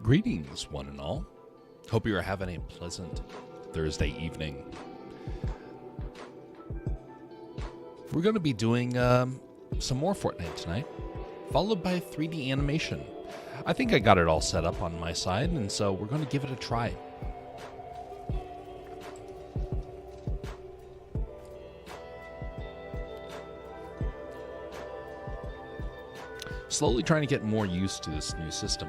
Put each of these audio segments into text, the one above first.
Greetings, one and all. Hope you are having a pleasant Thursday evening. We're going to be doing some more Fortnite tonight, followed by 3D animation. I think I got it all set up on my side, and so we're going to give it a try. Slowly trying to get more used to this new system.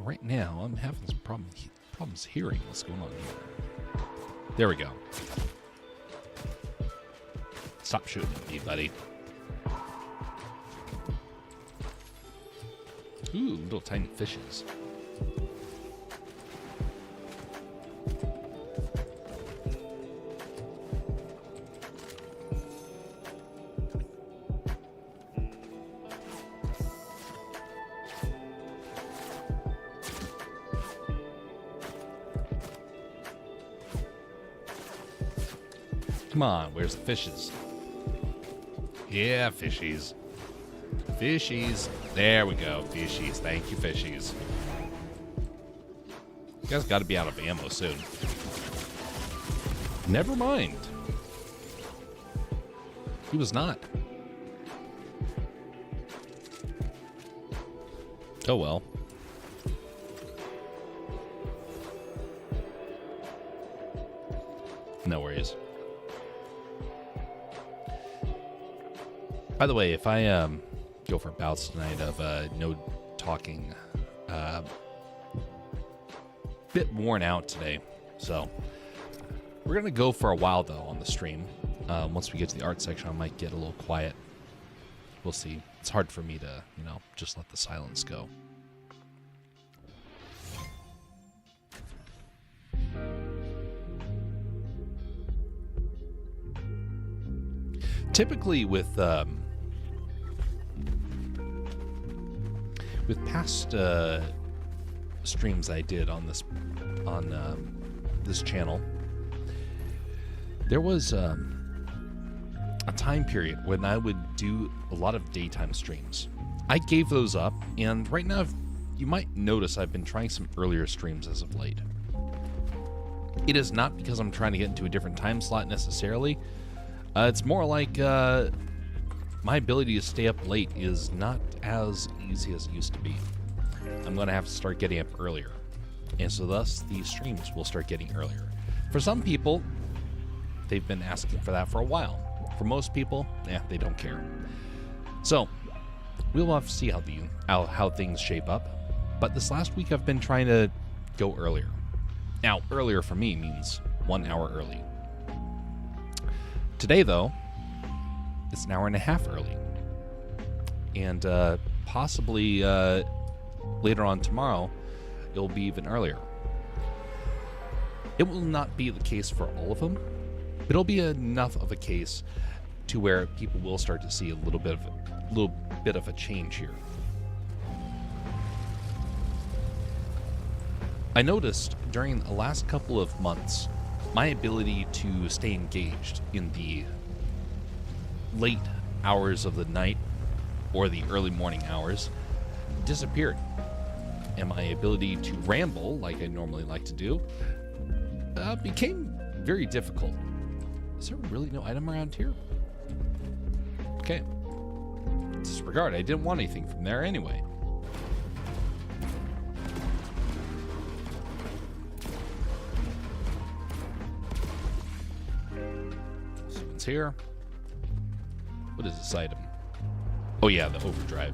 Right now, I'm having some problems hearing what's going on here. There we go. Stop shooting at me, buddy. Ooh, little tiny fishes. Come on, where's the fishes? Yeah, fishies. Fishies. There we go, fishies. Thank you, fishies. You guys got to be out of ammo soon. Never mind. He was not. Oh well. No worries. By the way, if I go for bouts tonight of no talking, bit worn out today, so we're gonna go for a while though on the stream. Once we get to the art section, I might get a little quiet. We'll see. It's hard for me to, just let the silence go. Typically with past streams I did on this channel, there was a time period when I would do a lot of daytime streams. I gave those up, and right now you might notice I've been trying some earlier streams as of late. It is not because I'm trying to get into a different time slot necessarily. It's more like my ability to stay up late is not as easy as it used to be. I'm going to have to start getting up earlier. And so thus, these streams will start getting earlier. For some people, they've been asking for that for a while. For most people, they don't care. So, we'll have to see how things shape up. But this last week, I've been trying to go earlier. Now, earlier for me means 1 hour early. Today, though, it's an hour and a half early. And possibly later on tomorrow, it'll be even earlier. It will not be the case for all of them, but it'll be enough of a case to where people will start to see a little bit of a change here. I noticed during the last couple of months, my ability to stay engaged in the late hours of the night or the early morning hours disappeared. And my ability to ramble, like I normally like to do, became very difficult. Is there really no item around here? Okay. Disregard. I didn't want anything from there anyway. Someone's here. What is this item? Oh yeah, the overdrive.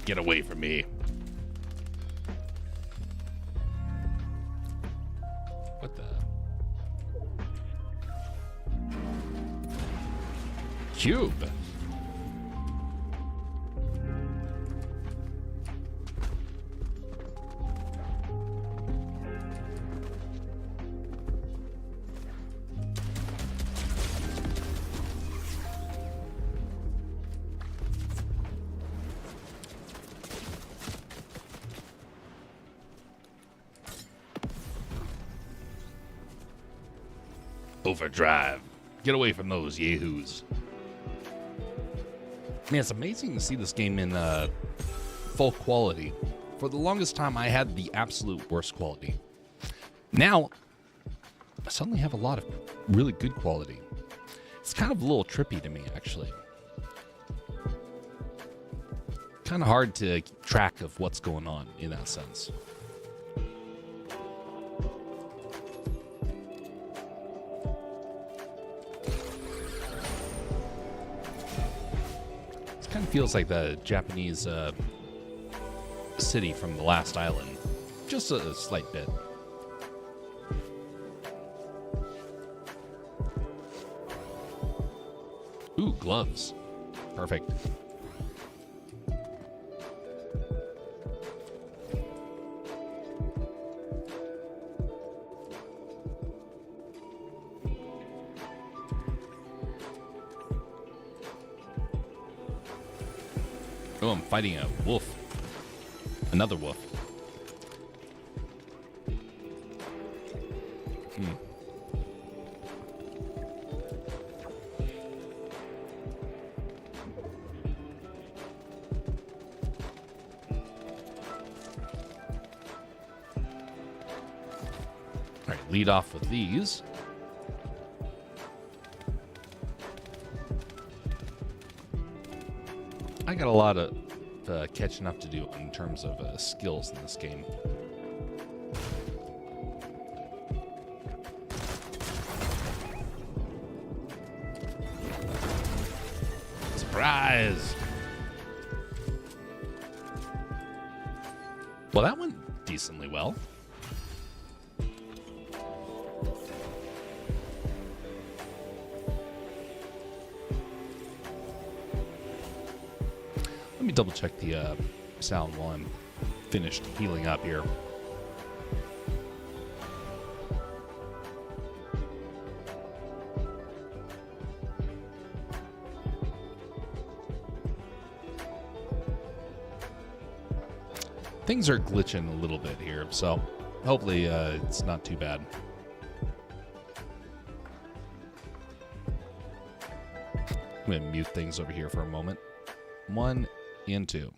Get away from me. What the? Cube. Overdrive. Get away from those yahoos. Man, it's amazing to see this game in full quality. For the longest time, I had the absolute worst quality. Now, I suddenly have a lot of really good quality. It's kind of a little trippy to me, actually. Kind of hard to keep track of what's going on in that sense. It kind of feels like the Japanese city from the last island. Just a slight bit. Ooh, gloves. Perfect. Oh, I'm fighting a wolf. Another wolf. All right, lead off with these. I got a lot of catching up to do in terms of skills in this game. Surprise! Well, that went decently well. Let me double check the sound while I'm finished healing up here. Things are glitching a little bit here, so hopefully it's not too bad. I'm going to mute things over here for a moment. 1 and 2.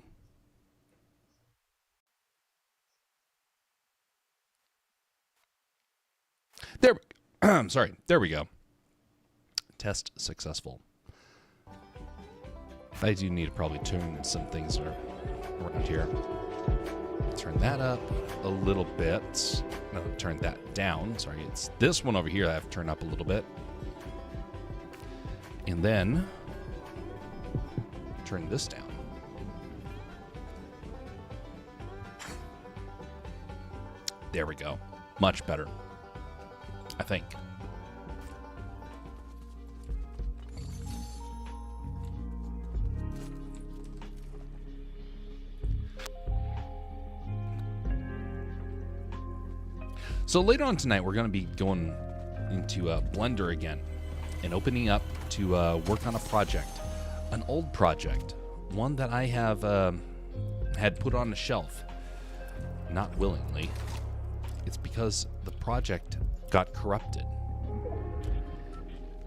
There. I'm sorry. There we go. Test successful. I do need to probably turn some things around here. Turn that up a little bit. No, turn that down. Sorry, it's this one over here that I have to turn up a little bit. And then turn this down. There we go. Much better, I think. So later on tonight, we're going to be going into Blender again and opening up to work on a project, an old project, one that I have had put on a shelf, not willingly. It's because the project got corrupted.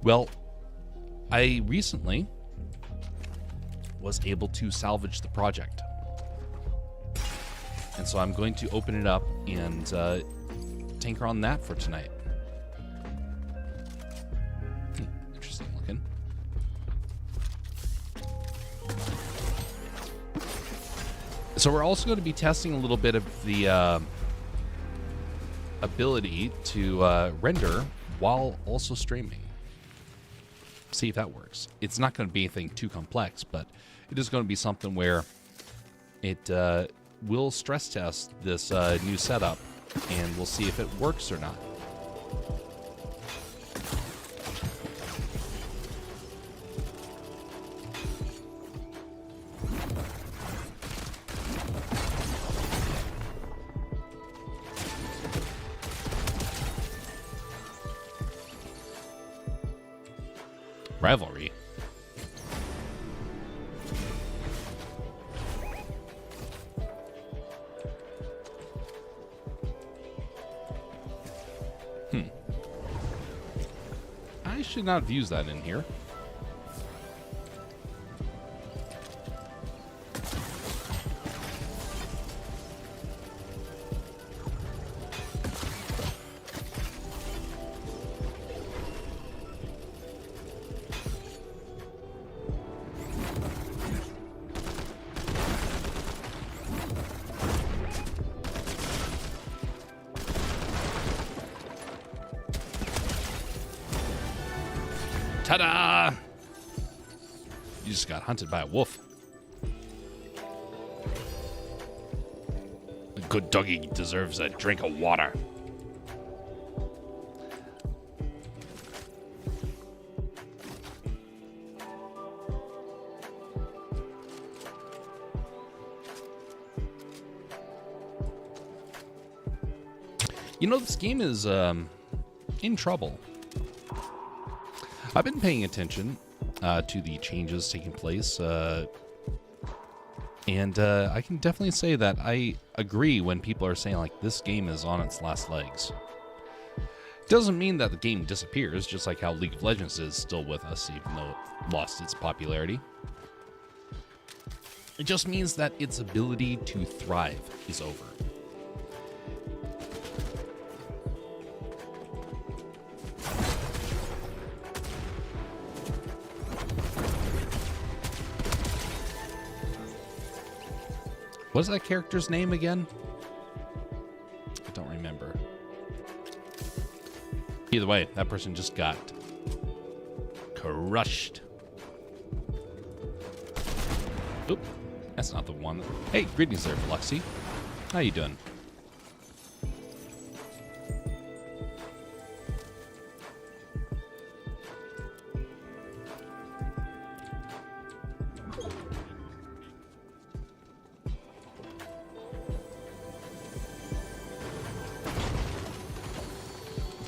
Well, I recently was able to salvage the project. And so I'm going to open it up and tinker on that for tonight. Interesting looking. So we're also going to be testing a little bit of the ability to render while also streaming. See if that works. It's not going to be anything too complex, but it is going to be something where it will stress test this new setup, and we'll see if it works or not. Rivalry. I should not have used that in here. Ta-da! You just got hunted by a wolf. A good doggy deserves a drink of water. You know, this game is in trouble. I've been paying attention to the changes taking place, and I can definitely say that I agree when people are saying, like, this game is on its last legs. Doesn't mean that the game disappears, just like how League of Legends is still with us, even though it lost its popularity. It just means that its ability to thrive is over. What's that character's name again? I don't remember. Either way, that person just got crushed. Oop, that's not the one. Hey, greetings there, Fluxy. How you doing?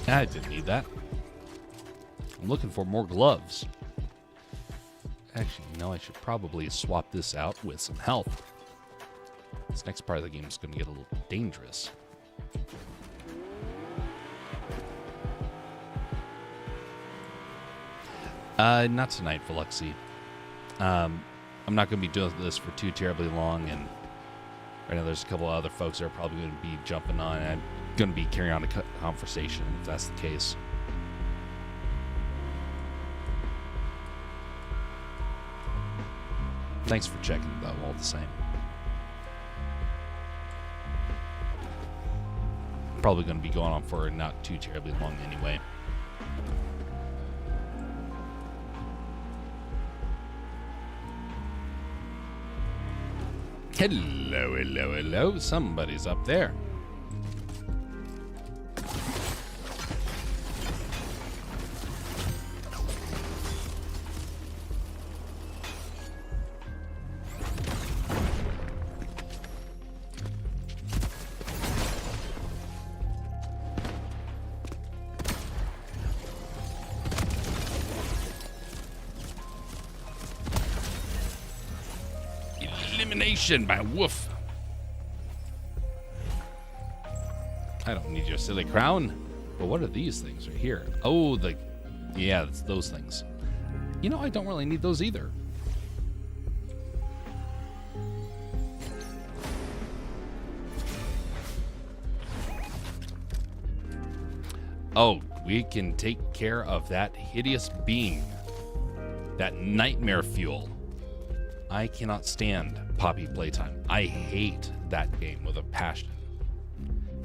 I didn't need that. I'm looking for more gloves. Actually, you know, I should probably swap this out with some health. This next part of the game is going to get a little dangerous. Not tonight, Feluxy. I'm not going to be doing this for too terribly long, and right now there's a couple of other folks that are probably going to be jumping on, and I'm going to be carrying on a conversation if that's the case. Thanks for checking, though, all the same. Probably going to be going on for not too terribly long anyway. Hello, hello, hello. Somebody's up there. Elimination by Woof. I don't need your silly crown. But what are these things right here? Oh, yeah, it's those things. You know, I don't really need those either. Oh, we can take care of that hideous being. That nightmare fuel. I cannot stand Poppy Playtime. I hate that game with a passion.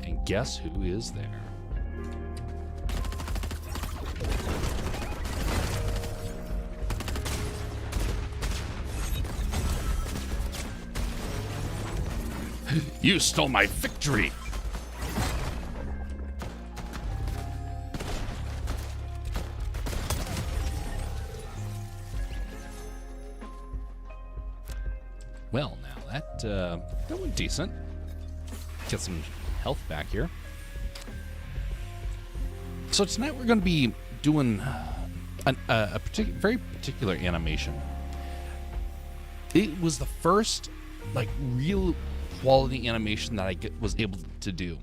And guess who is there? You stole my victory! Well, now that went decent. Get some health back here. So tonight we're going to be doing a very particular animation. It was the first real quality animation that I was able to do,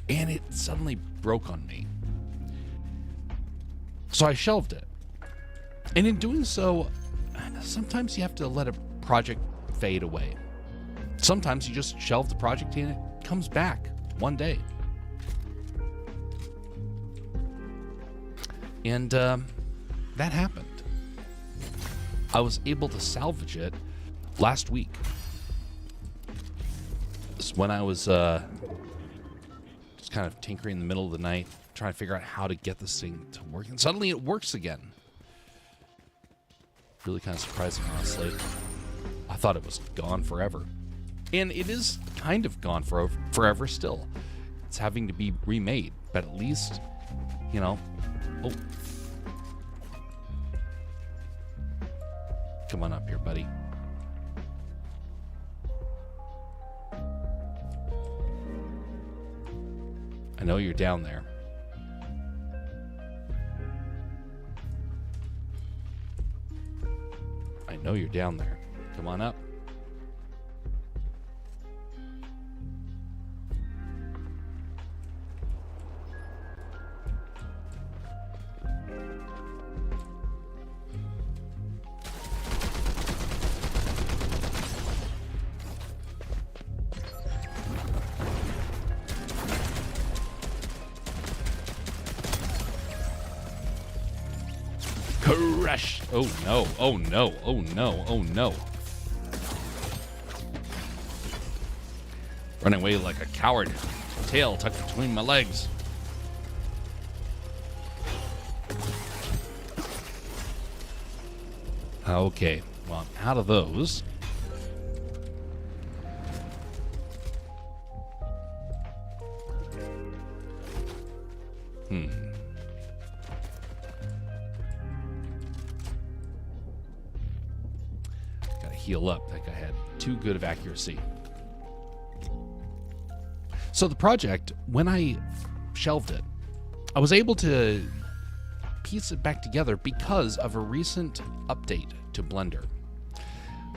and it suddenly broke on me. So I shelved it. And in doing so, sometimes you have to let a project fade away. Sometimes you just shelve the project and it comes back one day. And that happened. I was able to salvage it last week. It's when I was just kind of tinkering in the middle of the night, trying to figure out how to get this thing to work. And suddenly it works again. Really kind of surprising, honestly. I thought it was gone forever. And it is kind of gone forever still. It's having to be remade. But at least, you know... Oh. Come on up here, buddy. I know you're down there. I know you're down there. Come on up. Crush! Oh no, oh no, oh no, oh no. Running away like a coward. Tail tucked between my legs. Okay, well, I'm out of those. Gotta heal up. That guy had too good of accuracy. So the project, when I shelved it, I was able to piece it back together because of a recent update to Blender.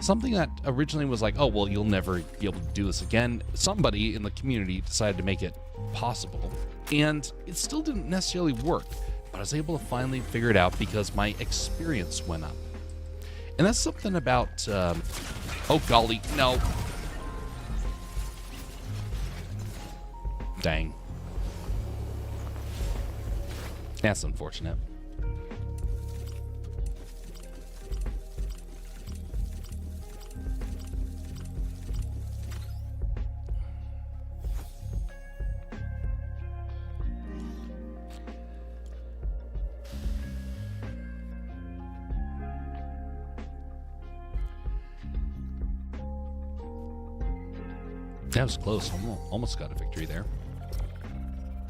Something that originally was like, oh, well, you'll never be able to do this again. Somebody in the community decided to make it possible, and it still didn't necessarily work, but I was able to finally figure it out because my experience went up. And that's something about, oh, golly, no. Dang. That's unfortunate. That was close. Almost got a victory there.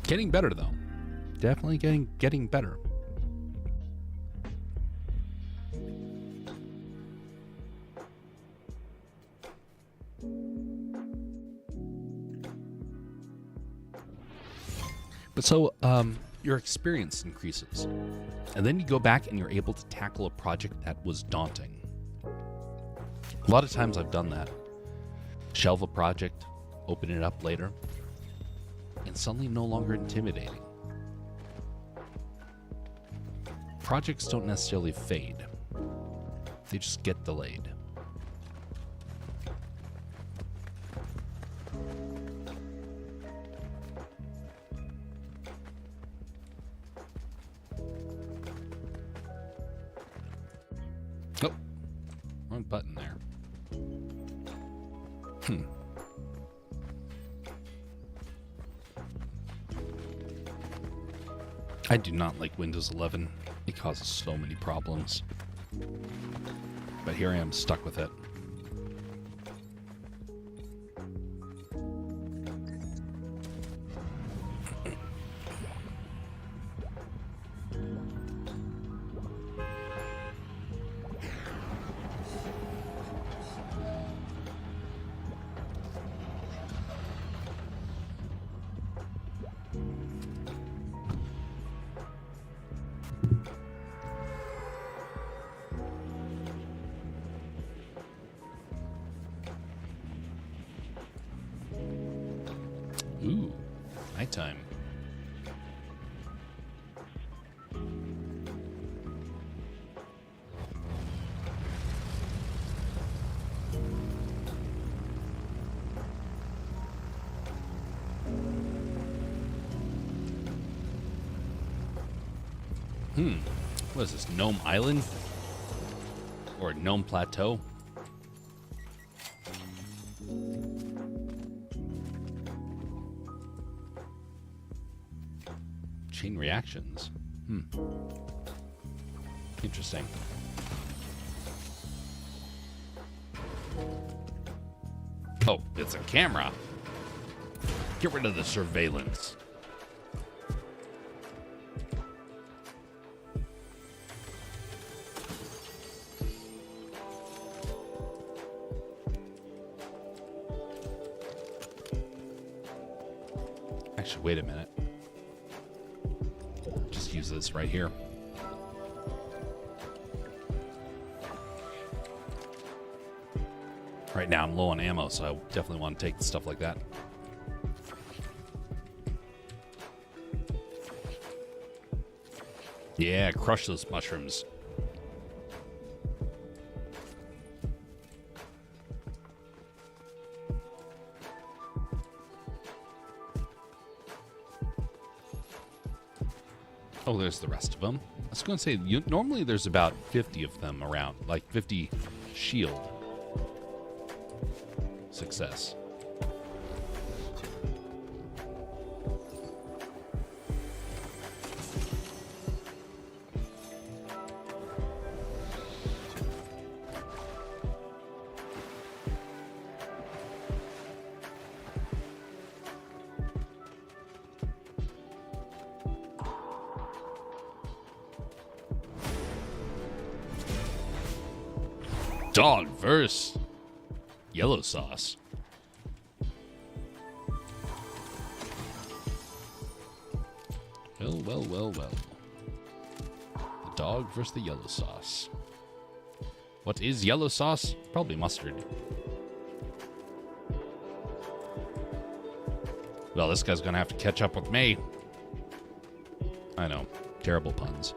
Getting better, though. Definitely getting better. But so, your experience increases. And then you go back and you're able to tackle a project that was daunting. A lot of times I've done that. Shelve a project, open it up later, and suddenly no longer intimidating. Projects don't necessarily fade. They just get delayed. Oh, wrong button there. I do not like Windows 11. It causes so many problems. But here I am, stuck with it. Ooh, nighttime. What is this, Gnome Island? Or Gnome Plateau? Chain reactions. Interesting. Oh, it's a camera. Get rid of the surveillance. Actually, wait a minute. Just use this right here. Right now, I'm low on ammo, so I definitely want to take stuff like that. Yeah, crush those mushrooms. Oh, there's the rest of them. I was going to say, normally there's about 50 of them around, like 50 shield. Success. Dog verse yellow sauce. Well. The dog versus the yellow sauce. What is yellow sauce? Probably mustard. Well, this guy's gonna have to catch up with me. I know. Terrible puns.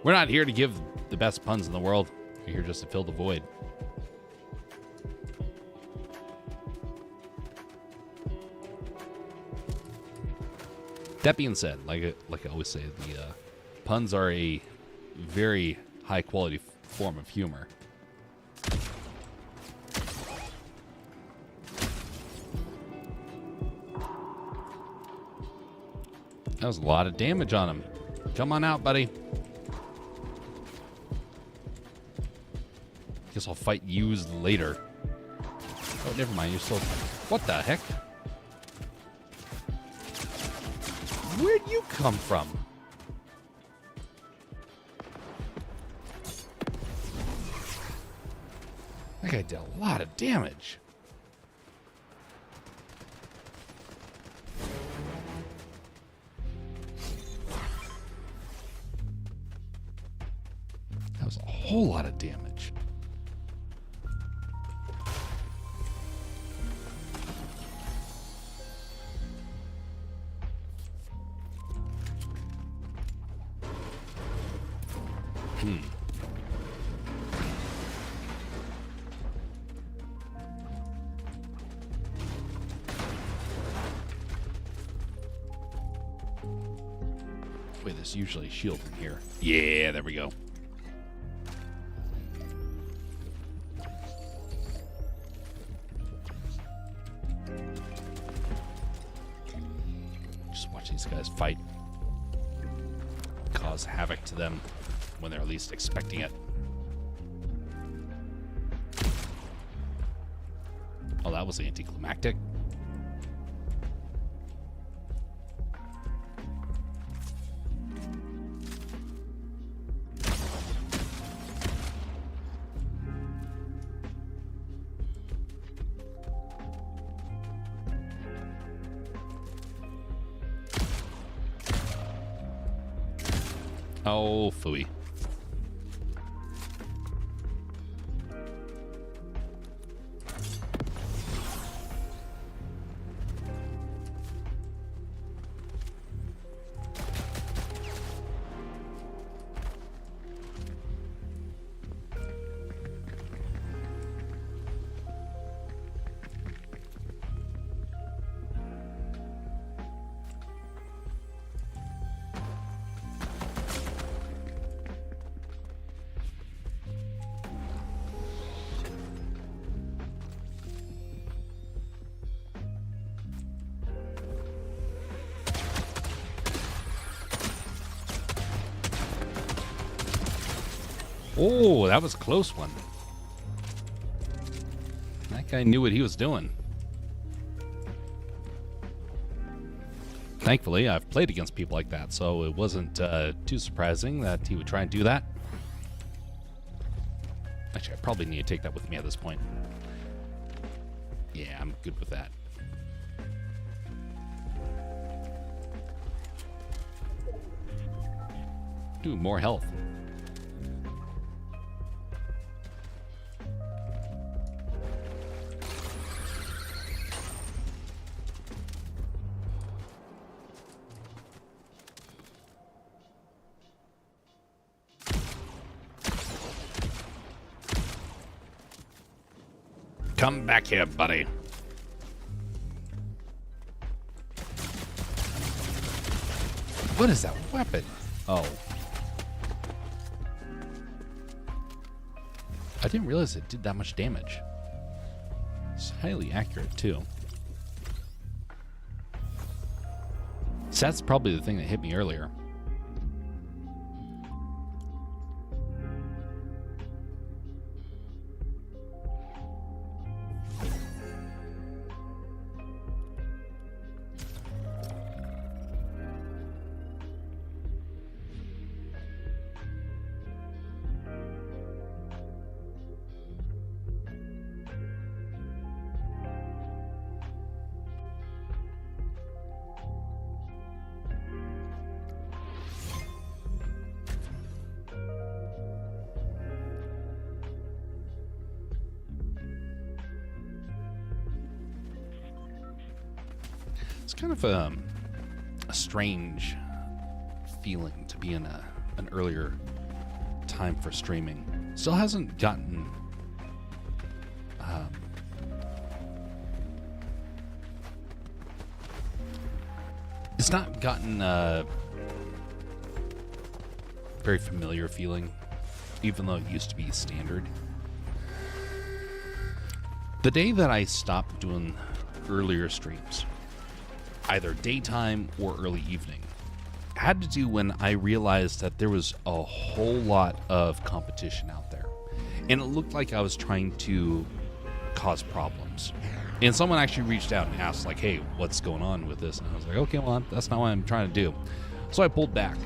We're not here to give the best puns in the world. We're here just to fill the void. That being said, like I always say, the puns are a very high quality form of humor. That was a lot of damage on him. Come on out, buddy. Guess I'll fight you later. Oh, never mind. You're still... What the heck? Where'd you come from? That guy did a lot of damage. That was a whole lot of damage. Wait, there's usually a shield in here. Yeah, there we go. Just watch these guys fight. Cause havoc to them when they're least expecting it. Oh, that was anticlimactic. Oh, phooey. Oh, that was a close one. That guy knew what he was doing. Thankfully, I've played against people like that, so it wasn't too surprising that he would try and do that. Actually, I probably need to take that with me at this point. Yeah, I'm good with that. Ooh, more health. Come back here, buddy. What is that weapon? Oh. I didn't realize it did that much damage. It's highly accurate, too. So that's probably the thing that hit me earlier. It's kind of a strange feeling to be in an earlier time for streaming. Still hasn't gotten it's not gotten a very familiar feeling, even though it used to be standard. The day that I stopped doing earlier streams, either daytime or early evening, had to do when I realized that there was a whole lot of competition out there. And it looked like I was trying to cause problems. And someone actually reached out and asked, like, hey, what's going on with this? And I was like, okay, well, that's not what I'm trying to do. So I pulled back.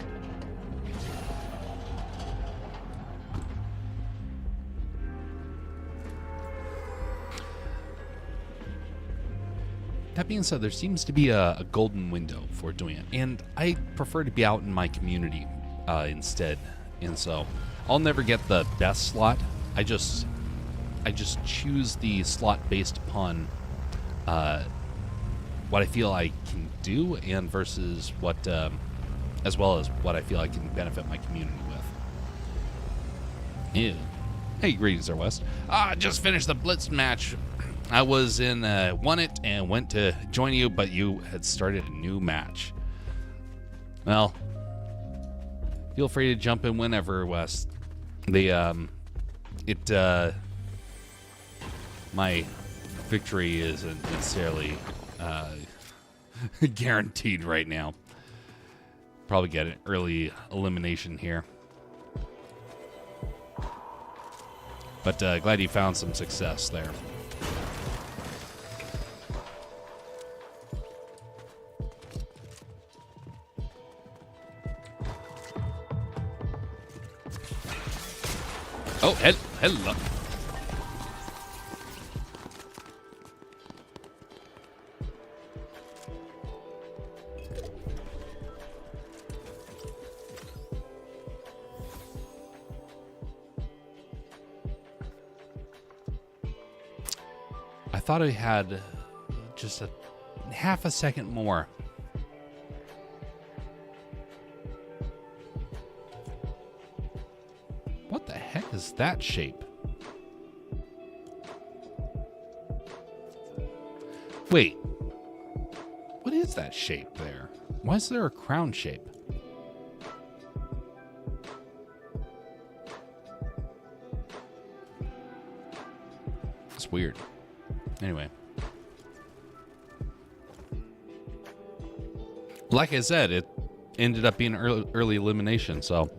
That being said, there seems to be a golden window for doing it, and I prefer to be out in my community instead. And so I'll never get the best slot. I just choose the slot based upon what I feel I can do, and versus what, as well as what I feel I can benefit my community with. Ew. Hey, greetings, there, West. Just finished the Blitz match. I was in, won it and went to join you, but you had started a new match. Well, feel free to jump in whenever, Wes. My victory isn't necessarily guaranteed right now. Probably get an early elimination here. But glad you found some success there. Oh, hello. I thought I had just a half a second more. What the heck is that shape? Wait. What is that shape there? Why is there a crown shape? It's weird. Anyway. Like I said, it ended up being early elimination, so...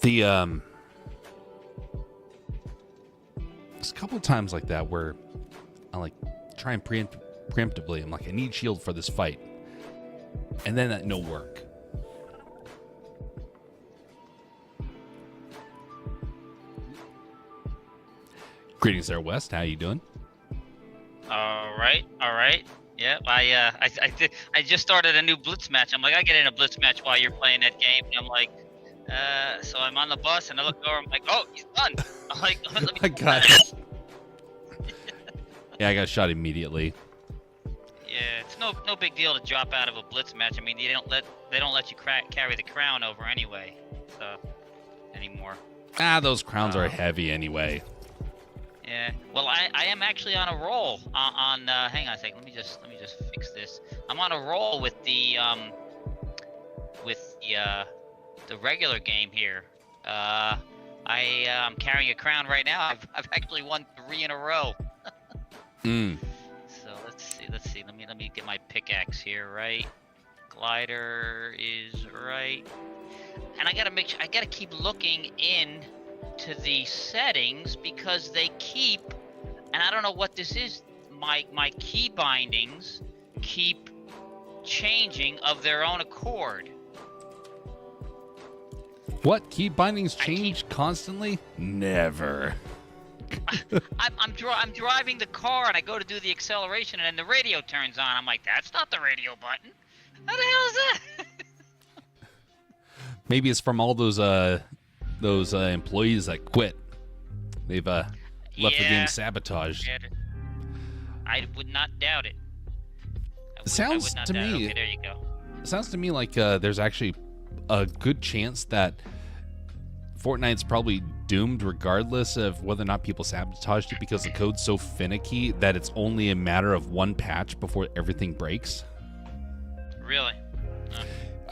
The there's a couple of times like that where I like try and preemptively. I'm like, I need shield for this fight, and then that no work. Greetings there, West. How you doing? All right. Yeah, I just started a new blitz match. I'm like, I get in a blitz match while you're playing that game, and I'm like, so I'm on the bus and I look over. I'm like, oh, he's done. I'm like, let me. I got it. Yeah, I got shot immediately. Yeah, it's no big deal to drop out of a blitz match. I mean, they don't let you carry the crown over anyway, so anymore. Those crowns are heavy anyway. Yeah. Well, I am actually on a roll. Hang on a second. Let me just fix this. I'm on a roll with the regular game here. I'm carrying a crown right now. I've actually won 3 in a row. So let's see. Let me get my pickaxe here. Right. Glider is right. And I gotta keep looking in to the settings because they keep, and I don't know what this is, my key bindings keep changing of their own accord. What? Key bindings change constantly? Never. I'm driving the car and I go to do the acceleration and then the radio turns on. I'm like, that's not the radio button. How the hell is that? Maybe it's from all those employees that quit. They've left the game sabotaged. I would not doubt it. Sounds to me. Okay, there you go. Sounds to me like there's actually a good chance that Fortnite's probably doomed regardless of whether or not people sabotaged it because the code's so finicky that it's only a matter of one patch before everything breaks. Really?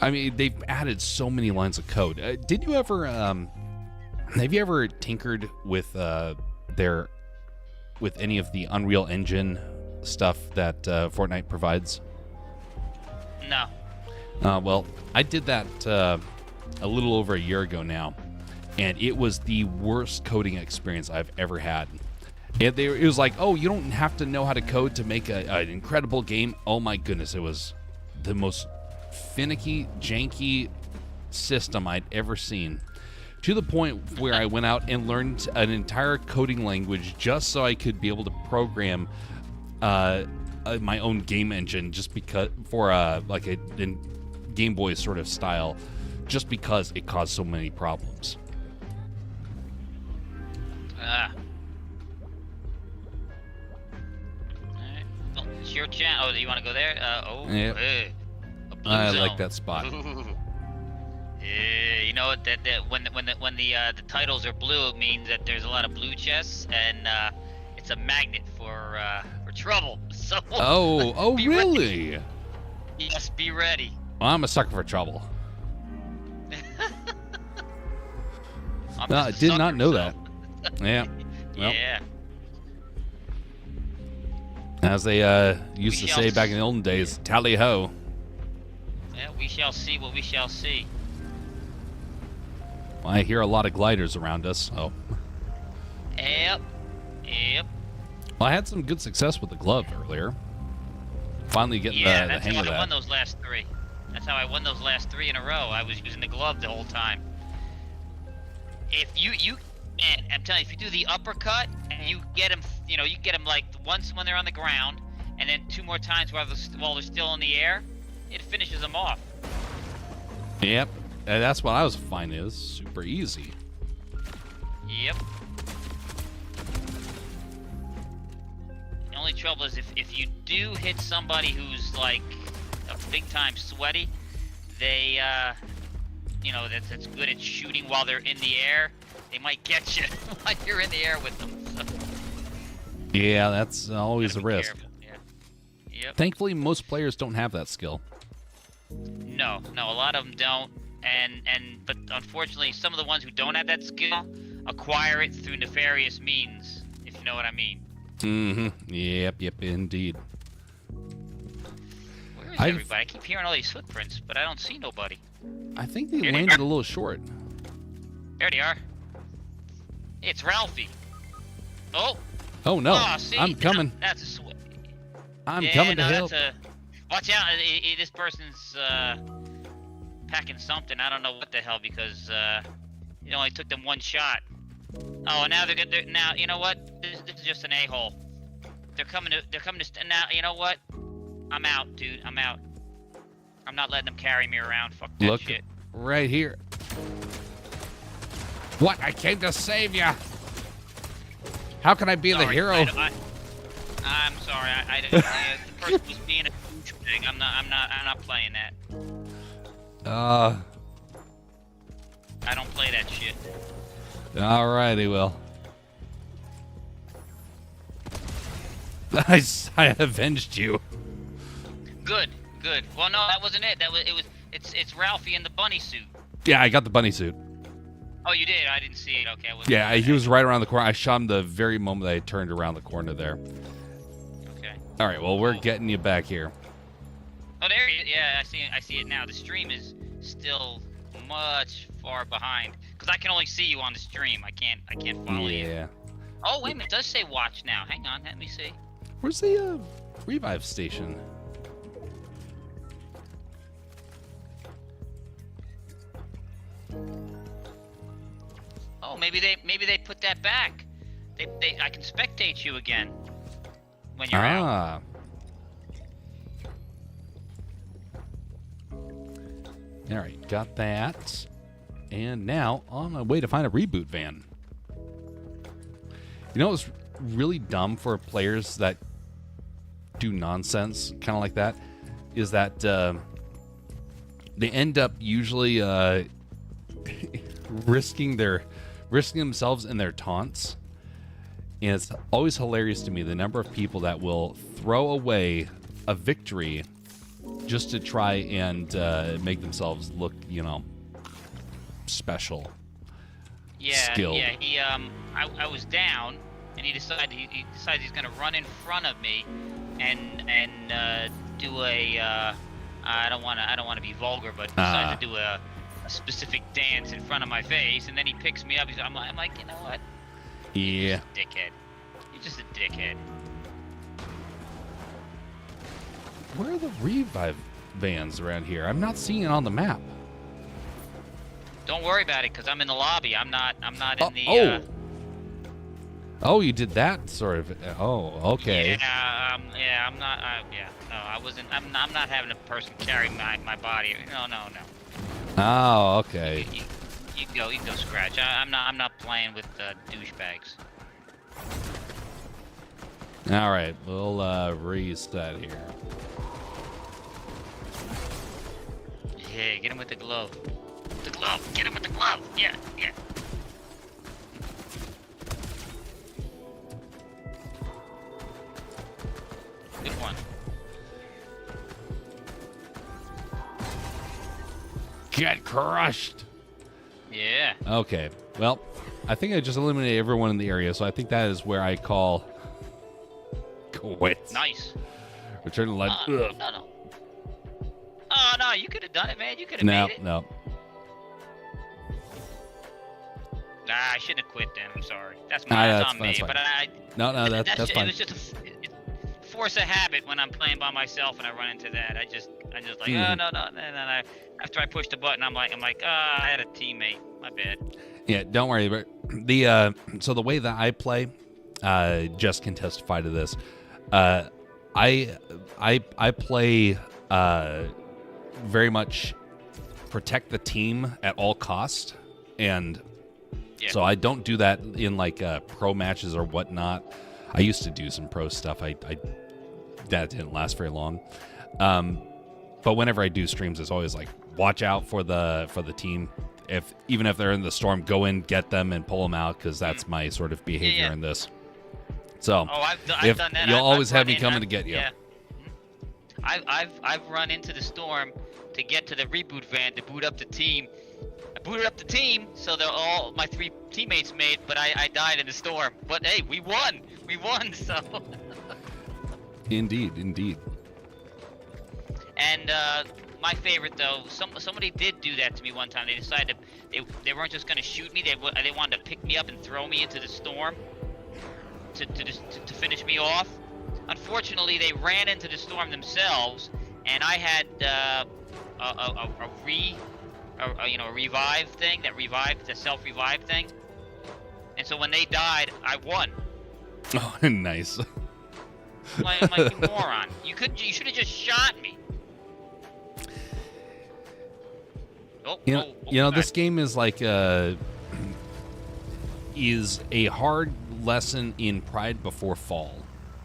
I mean, they've added so many lines of code. Did you ever, have you ever tinkered with with any of the Unreal Engine stuff that Fortnite provides? No. Well, I did that a little over a year ago now, and it was the worst coding experience I've ever had. It was like, oh, you don't have to know how to code to make an incredible game. Oh my goodness, it was the most finicky, janky system I'd ever seen. To the point where I went out and learned an entire coding language just so I could be able to program my own game engine, just because for like a Game Boy sort of style, just because it caused so many problems. Alright. Well, it's your channel. Oh, do you want to go there? Yep. Hey, a blue I zone. like that spot. Yeah, you know that when the titles are blue, it means that there's a lot of blue chests, and it's a magnet for trouble. So Oh, be really? Ready. Yes, be ready. Well, I'm a sucker for trouble. I did not know that. Yeah. Well, yeah. as they used to say back in the olden days, tally ho. Yeah, we shall see what we shall see. Well, I hear a lot of gliders around us. Oh. Yep. Well, I had some good success with the glove earlier. Finally getting the hang of that. That's how I won those last 3. That's how I won those last 3 in a row. I was using the glove the whole time. If man, I'm telling you, if you do the uppercut and you get them, you get them like once when they're on the ground, and then 2 more times while they're still in the air, it finishes them off. Yep, and that's what I was finding. It was super easy. Yep. The only trouble is if you do hit somebody who's like a big time sweaty, they that's good at shooting while they're in the air. They might get you while you're in the air with them. So. Yeah, that's always a risk. Yeah. Yep. Thankfully, most players don't have that skill. No, a lot of them don't, but unfortunately, some of the ones who don't have that skill acquire it through nefarious means, if you know what I mean. Mm-hmm. Yep, indeed. Where is everybody? I keep hearing all these footprints, but I don't see nobody. I think they landed a little short. There they are. It's Ralphie. Oh. Oh no, Oh, see, I'm coming. That's a sweat. I'm coming to help. Watch out! This person's packing something. I don't know what the hell because it only took them one shot. Oh, now they're good. Now you know what? This is just an a-hole. They're coming to. Now you know what? I'm out, dude. I'm out. I'm not letting them carry me around. Fuck that Look shit. right here. What? I came to save you. How can I be the hero? I'm sorry. The person was being a douchebag. I'm not playing that. I don't play that shit. Alrighty, well. I avenged you. Good. Well, no, that wasn't it. It's Ralphie in the bunny suit. Yeah, I got the bunny suit. Oh, you did? I didn't see it. Okay. Yeah, he was right around the corner. I shot him the very moment that I turned around the corner there. Okay. All right, well, we're getting you back here. Oh, there he is. Yeah, I see it now. The stream is still much far behind because I can only see you on the stream. I can't follow you. Yeah. Oh, wait a minute. It does say watch now. Hang on. Let me see. Where's the revive station? Oh, maybe they put that back. I can spectate you again when you're out. All right, got that. And now on my way to find a reboot van. You know what's really dumb for players that do nonsense, kind of like that, is that they end up usually risking themselves in their taunts. And it's always hilarious to me the number of people that will throw away a victory just to try and make themselves look, special. Yeah, skilled. yeah. He I was down, and he decided he's gonna run in front of me, and do a I don't wanna be vulgar, but decided to do a specific dance in front of my face, and then he picks me up. I'm like, you know what? Yeah. You're just a dickhead. Where are the revive vans around here? I'm not seeing it on the map. Don't worry about it, cause I'm in the lobby. I'm not in the. Oh, you did that sort of. Oh, okay. Yeah, I'm not. No, I wasn't. I'm not having a person carry my body. No. Oh, okay. You go, Scratch. I'm not playing with douchebags. All right, we'll reset here. Yeah, get him with the glove. The glove. Get him with the glove. Yeah. Good one. Get crushed. Yeah. Okay. Well, I think I just eliminated everyone in the area, so I think that is where I call quits. Nice. Return to life. No. Oh, no, you could have done it, man. You could have made it. No. Nah, I shouldn't have quit then. I'm sorry. That's on me. Fine. But That's fine. It was just a force of habit when I'm playing by myself and I run into that. I just like, oh, no. And then after I push the button, I'm like, I had a teammate. My bad. Yeah, don't worry. But so the way that I play, Jess can testify to this. I play very much protect the team at all cost, and so I don't do that in like pro matches or whatnot. I used to do some pro stuff. That didn't last very long. But whenever I do streams, it's always like watch out for the team. Even if they're in the storm, go in, get them, and pull them out, because that's my sort of behavior in this. So I've done that. You'll always have me coming to get you. Yeah. I've run into the storm to get to the reboot van to boot up the team. I booted up the team, so they're all my 3 teammates made, but I died in the storm. But hey, we won, so. Indeed. And my favorite though, somebody did do that to me one time. They decided to they weren't just gonna shoot me. They wanted to pick me up and throw me into the storm to finish me off. Unfortunately, they ran into the storm themselves, and I had a revive thing that revived, the self-revive thing. And so when they died, I won. Oh, nice. I'm like, you moron. You should have just shot me. This game is like is a hard lesson in pride before fall.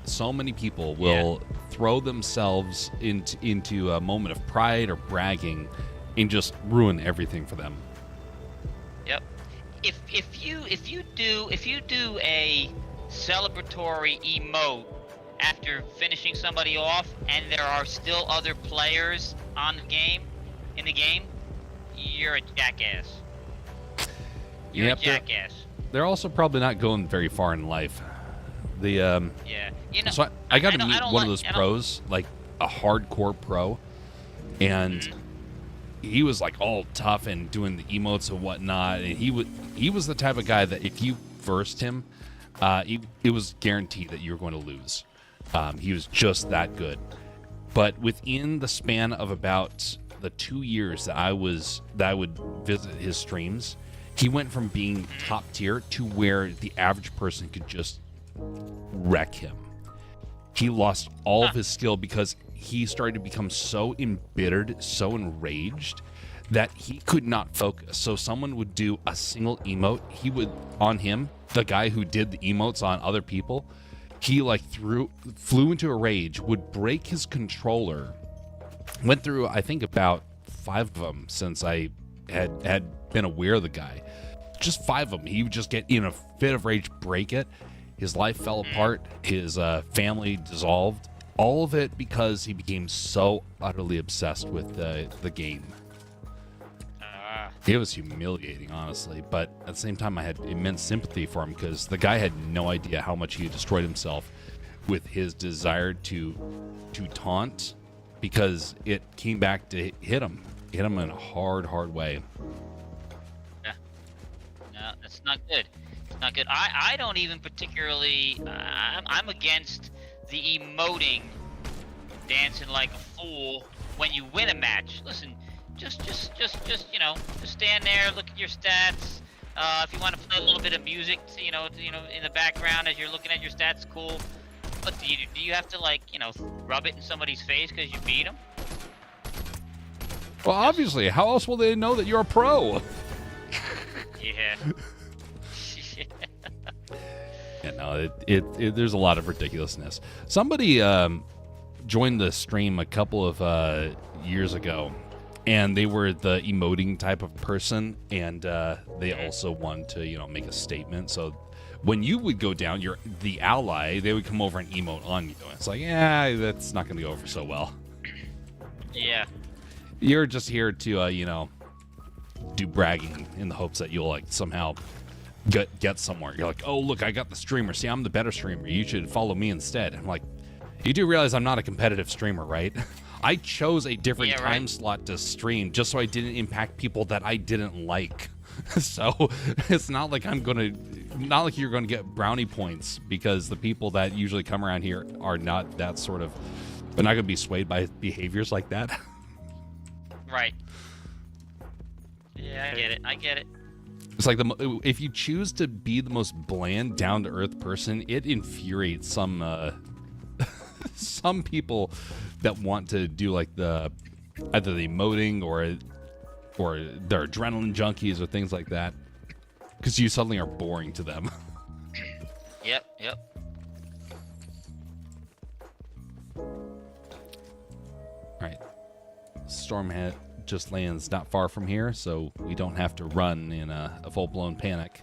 So many people will throw themselves into a moment of pride or bragging and just ruin everything for them. Yep. If you do a celebratory emote after finishing somebody off, and there are still other players in the game, you're a jackass. You're a jackass. They're also probably not going very far in life. So I got to meet one of those pros, like a hardcore pro, and he was like all tough and doing the emotes and whatnot. And he was the type of guy that if you versed him, it was guaranteed that you were going to lose. He was just that good. But within the span of about the 2 years that I would visit his streams, he went from being top tier to where the average person could just wreck him. He lost all of his skill because he started to become so embittered, so enraged that he could not focus. So someone would do a single emote, on him, the guy who did the emotes on other people, he flew into a rage, would break his controller. Went through, I think, about 5 of them since I had been aware of the guy. Just 5 of them. He would just get in a fit of rage, break it. His life fell apart. His family dissolved. All of it because he became so utterly obsessed with the game. It was humiliating, honestly. But at the same time, I had immense sympathy for him because the guy had no idea how much he had destroyed himself with his desire to taunt, because it came back to hit him in a hard way. Yeah. No, that's not good. It's not good. I don't even particularly. I'm against the emoting, dancing like a fool when you win a match. Listen, just stand there, look at your stats. If you want to play a little bit of music, in the background as you're looking at your stats, cool. But do you have to rub it in somebody's face because you beat them? Well, obviously, how else will they know that you're a pro? Yeah. Yeah, no, there's a lot of ridiculousness. Somebody joined the stream a couple of years ago, and they were the emoting type of person, and they also wanted to, make a statement. So when you would go down, you're the ally, they would come over and emote on you. It's like, that's not going to go over so well. Yeah. You're just here to, do bragging in the hopes that you'll somehow get somewhere. You're like, oh, look, I got the streamer. See, I'm the better streamer. You should follow me instead. I'm like, you do realize I'm not a competitive streamer, right? I chose a different time slot to stream just so I didn't impact people that I didn't like. So it's not like you're going to get brownie points because the people that usually come around here are not that sort of, they're not going to be swayed by behaviors like that. Right. Yeah, I get it. It's like if you choose to be the most bland, down-to-earth person, it infuriates some people that want to do either the emoting or they're adrenaline junkies or things like that, because you suddenly are boring to them. Yep. All right. Storm just lands not far from here, so we don't have to run in a full-blown panic.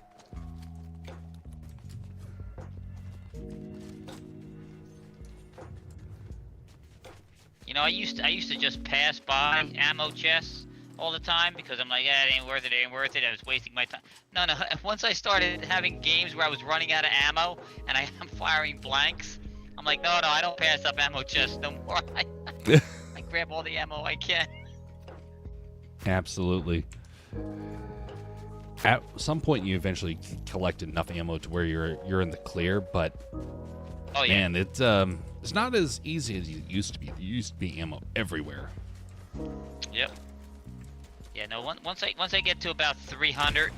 I used to just pass by ammo chests all the time because I'm like, it ain't worth it. I was wasting my time. No. Once I started having games where I was running out of ammo and I'm firing blanks, I'm like, no, I don't pass up ammo chests no more. I grab all the ammo I can. Absolutely. at some point you eventually collect enough ammo to where you're in the clear, but Oh yeah. man, it's not as easy as it used to be. There used to be ammo everywhere. Yep. Yeah. No. Once I get to about 300,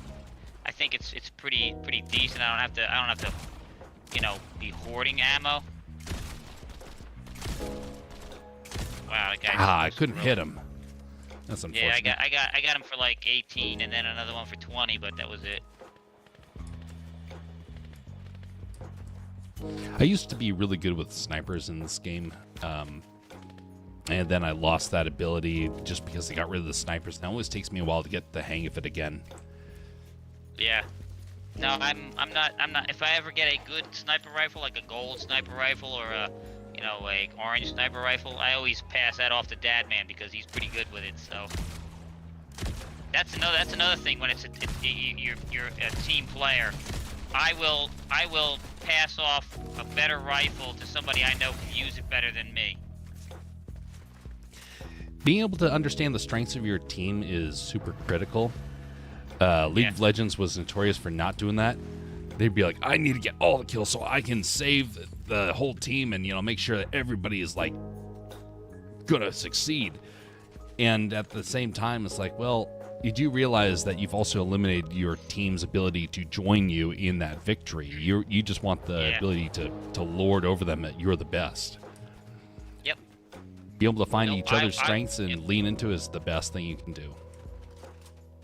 I think it's pretty decent. I don't have to, be hoarding ammo. Wow, that guy. I couldn't hit him. That's unfortunate. Yeah, I got him for like 18, and then another one for 20, but that was it. I used to be really good with snipers in this game, and then I lost that ability just because they got rid of the snipers. Now it always takes me a while to get the hang of it again. Yeah. No, I'm not. If I ever get a good sniper rifle, like a gold sniper rifle or a orange sniper rifle, I always pass that off to Dad Man because he's pretty good with it. So that's another thing when you're a team player. I will pass off a better rifle to somebody I know can use it better than me. Being able to understand the strengths of your team is super critical. League of Legends was notorious for not doing that. They'd be like, I need to get all the kills so I can save the whole team and, make sure that everybody is, like, gonna succeed. And at the same time, it's like, well, you do realize that you've also eliminated your team's ability to join you in that victory. You just want the ability to lord over them that you're the best. Yep. Be able to find each other's strengths and lean into is the best thing you can do.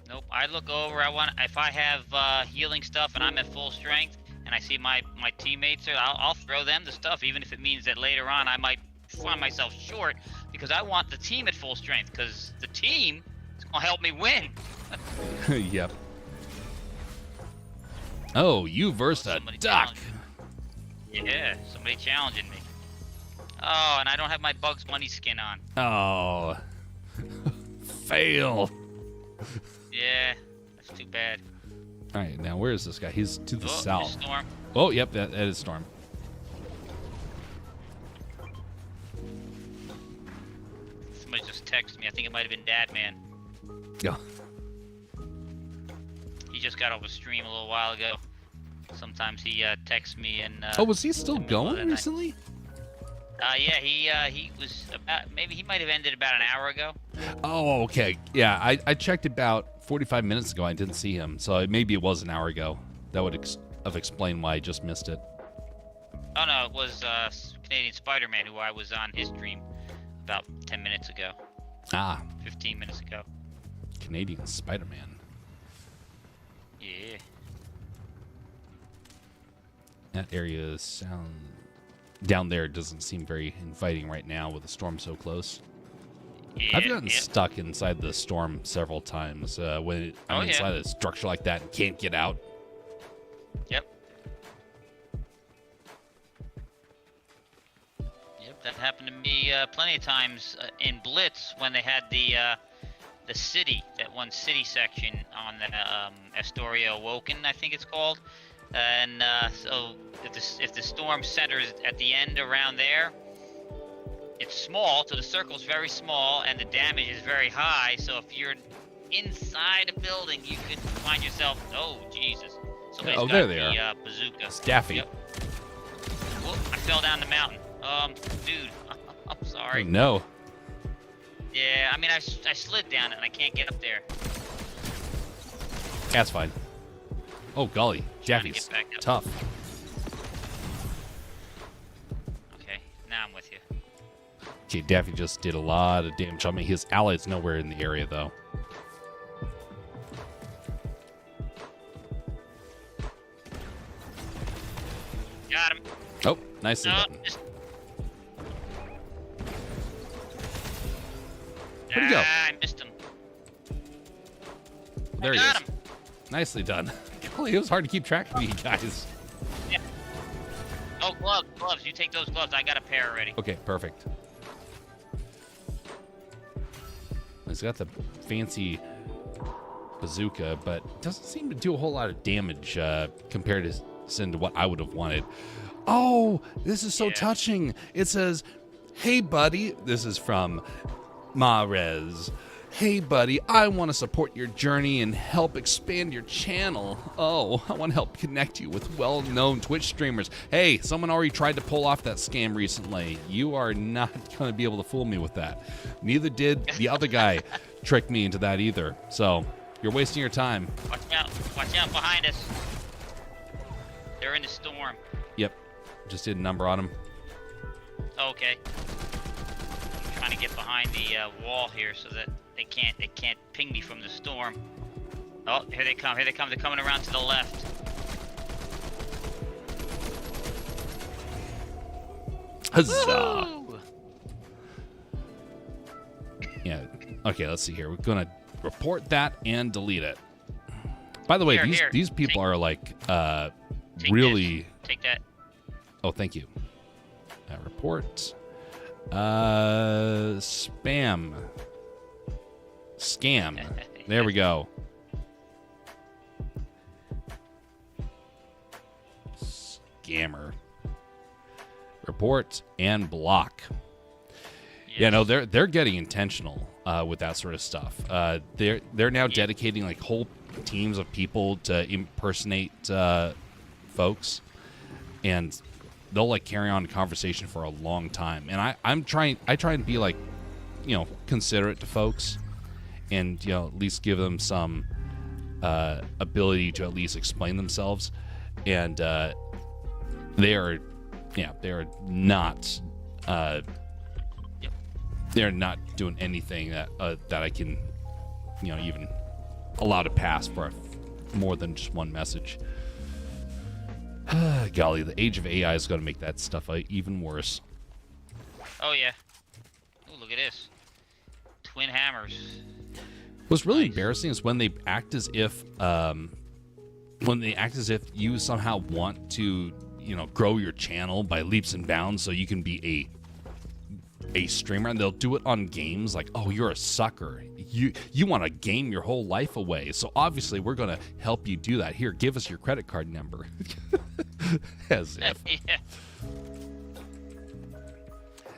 Nope. I look over. If I have healing stuff and I'm at full strength, and I see my teammates there, I'll throw them the stuff, even if it means that later on I might find myself short, because I want the team at full strength, because the team is gonna help me win. Yep. Oh, you versed a duck. Yeah, somebody challenging me. Oh, and I don't have my Bugs Bunny skin on. Oh. Fail. Yeah, that's too bad. All right, now where is this guy? He's to the south. Storm. Oh, yep, that is Storm. Somebody just texted me. I think it might have been Dad Man. Yeah. He just got off a stream a little while ago. Sometimes he texts me and. Oh, was he still going recently? Yeah, he was about, maybe he might have ended about an hour ago. Oh, okay. Yeah, I checked about 45 minutes ago. I didn't see him, so maybe it was an hour ago. That would have explained why I just missed it. Oh no, it was Canadian Spider-Man, who I was on his stream about 10 minutes ago. 15 minutes ago. Canadian Spider-Man. Yeah. That area down there doesn't seem very inviting right now with the storm so close. Yeah, I've gotten stuck inside the storm several times when I'm inside a structure like that and can't get out. Yep. Yep, that happened to me plenty of times in Blitz when they had the city, that one city section on the Astoria Awoken, I think it's called. And so if the storm centers at the end around there, it's small, so the circle's very small, and the damage is very high. So if you're inside a building, you could find yourself. Oh Jesus! Somebody's got there they are. Bazooka. It's Daffy. Yep. Whoop, I fell down the mountain. Dude, I'm sorry. Oh, no. Yeah, I mean I slid down it and I can't get up there. That's fine. Oh golly, Daffy's tough. Okay, now I'm with you. Okay, Daffy just did a lot of damage on me. His ally's nowhere in the area, though. Got him. Oh, nicely done. Where'd he go? I missed him. There he is. Nicely done. Golly, it was hard to keep track of you guys. Yeah. Oh, gloves. You take those gloves. I got a pair already. Okay, perfect. He's got the fancy bazooka, but doesn't seem to do a whole lot of damage compared to what I would have wanted. Oh, this is so touching. It says, "Hey, buddy." This is from Mahrez. Hey, buddy, I want to support your journey and help expand your channel. Oh, I want to help connect you with well-known Twitch streamers. Hey, someone already tried to pull off that scam recently. You are not going to be able to fool me with that. Neither did the other guy trick me into that either. So, you're wasting your time. Watch out. Watch out behind us. They're in the storm. Yep. Just did a number on him. Oh, okay. I'm trying to get behind the wall here so that they can't ping me from the storm. Oh, here they come. Here they come. They're coming around to the left. Huzzah! Woo! Yeah. Okay, let's see here. We're going to report that and delete it. By the way, these people are like really... This. Take that. Oh, thank you. Report. Spam. Scam. There we go. Scammer. Report and block. Yes. Yeah, no, they're getting intentional with that sort of stuff. They're now dedicating like whole teams of people to impersonate folks, and they'll like carry on a conversation for a long time. And I try and be like, considerate to folks, and at least give them some ability to at least explain themselves. And they are not they're not doing anything that I can even allow to pass for more than just one message. Golly, the age of AI is going to make that stuff even worse. Oh yeah. Oh, look at this. Twin hammers. What's really embarrassing is when they act as if you somehow want to grow your channel by leaps and bounds so you can be a streamer, and they'll do it on games like, oh, you're a sucker. You want to game your whole life away, so obviously we're going to help you do that. Here, give us your credit card number. As if. Yeah.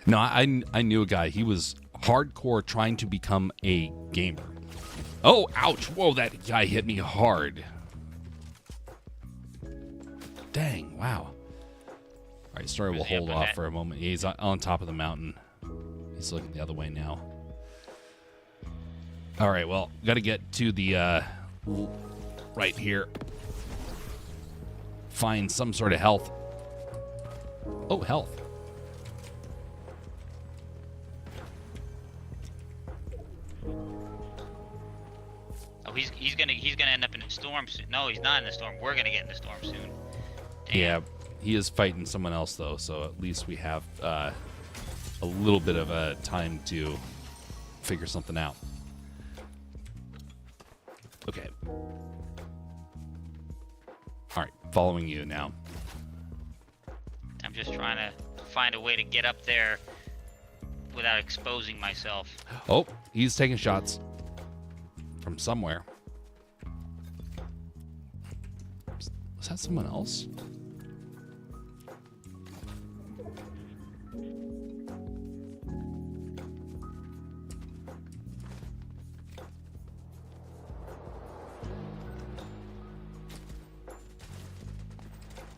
No, I knew a guy. He was hardcore trying to become a gamer. Oh, ouch. Whoa, that guy hit me hard. Dang, wow. All right, sorry, we'll hold off for a moment. Yeah, he's on top of the mountain. He's looking the other way now. All right, well, got to get to the right here. Find some sort of health. Oh, health. Oh, he's gonna end up in a storm soon. No, he's not in the storm. We're gonna get in the storm soon. Damn. Yeah, he is fighting someone else though, so at least we have a little bit of a time to figure something out. Okay. All right, following you now. I'm just trying to find a way to get up there without exposing myself. Oh, he's taking shots from somewhere. Was that someone else?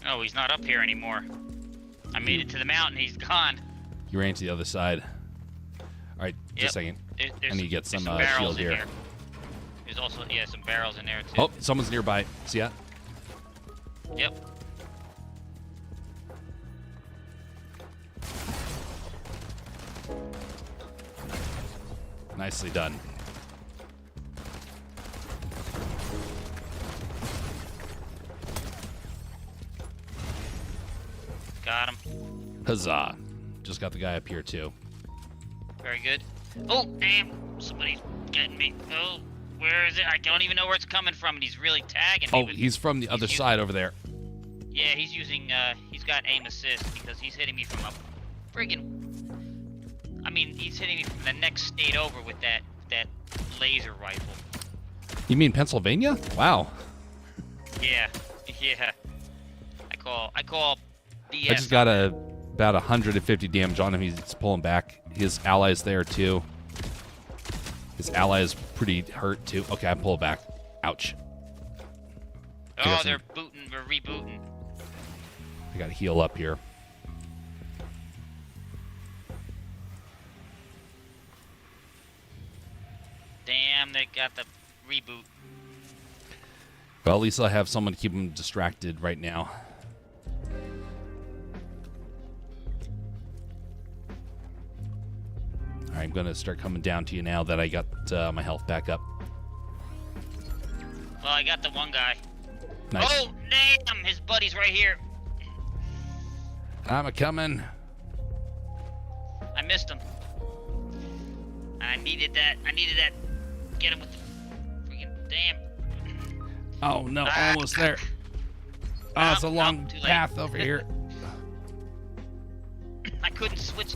Oh, he's not up here anymore. I made it to the mountain. He's gone. You ran to the other side. All right, just a second. I need to get some shield here. There's also, some barrels in there, too. Oh, someone's nearby. See that? Yep. Nicely done. Got him. Huzzah. Just got the guy up here, too. Very good. Oh, damn. Somebody's getting me. Oh, where is it? I don't even know where it's coming from, and he's really tagging me. Oh, he's from the other side over there. Yeah, he's using, he's got aim assist because he's hitting me from a friggin'... I mean, he's hitting me from the next state over with that laser rifle. You mean Pennsylvania? Wow. Yeah. I call BS. I just got about 150 damage on him. He's pulling back. His allies there, too. His ally is pretty hurt too. Okay, I pull it back. Ouch. Oh, they're booting. We're rebooting. I got to heal up here. Damn, they got the reboot. Well, at least I have someone to keep him distracted right now. All right, I'm going to start coming down to you now that I got my health back up. Well, I got the one guy. Nice. Oh, damn! His buddy's right here. I'm a-coming. I missed him. I needed that. Get him with the freaking damn. Oh, no, almost there. Oh, it's a long too late. path over here. I couldn't switch.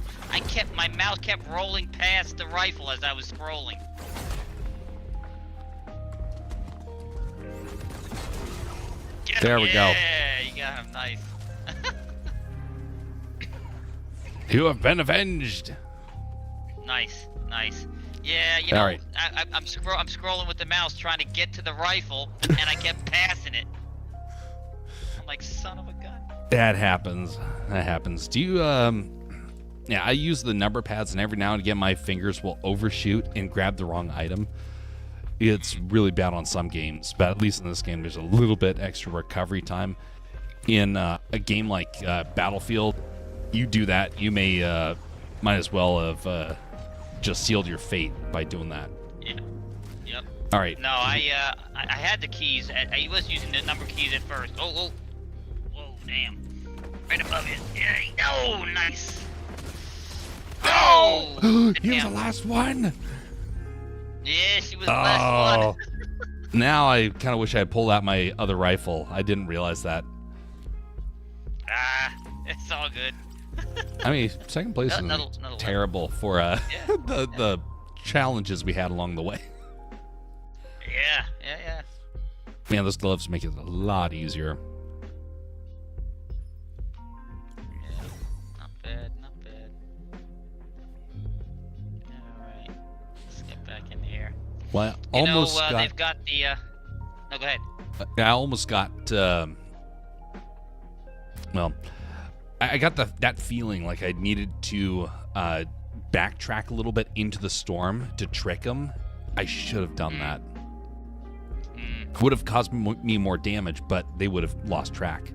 My mouse kept rolling past the rifle as I was scrolling. There we go. Yeah, you got him. Nice. You have been avenged. Nice. Yeah, you know, All right. I'm scrolling with the mouse trying to get to the rifle, and I kept passing it. I'm like, son of a gun. That happens. Do you, yeah, I use the number pads, and every now and again my fingers will overshoot and grab the wrong item. It's really bad on some games, but at least in this game there's a little bit extra recovery time. In a game like Battlefield, you do that, you might as well have just sealed your fate by doing that. Yeah. Yep. All right. No, I had the keys. I was using the number keys at first. Whoa, damn. Right above it. Yeah. Oh, nice. Oh! He was the last one. Yeah, she was the last one. Now I kind of wish I had pulled out my other rifle. I didn't realize that. It's all good. I mean, second place is terrible for the challenges we had along the way. Yeah. Man, those gloves make it a lot easier. Yeah, not bad. All right, let's get back in here. Well, I they've got the. No, go ahead. I almost got. Well, I got that feeling like I needed to backtrack a little bit into the storm to trick them. I should have done that. Would have caused me more damage, but they would have lost track.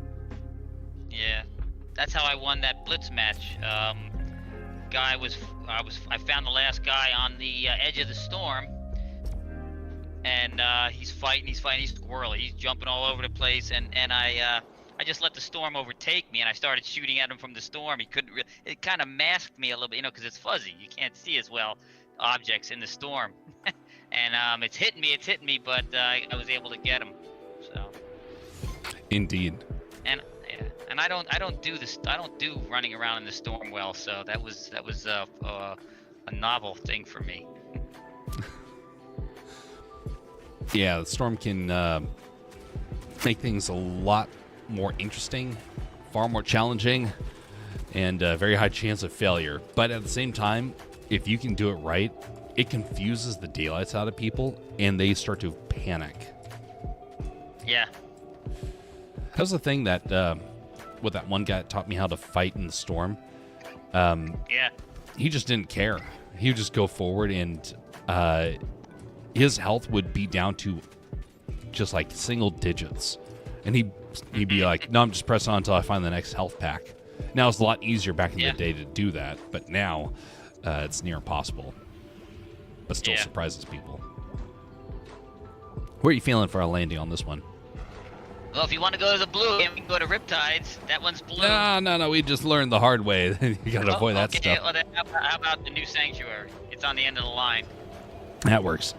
Yeah, that's how I won that blitz match. I found the last guy on the edge of the storm, and he's fighting. He's squirrely. He's jumping all over the place, and I just let the storm overtake me, and I started shooting at him from the storm. He couldn't. It kind of masked me a little bit, because it's fuzzy. You can't see as well objects in the storm, and it's hitting me, but I was able to get him. So. Indeed. And I don't do this. I don't do running around in the storm well. So that was a novel thing for me. Yeah, the storm can make things a lot more interesting, far more challenging, and a very high chance of failure. But at the same time, if you can do it right, it confuses the daylights out of people, and they start to panic. Yeah. That was the thing that, with that one guy that taught me how to fight in the storm. Yeah. He just didn't care. He would just go forward, and his health would be down to just like single digits. And he'd be like, no, I'm just pressing on until I find the next health pack. Now, it's a lot easier back in the day to do that, but now it's near impossible. But still surprises people. Where are you feeling for our landing on this one? Well, if you want to go to the blue, we can go to Riptides. That one's blue. No. We just learned the hard way. You got to avoid that stuff. Well, then how about the new sanctuary? It's on the end of the line. That works.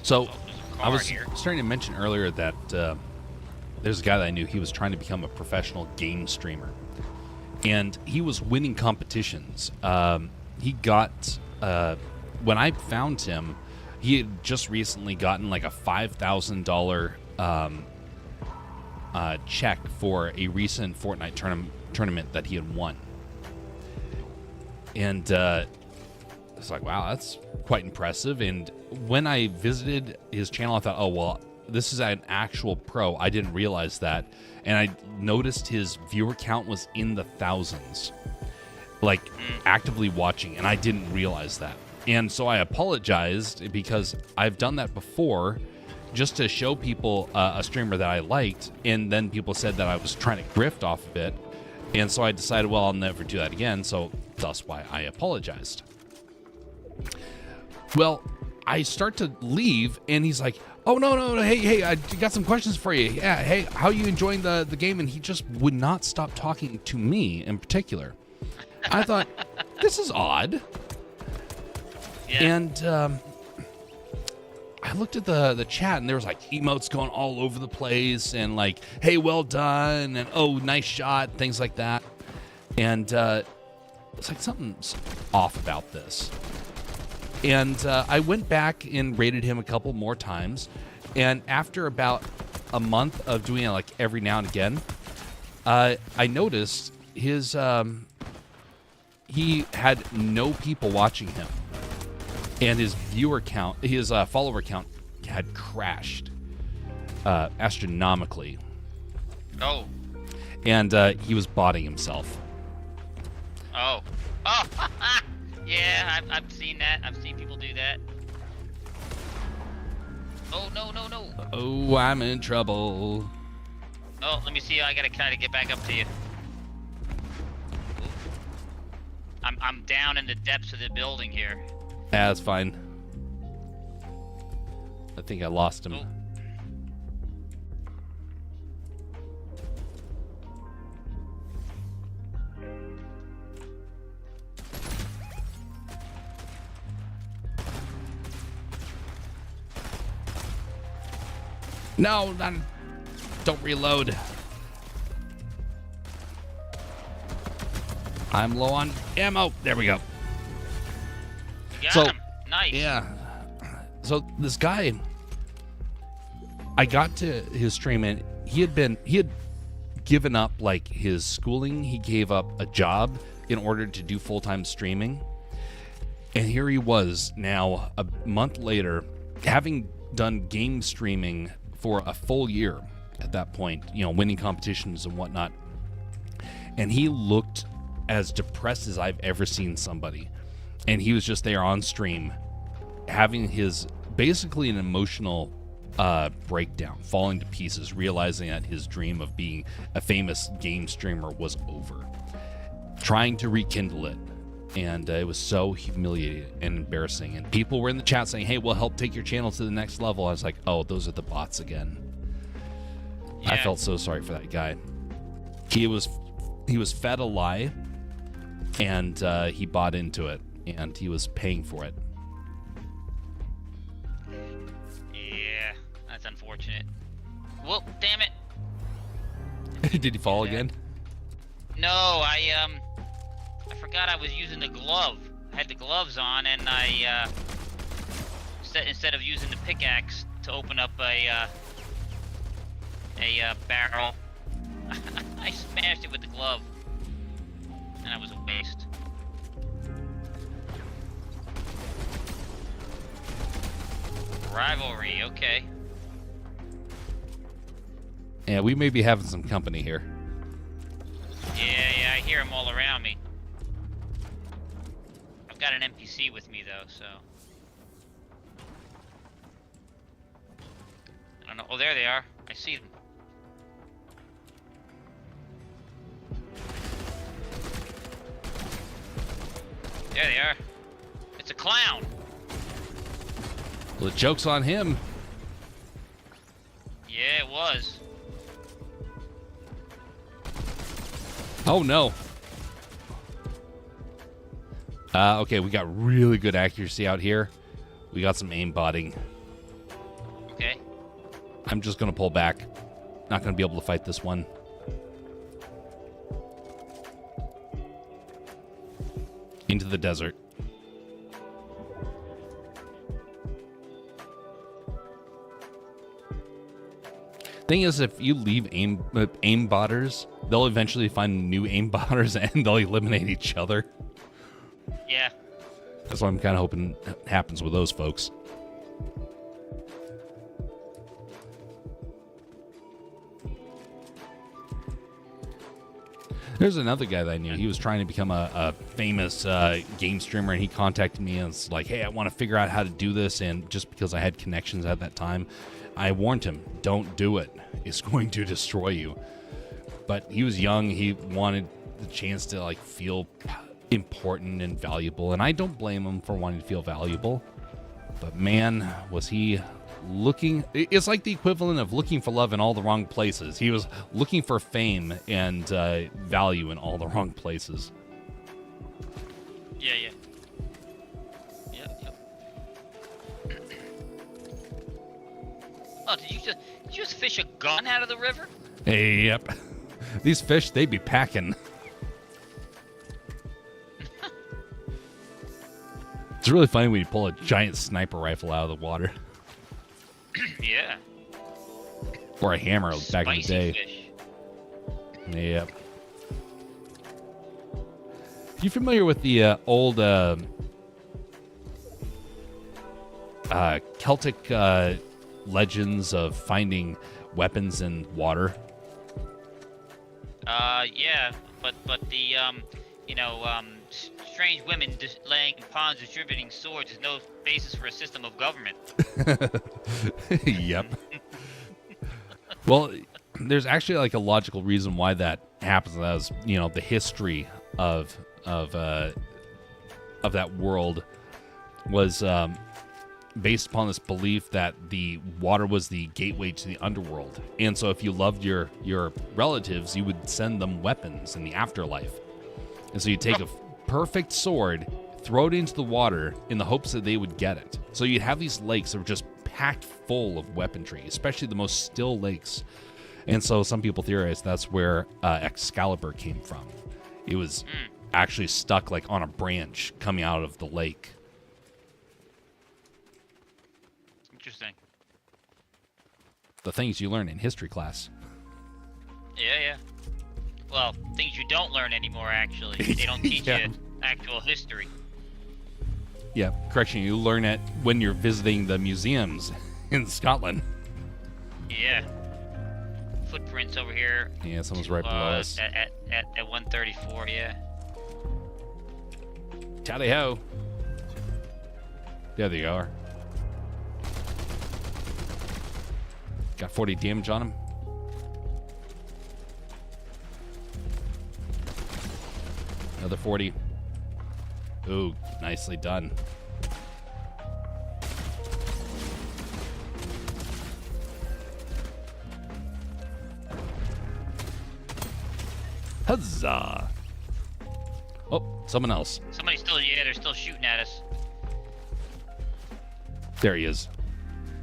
So, I was starting to mention earlier that there's a guy that I knew. He was trying to become a professional game streamer, and he was winning competitions. he got when I found him, he had just recently gotten like a $5,000 check for a recent Fortnite tournament that he had won. And it's like, wow, that's quite impressive. And when I visited his channel, I thought, oh, well, this is an actual pro. I didn't realize that. And I noticed his viewer count was in the thousands, like actively watching, and I didn't realize that. And so I apologized because I've done that before just to show people a streamer that I liked, and then people said that I was trying to grift off of it. And so I decided, well, I'll never do that again, so that's why I apologized. Well, I start to leave, and he's like, oh, no, hey, I got some questions for you. Yeah, hey, how are you enjoying the game? And he just would not stop talking to me in particular. I thought, this is odd. Yeah. And I looked at the chat, and there was like emotes going all over the place, and like, hey, well done, and oh, nice shot, things like that. And it's like something's off about this. And I went back and rated him a couple more times. And after about a month of doing it like every now and again, I noticed his he had no people watching him. And his viewer count, his follower count had crashed astronomically. Oh. And he was botting himself. Oh. Oh. Yeah, I've seen that. I've seen people do that. Oh, no. Oh, I'm in trouble. Oh, let me see. I gotta kind of get back up to you. I'm down in the depths of the building here. That's fine. I think I lost him. Oh. No, don't reload. I'm low on ammo. There we go. Got him. Nice. Yeah. So this guy, I got to his stream, and he had given up like his schooling. He gave up a job in order to do full-time streaming. And here he was now a month later, having done game streaming for a full year at that point, winning competitions and whatnot. And he looked as depressed as I've ever seen somebody. And he was just there on stream, having his basically an emotional breakdown, falling to pieces, realizing that his dream of being a famous game streamer was over, trying to rekindle it. And it was so humiliating and embarrassing. And people were in the chat saying, hey, we'll help take your channel to the next level. I was like, oh, those are the bots again. Yeah. I felt so sorry for that guy. He was fed a lie, and he bought into it, and he was paying for it. Yeah, that's unfortunate. Whoop, damn it. Did he fall again? No, I forgot I was using the glove. I had the gloves on, and I instead of using the pickaxe to open up a barrel, I smashed it with the glove, and that was a waste. Rivalry, okay. Yeah, we may be having some company here. Yeah, I hear them all around me. I've got an NPC with me though, so I don't know. Oh, there they are. I see them. There they are. It's a clown. Well, the joke's on him. Yeah, it was. Oh, no. Okay, we got really good accuracy out here. We got some aimbotting. Okay. I'm just going to pull back. Not going to be able to fight this one. Into the desert. Thing is, if you leave aimbotters, they'll eventually find new aimbotters and they'll eliminate each other. Yeah. That's what I'm kind of hoping happens with those folks. There's another guy that I knew. He was trying to become a famous game streamer, and he contacted me and was like, hey, I want to figure out how to do this. And just because I had connections at that time, I warned him, don't do it. It's going to destroy you. But he was young. He wanted the chance to like feel important and valuable. And I don't blame him for wanting to feel valuable. But man, was he looking. It's like the equivalent of looking for love in all the wrong places. He was looking for fame and value in all the wrong places. Yeah. Yep. Oh, did you just fish a gun out of the river? Yep. These fish, they be packing. It's really funny when you pull a giant sniper rifle out of the water. Yeah. Or a hammer back in the Spicy day. fish. Yep. You familiar with the old Celtic legends of finding weapons in water? Yeah, but the strange women laying in ponds distributing swords is no basis for a system of government. Yep. Well, there's actually like a logical reason why that happens. That was, the history of that world was based upon this belief that the water was the gateway to the underworld. And so if you loved your relatives, you would send them weapons in the afterlife. And so you take a perfect sword, throw it into the water in the hopes that they would get it. So you'd have these lakes that were just packed full of weaponry, especially the most still lakes. And so some people theorize that's where Excalibur came from. It was actually stuck like on a branch coming out of the lake. Interesting. The things you learn in history class. Yeah. Well, things you don't learn anymore, actually. They don't teach you actual history. Yeah, correction, you learn it when you're visiting the museums in Scotland. Yeah. Footprints over here. Yeah, someone's right below us. At 134, yeah. Tally ho. There they are. Got 40 damage on him. Another 40. Ooh, nicely done. Huzzah! Oh, someone else. They're still shooting at us. There he is.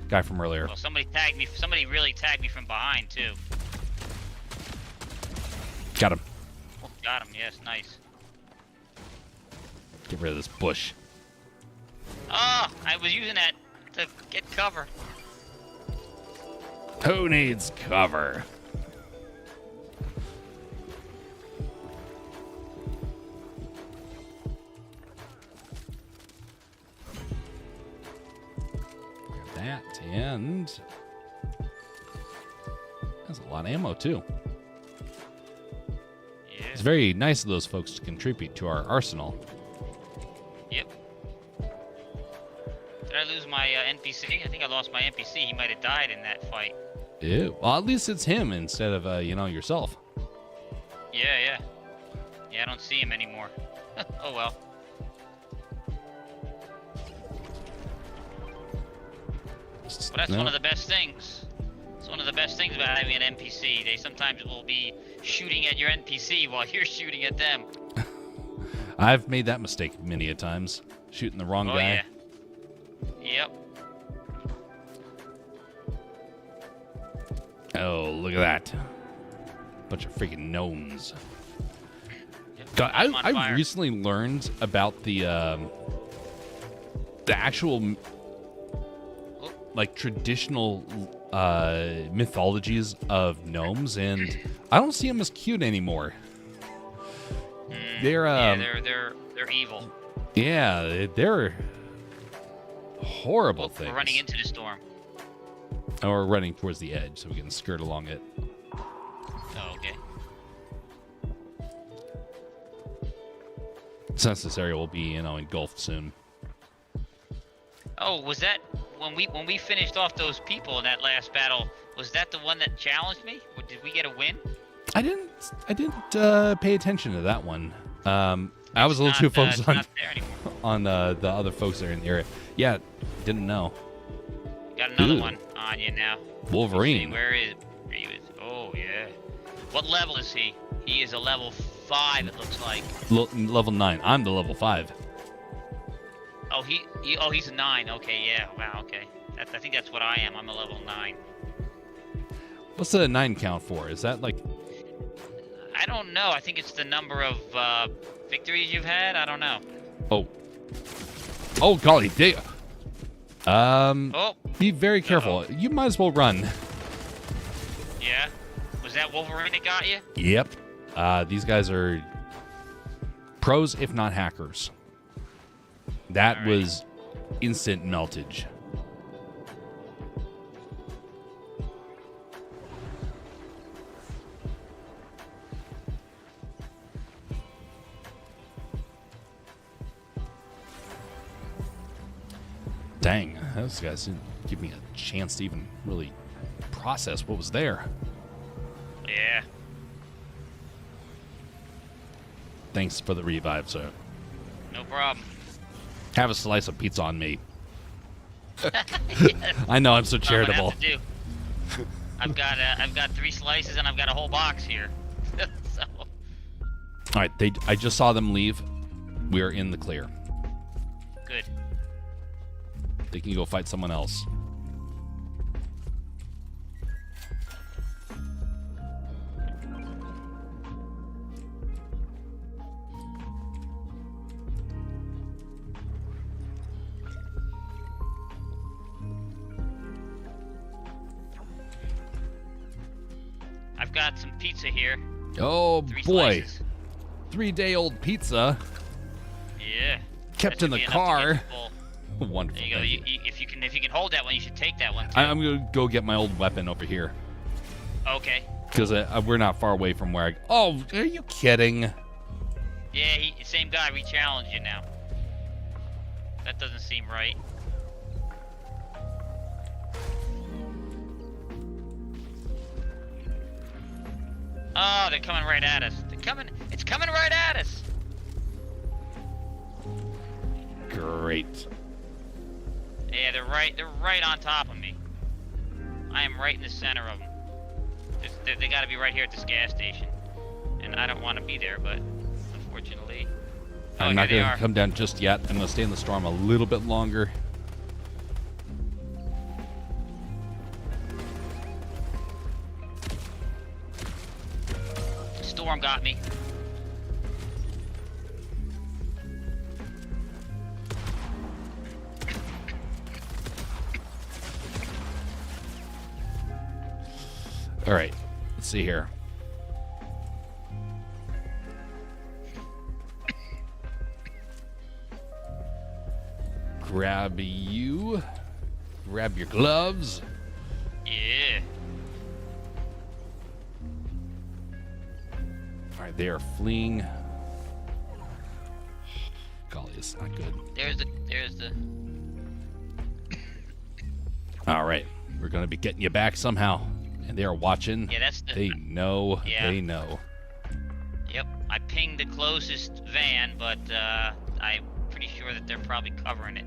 Guy from earlier. Well, somebody really tagged me from behind, too. Got him. Oh, got him, yes, nice. Get rid of this bush. Oh, I was using that to get cover. Who needs cover? Grab that, and that's a lot of ammo too. Yeah. It's very nice of those folks to contribute to our arsenal. Yep. Did I lose my NPC? I think I lost my NPC. He might have died in that fight. Ew. Well, at least it's him instead of, yourself. Yeah. Yeah, I don't see him anymore. Oh well. But that's one of the best things. It's one of the best things about having an NPC. They sometimes will be shooting at your NPC while you're shooting at them. I've made that mistake many a times. Shooting the wrong guy. Yeah. Yep. Oh, look at that. Bunch of freaking gnomes. Yep. God, I fire. recently learned about the actual like traditional mythologies of gnomes, and I don't see them as cute anymore. They're they're evil. Yeah, they're horrible things. We're running into the storm. And we're running towards the edge, so we can skirt along it. Oh, okay. Since this area will be, engulfed soon. Oh, was that when we finished off those people in that last battle? Was that the one that challenged me? Or did we get a win? I didn't pay attention to that one. I was a little too focused on the other folks that are in the area. Yeah, didn't know. Got another one on you now. Wolverine. Where is? Oh yeah. What level is he? He is a level 5. It looks like. Level 9. I'm the level 5. Oh, he's a 9. Okay, yeah. Wow. Okay. I think that's what I am. I'm a level 9. What's the 9 count for? Is that like? I don't know. I think it's the number of victories you've had. I don't know. Oh, golly, Oh. Be very careful. You might as well run. Yeah. Was that Wolverine that got you? Yep. These guys are pros, if not hackers. That was instant meltage. Dang, those guys didn't give me a chance to even really process what was there. Yeah. Thanks for the revive, sir. No problem. Have a slice of pizza on me. I know, I'm so charitable. I've got 3 slices and I've got a whole box here. So. All right, I just saw them leave. We are in the clear. Good. They can go fight someone else. I've got some pizza here. Oh 3 boy. slices. 3-day-old pizza. Yeah. Kept in the car. Wonderful. There you go. If you can hold that one, you should take that one too. I'm gonna go get my old weapon over here. Okay. Because we're not far away from where I. Oh, are you kidding? Yeah, same guy. We challenged you now. That doesn't seem right. Oh, they're coming right at us. It's coming right at us. Great. Yeah, they're right on top of me. I am right in the center of them. They got to be right here at this gas station, and I don't want to be there, but unfortunately, I'm not going to come down just yet. I'm going to stay in the storm a little bit longer. Storm got me. All right, let's see here. Grab you. Grab your gloves. Yeah. All right, they are fleeing. Golly, it's not good. There's the. All right, we're gonna be getting you back somehow, and they are watching. Yeah, that's the. They know. Yeah. They know. Yep, I pinged the closest van, but I'm pretty sure that they're probably covering it.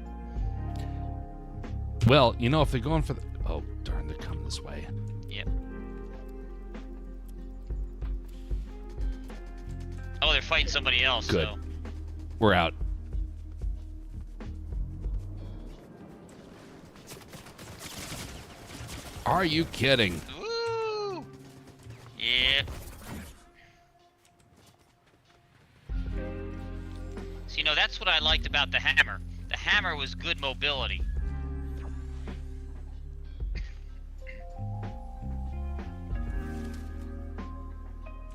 Well, if they're going for the. Oh, darn, they're coming this way. Yep. Oh, they're fighting somebody else. Good. So. We're out. Are you kidding? Woo! Yeah. So, that's what I liked about the hammer. The hammer was good mobility.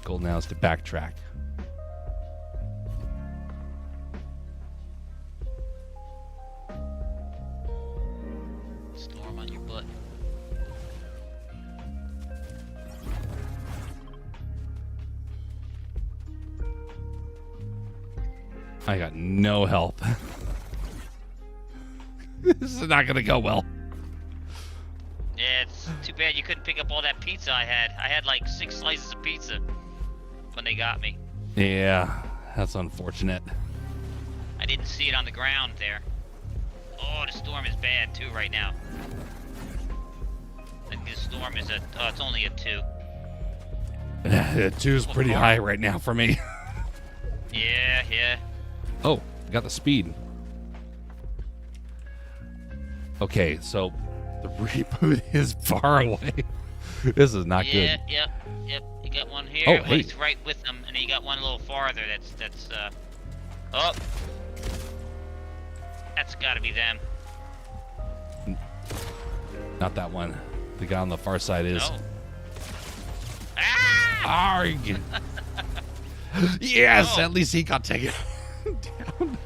Goal now is to backtrack. Storm on your butt. I got no help. This is not going to go well. Yeah, it's too bad you couldn't pick up all that pizza I had. I had like 6 slices of pizza when they got me. Yeah, that's unfortunate. I didn't see it on the ground there. Oh, the storm is bad too right now. I think this storm is it's only a 2. 2 is pretty high right now for me. Yeah. Oh, got the speed. Okay, so the reboot is far away. This is not good. Yep. You got one here. Oh, well, hey. it's right with them, and then you got one a little farther. Oh, that's got to be them. Not that one. The guy on the far side is. No. Ah! Arg! Yes, Oh. at least he got taken down.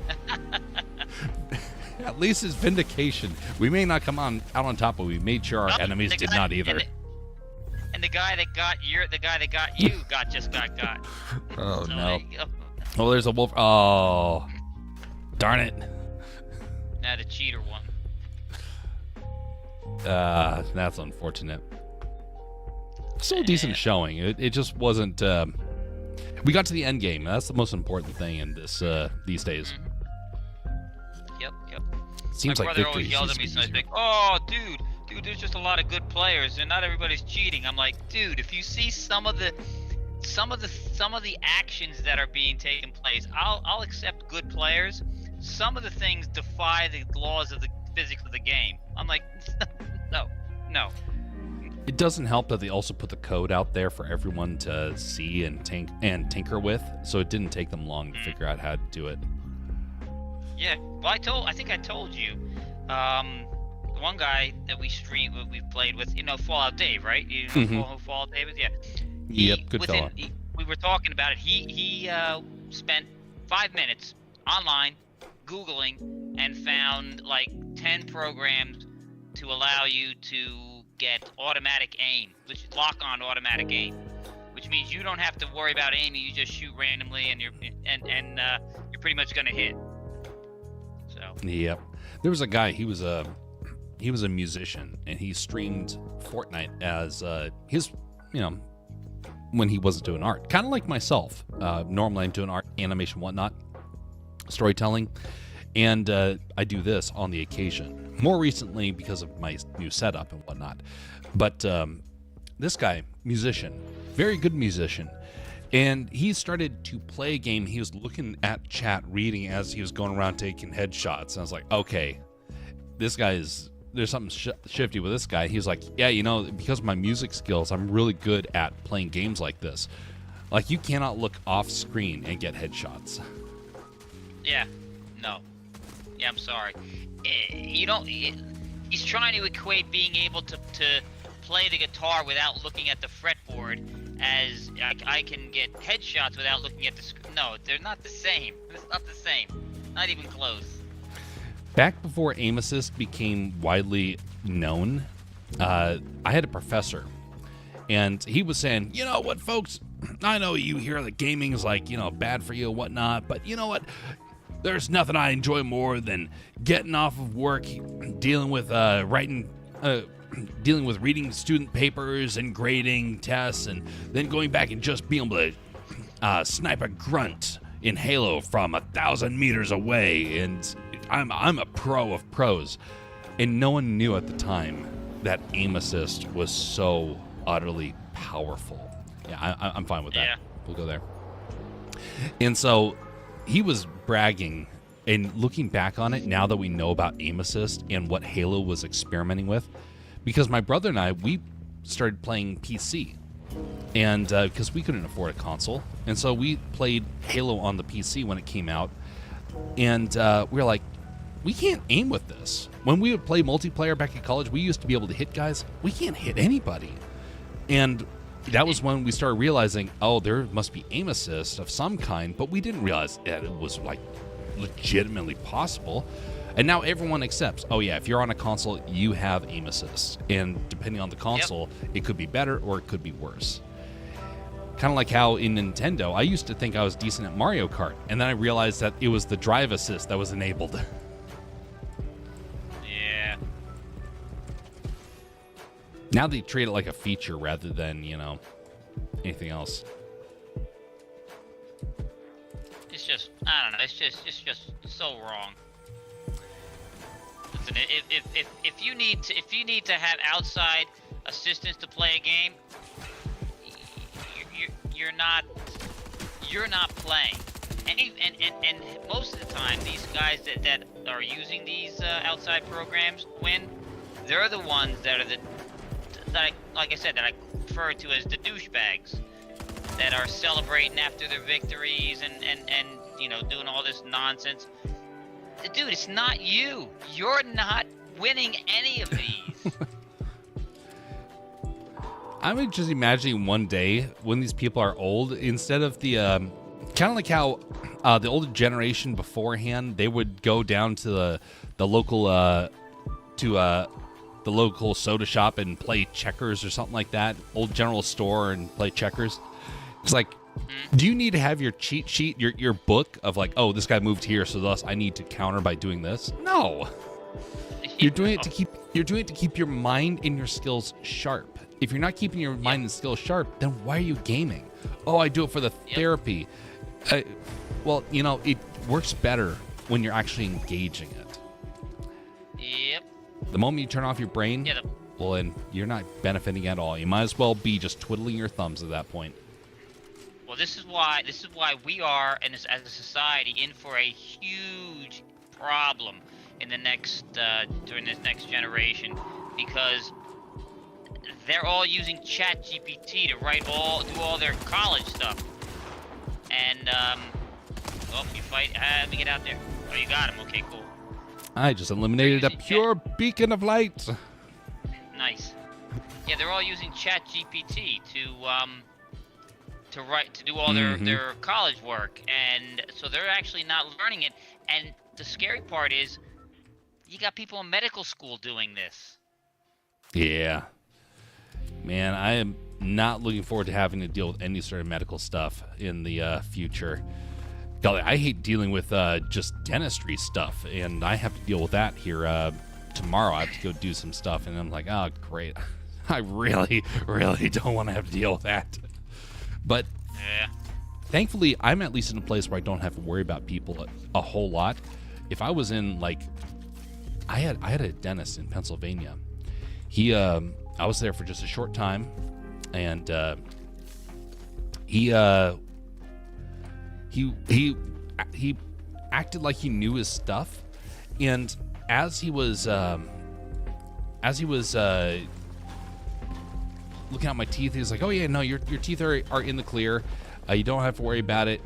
At least it's vindication. We may not come out on top, but we made sure our Nope, enemies the did guy- not either. And the guy that got you just got got. Oh, So no. there you go. Oh, there's a wolf. Oh, darn it. Now the cheater one. That's unfortunate. Still a decent showing. It just wasn't. We got to the end game. That's the most important thing in this these days. Yep. Seems My like brother victory always yells seems at me, to so be he's easier. like, "Oh, dude, there's just a lot of good players, and not everybody's cheating." I'm like, "Dude, if you see some of the actions that are being taken place, I'll accept good players. Some of the things defy the laws of the physics of the game." I'm like, "No." It doesn't help that they also put the code out there for everyone to see and tinker with, so it didn't take them long to figure out how to do it. Yeah, well, I think I told you, the one guy that we played with, Fallout Dave, right? You know who Fallout Dave is? Yeah. Yep, good fella. We were talking about it. He spent 5 minutes online Googling and found like 10 programs to allow you to get automatic aim, which is lock-on automatic aim, which means you don't have to worry about aiming. You just shoot randomly, and you're pretty much gonna hit. So. Yep. There was a guy. He was a musician, and he streamed Fortnite as his, when he wasn't doing art. Kind of like myself. Normally I'm doing art, animation, whatnot, storytelling, and I do this on the occasion. More recently because of my new setup and whatnot. But this guy, musician, very good musician, and he started to play a game. He was looking at chat, reading as he was going around taking headshots. And I was like, okay, this guy is, there's something shifty with this guy. He was like, yeah, because of my music skills, I'm really good at playing games like this. Like, you cannot look off screen and get headshots. Yeah. No. Yeah, I'm sorry. You don't. He's trying to equate being able to play the guitar without looking at the fretboard as I can get headshots without looking at the screen. No, they're not the same. It's not the same. Not even close. Back before aim assist became widely known, I had a professor, and he was saying, you know what, folks, I know you hear that gaming is like, bad for you and whatnot, but you know what? There's nothing I enjoy more than getting off of work, dealing with reading student papers and grading tests, and then going back and just being able to snipe a grunt in Halo from 1,000 meters away. And I'm a pro of pros. And no one knew at the time that aim assist was so utterly powerful. Yeah, I'm fine with that. Yeah. We'll go there. And so he was bragging, and looking back on it, now that we know about aim assist and what Halo was experimenting with, because my brother and I, we started playing PC, and because we couldn't afford a console, and so we played Halo on the PC when it came out, and we were like, we can't aim with this. When we would play multiplayer back in college, we used to be able to hit guys. We can't hit anybody. And that was when we started realizing, oh, there must be aim assist of some kind, but we didn't realize that it was like legitimately possible. And now everyone accepts, oh yeah, if you're on a console, you have aim assist. And depending on the console, it could be better or it could be worse. Kind of like how in Nintendo, I used to think I was decent at Mario Kart, and then I realized that it was the drive assist that was enabled. Yeah. Now they treat it like a feature rather than, anything else. It's just, I don't know. It's just so wrong. Listen, if you need to have outside assistance to play a game, you're not playing. And most of the time, these guys that are using these outside programs, they're the ones that are like I said, that I refer to as the douchebags, that are celebrating after their victories and doing all this nonsense. Dude, it's not you. You're not winning any of these. I'm just imagining one day when these people are old, instead of the kind of like how the older generation beforehand, they would go down to the local the local soda shop and play checkers or something like that, old general store, and play checkers. It's like, do you need to have your cheat sheet, your book of like, oh, this guy moved here, so thus I need to counter by doing this? No. You're doing it to keep your mind and your skills sharp. If you're not keeping your mind and skills sharp, then why are you gaming? Oh, I do it for the therapy. Well, it works better when you're actually engaging it. Yep. The moment you turn off your brain, well, then you're not benefiting at all. You might as well be just twiddling your thumbs at that point. Well, this is why we are, and as a society, in for a huge problem in the next during this next generation, because they're all using ChatGPT to do all their college stuff. And you fight. Let me get out there. Oh, you got him. Okay, cool. I just eliminated a pure beacon of light. Nice. Yeah, they're all using ChatGPT to do all their college work, and so they're actually not learning it. And the scary part is, you got people in medical school doing this. Yeah. Man, I am not looking forward to having to deal with any sort of medical stuff in the future. Golly, I hate dealing with just dentistry stuff, and I have to deal with that here tomorrow. I have to go do some stuff, and I'm like, oh, great. I really, really don't want to have to deal with that. But thankfully, I'm at least in a place where I don't have to worry about people a whole lot. If I was in, like, I had a dentist in Pennsylvania. I was there for just a short time, and he acted like he knew his stuff, and as he was looking at my teeth, he was like, "Oh yeah, no, your teeth are in the clear. You don't have to worry about it."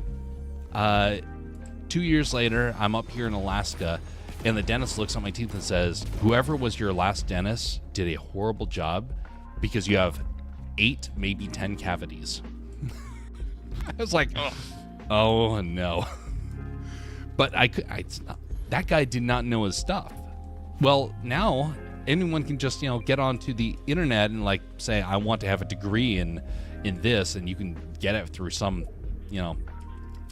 2 years later, I'm up here in Alaska, and the dentist looks at my teeth and says, "Whoever was your last dentist did a horrible job, because you have 8, maybe 10 cavities." I was like, oh no. But that guy did not know his stuff. Well, now anyone can just, get onto the internet and like say, I want to have a degree in this, and you can get it through some,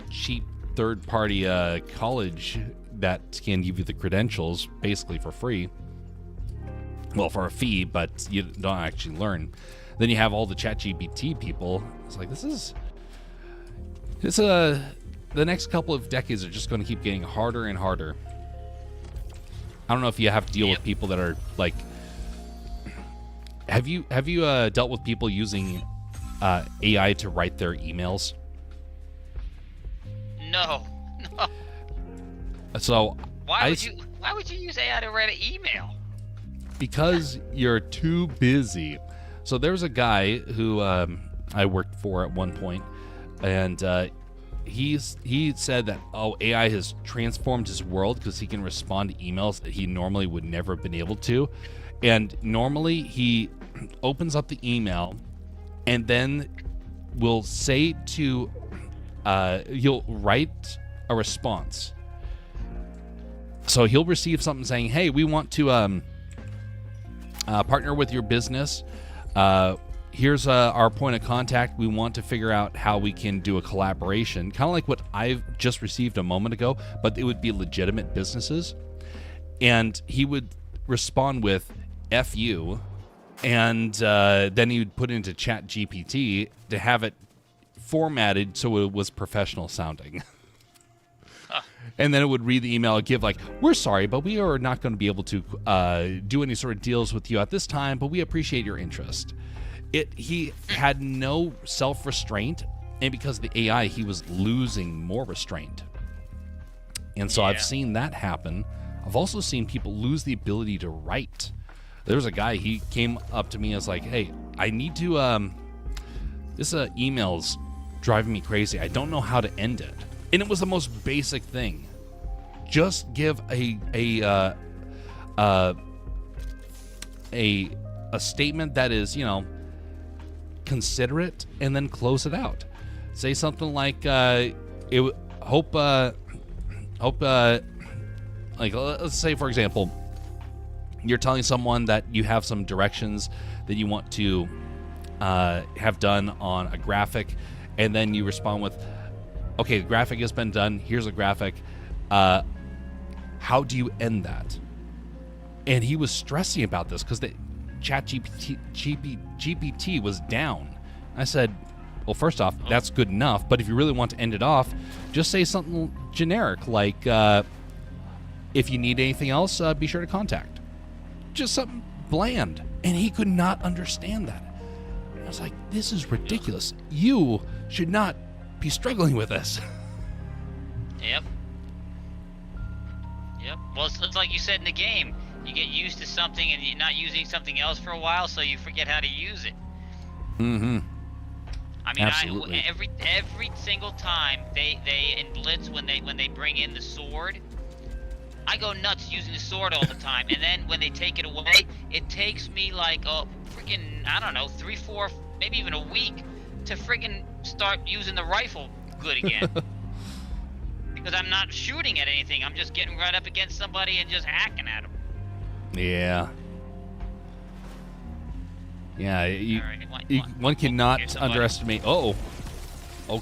cheap third-party college that can give you the credentials basically for free. Well, for a fee, but you don't actually learn. Then you have all the ChatGPT people. It's like, the next couple of decades are just going to keep getting harder and harder. I don't know if you have to deal with people that are like, have you dealt with people using AI to write their emails? No. So why would you use AI to write an email? Because you're too busy. So there was a guy who I worked for at one point, and he said that, AI has transformed his world because he can respond to emails that he normally would never have been able to. And normally he opens up the email and then will say to you'll write a response. So he'll receive something saying, hey, we want to partner with your business. Here's our point of contact. We want to figure out how we can do a collaboration, kind of like what I've just received a moment ago, but it would be legitimate businesses. And he would respond with F you, and then he would put it into Chat GPT to have it formatted so it was professional sounding. And then it would read the email and give like, we're sorry, but we are not going to be able to do any sort of deals with you at this time, but we appreciate your interest. He had no self-restraint, and because of the AI, he was losing more restraint. And so I've seen that happen. I've also seen people lose the ability to write. There was a guy, he came up to me and was like, hey, I need to, this email's driving me crazy. I don't know how to end it. And it was the most basic thing. Just give a statement that is, considerate, and then close it out. Say something like, let's say, for example, you're telling someone that you have some directions that you want to have done on a graphic, and then you respond with, okay, the graphic has been done. Here's a graphic. How do you end that? And he was stressing about this because the Chat GPT was down. I said, well, first off, that's good enough. But if you really want to end it off, just say something generic like, if you need anything else, be sure to contact. Just something bland. And he could not understand that. I was like, this is ridiculous. You should not be struggling with this. Yep. Well, it's like you said in the game. You get used to something and you're not using something else for a while, so you forget how to use it. Mm-hmm. I mean, absolutely. every single time they in Blitz when they bring in the sword, I go nuts using the sword all the time. And then when they take it away, it takes me like freaking, I don't know, 3, 4, maybe even a week to freaking start using the rifle good again. Because I'm not shooting at anything. I'm just getting right up against somebody and just hacking at them. Yeah. Yeah, one cannot underestimate. Oh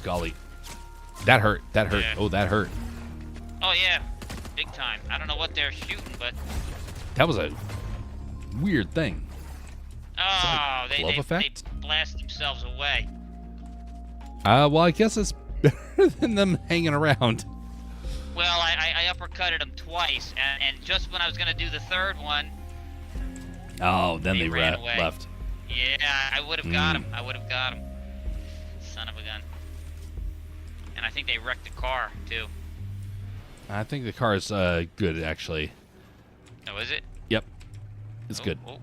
golly. That hurt. Yeah. Oh, that hurt. Oh, yeah. Big time. I don't know what they're shooting, but... That was a weird thing. Oh, they blast themselves away. Well, I guess it's better than them hanging around. Well, I uppercutted them twice, and just when I was going to do the third one... Oh, then they ran away. Left. Yeah, I would have got him. Son of a gun. And I think they wrecked the car, too. I think the car is good, actually. Oh, is it? Yep. It's good. Oh,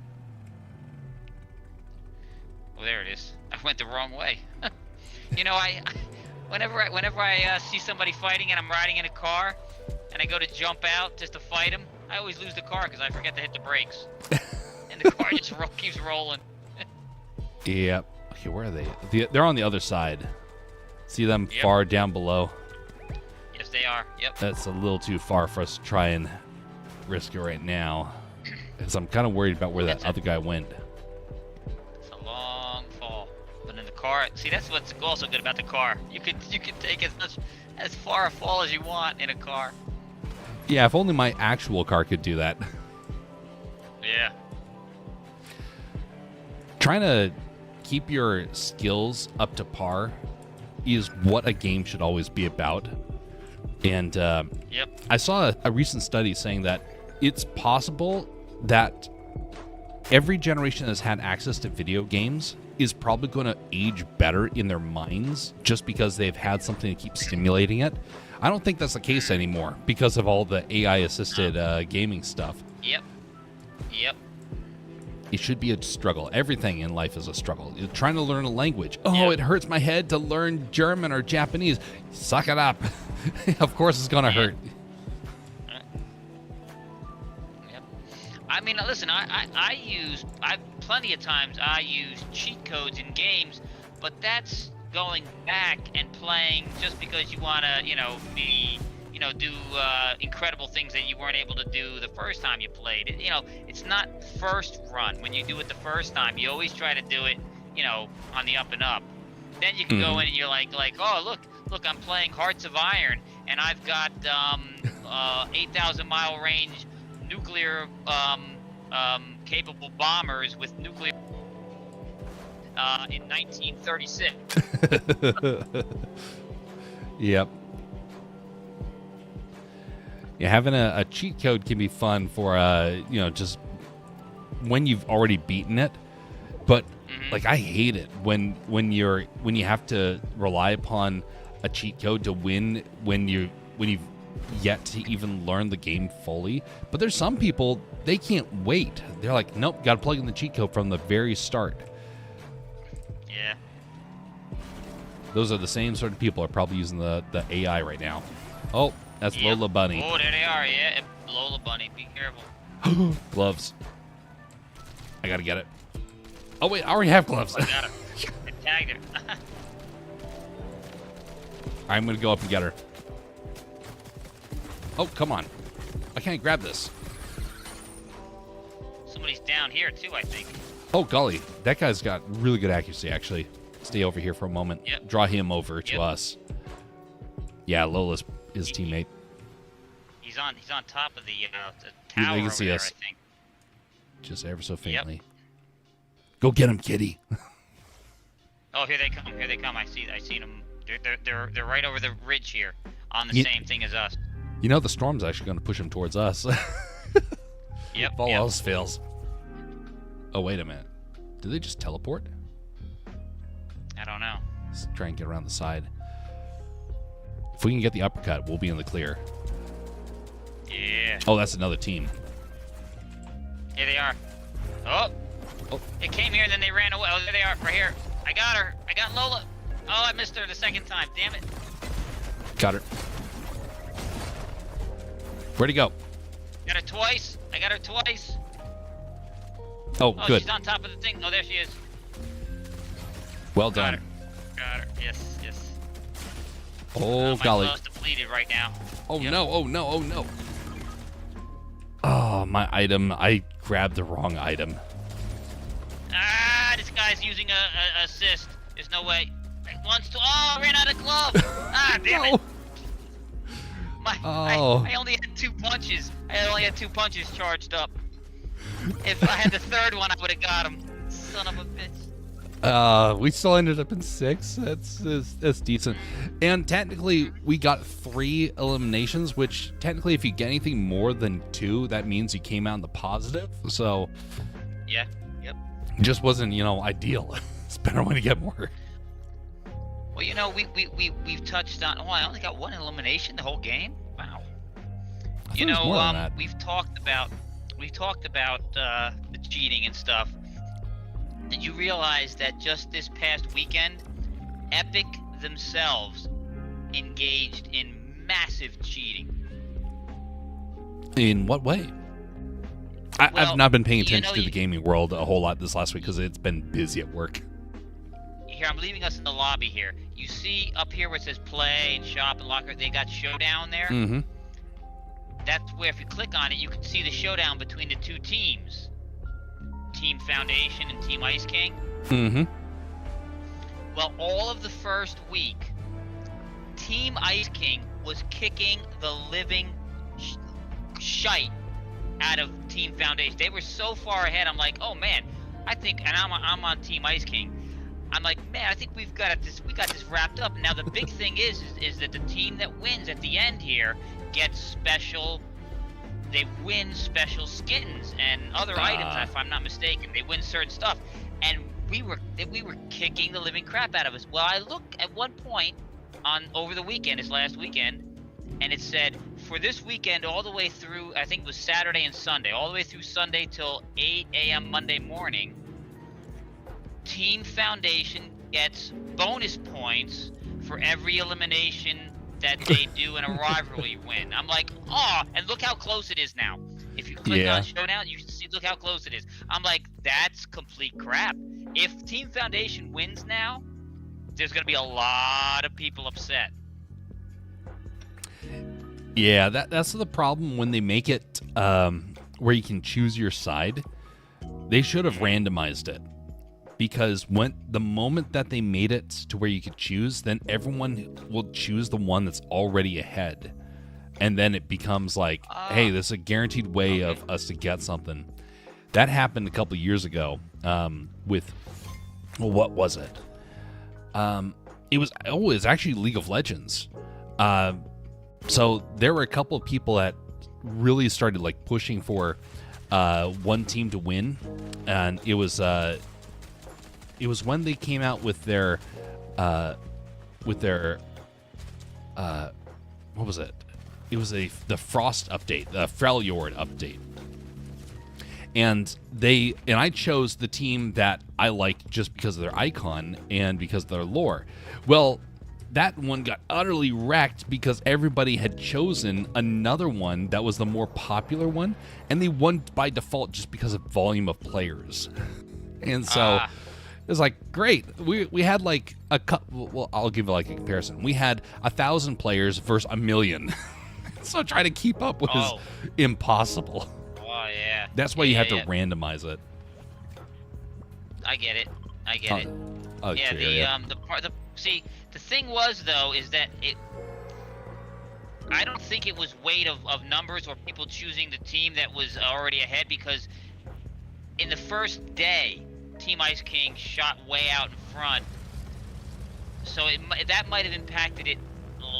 there it is. I went the wrong way. Whenever I see somebody fighting and I'm riding in a car and I go to jump out just to fight them, I always lose the car because I forget to hit the brakes. And the car just keeps rolling. Yep. Okay, where are they? They're on the other side. See them far down below? Yes, they are. Yep. That's a little too far for us to try and risk it right now. Because I'm kind of worried about where that other guy went. It's a long fall. But in the car, see, that's what's also good about the car. You could take as far a fall as you want in a car. Yeah, if only my actual car could do that. Yeah. Trying to keep your skills up to par is what a game should always be about. And I saw a recent study saying that it's possible that every generation that's had access to video games is probably going to age better in their minds just because they've had something to keep stimulating it. I don't think that's the case anymore because of all the AI-assisted gaming stuff. Yep. It should be a struggle. Everything in life is a struggle. You're trying to learn a language. Oh, it hurts my head to learn German or Japanese. Suck it up. Of course it's going to hurt. Yep. I mean, listen, I plenty of times I use cheat codes in games but that's going back and playing just because you want to, do incredible things that you weren't able to do the first time you played. It's not first run. When you do it the first time, you always try to do it, on the up and up. Then you can go in and you're like, oh, look, I'm playing Hearts of Iron, and I've got 8,000 mile range nuclear capable bombers with nuclear in 1936. Yep. Yeah, having a cheat code can be fun for just when you've already beaten it. But like, I hate it when you have to rely upon a cheat code to win when you've yet to even learn the game fully. But there's some people, they can't wait. They're like, nope, gotta plug in the cheat code from the very start. Yeah. Those are the same sort of people are probably using the AI right now. Oh, that's Lola Bunny. Oh, there they are, yeah. Lola Bunny, be careful. Gloves. I gotta get it. Oh, wait, I already have gloves. I got her. I tagged her. I'm gonna go up and get her. Oh, come on. I can't grab this. Somebody's down here, too, I think. Oh, golly. That guy's got really good accuracy, actually. Stay over here for a moment. Yep. Draw him over to us. Yeah, Lola's his teammate. He's on top of the tower They can over see there, us. I think. Just ever so faintly. Yep. Go get him, kitty. Oh, here they come. Here they come. I seen them. They're right over the ridge here, on the same thing as us. You know the storm's actually going to push him towards us. Yep. If all else fails. Oh, wait a minute. Did they just teleport? I don't know. Let's try and get around the side. If we can get the uppercut, we'll be in the clear. Yeah. Oh, that's another team. Here they are. Oh. They came here and then they ran away. Oh, there they are, right here. I got her. I got Lola. Oh, I missed her the second time. Damn it. Got her. Where'd he go? Got her twice. I got her twice. Oh, good. She's on top of the thing. Oh, there she is. Well Got done. her. Got her. Yes, yes. Oh, my golly. glow's depleted right now. Oh, no. Oh, no. Oh, no. Oh, my item. I grabbed the wrong item. Ah, this guy's using a assist. There's no way. I ran out of glove. Ah, damn it. I only had 2 punches. I only had 2 punches charged up. If I had the third one, I would have got him. Son of a bitch. We still ended up in 6. That's decent. And technically, we got 3 eliminations, which technically, if you get anything more than 2, that means you came out in the positive. So, yeah, yep. It just wasn't, ideal. It's better when you get more. Well, we've touched on. Oh, I only got 1 elimination the whole game. Wow. We've talked about the cheating and stuff. Did you realize that just this past weekend, Epic themselves engaged in massive cheating? In what way? I've not been paying attention to the gaming world a whole lot this last week because it's been busy at work. Here, I'm leaving us in the lobby here. You see up here where it says play and shop and locker, they got showdown there? Mm-hmm. That's where if you click on it, you can see the showdown between the 2 teams. Team Foundation and Team Ice King. Mm-hmm. Well, all of the first week, Team Ice King was kicking the living shite out of Team Foundation. They were so far ahead. I'm like, oh man, and I'm on Team Ice King. I'm like, man, I think we got this wrapped up. Now the big thing is that the team that wins at the end here gets special. They win special skins and other items, if I'm not mistaken. They win certain stuff, and we were kicking the living crap out of us. Well, I looked at one point over the weekend, this last weekend, and it said for this weekend all the way through, I think it was Saturday and Sunday, all the way through Sunday till 8 a.m. Monday morning, Team Foundation gets bonus points for every elimination that they do in a rivalry win. I'm like, oh, and look how close it is now. If you click on Showdown, you can see, look how close it is. I'm like, that's complete crap. If Team Foundation wins now, there's gonna be a lot of people upset. Yeah, that's the problem when they make it where you can choose your side. They should have randomized it, because when the moment that they made it to where you could choose, then everyone will choose the one that's already ahead, and then it becomes like, hey, this is a guaranteed way of us to get something. That happened a couple years ago with, well, what was it? It was actually League of Legends. So there were a couple of people that really started like pushing for one team to win, and it was when they came out with their what was it? It was the Frost update, the Freljord update. And I chose the team that I liked just because of their icon and because of their lore. Well, that one got utterly wrecked because everybody had chosen another one that was the more popular one, and they won by default just because of volume of players. And so it was like, great. We had like a couple. Well, I'll give you like a comparison. We had 1,000 players versus 1,000,000. So trying to keep up was impossible. Oh yeah. That's why you have to randomize it. I get it. Yeah. See, the thing was though is that I don't think it was weight of numbers or people choosing the team that was already ahead, because in the first day, Team Ice King shot way out in front, so that might have impacted it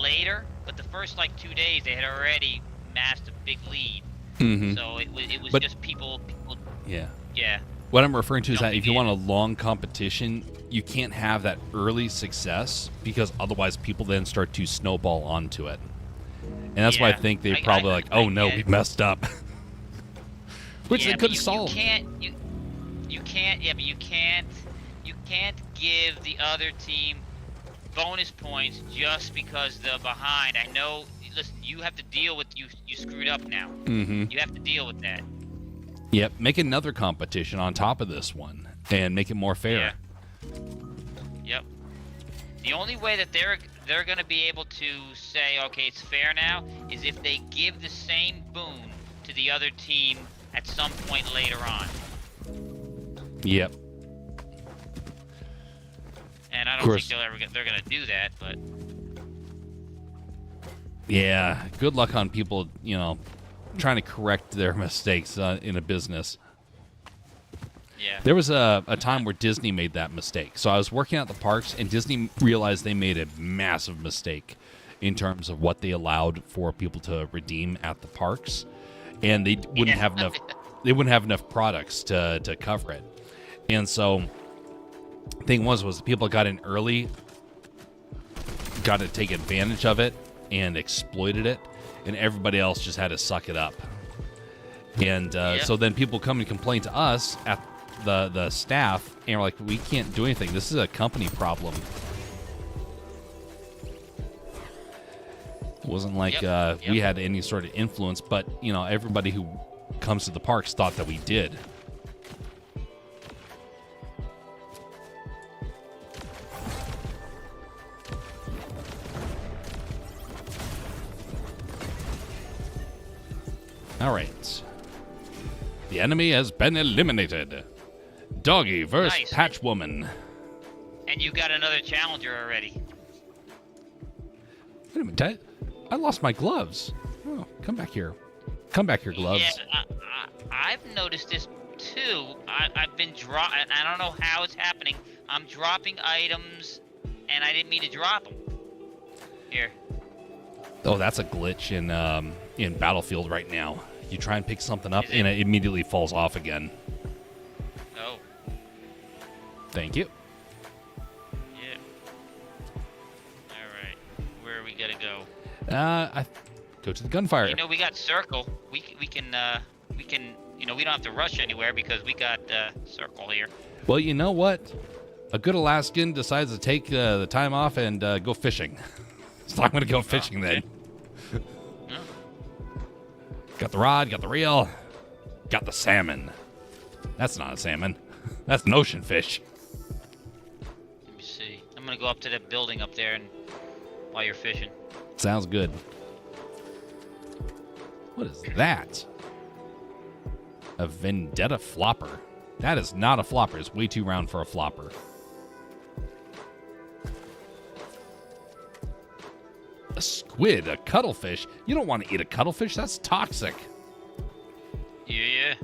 later. But the first like 2 days, they had already amassed a big lead. Mm-hmm. So it was just people. Yeah. Yeah. What I'm referring to is that if you want a long competition, you can't have that early success, because otherwise people then start to snowball onto it. And that's why I think they probably we messed up. Which they could have solved. You can't give the other team bonus points just because they're behind. I know, listen, you have to deal with you screwed up now. Mm-hmm. You have to deal with that. Yep, make another competition on top of this one and make it more fair. Yeah. Yep. The only way that they're going to be able to say, okay, it's fair now, is if they give the same boon to the other team at some point later on. Yep. And I don't think they're going to do that, but yeah, good luck on people, trying to correct their mistakes in a business. Yeah. There was a time where Disney made that mistake. So I was working at the parks, and Disney realized they made a massive mistake in terms of what they allowed for people to redeem at the parks, and they wouldn't have enough. They wouldn't have enough products to cover it. And so, the thing was people got in early, got to take advantage of it, and exploited it, and everybody else just had to suck it up. And so then people come and complain to us at the staff, and we're like, we can't do anything. This is a company problem. It wasn't like we had any sort of influence, but everybody who comes to the parks thought that we did. All right. The enemy has been eliminated. Doggy versus Patchwoman. And you got another challenger already. Wait a minute. I lost my gloves. Oh, come back here. Come back here, gloves. Yeah, I've noticed this too. I've been and I don't know how it's happening. I'm dropping items, and I didn't mean to drop them. Here. Oh, that's a glitch in Battlefield right now. You try and pick something up, and it immediately falls off again. Oh. Thank you. Yeah. All right. Where are we gonna go? I go to the gunfire. We got circle. We can we don't have to rush anywhere because we got circle here. Well, you know what? A good Alaskan decides to take the time off and go fishing. So I'm gonna go fishing then. Got the rod, got the reel, got the salmon. That's not a salmon. That's an ocean fish. Let me see. I'm gonna gonna go up to the building up there and while you're fishing. Sounds good. What is that? A Vendetta flopper. That is not a flopper. It's way too round for a flopper. A squid, a cuttlefish. You don't want to eat a cuttlefish. That's toxic. Yeah.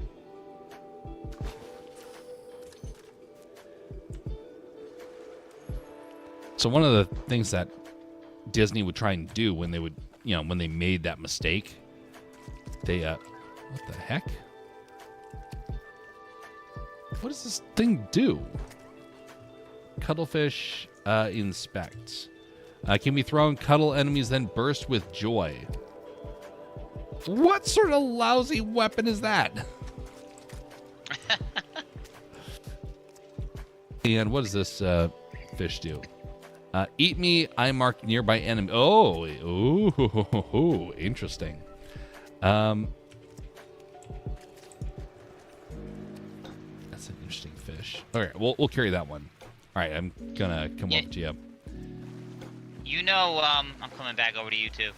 So one of the things that Disney would try and do when they would, when they made that mistake, they, what the heck? What does this thing do? Cuttlefish, inspect. Can be thrown, cuddle enemies, then burst with joy. What sort of lousy weapon is that? And what does this fish do? Eat me, I mark nearby enemy. Oh, ooh, interesting. That's an interesting fish. All right, we'll carry that one. All right, I'm gonna come up to you. I'm coming back over to you too.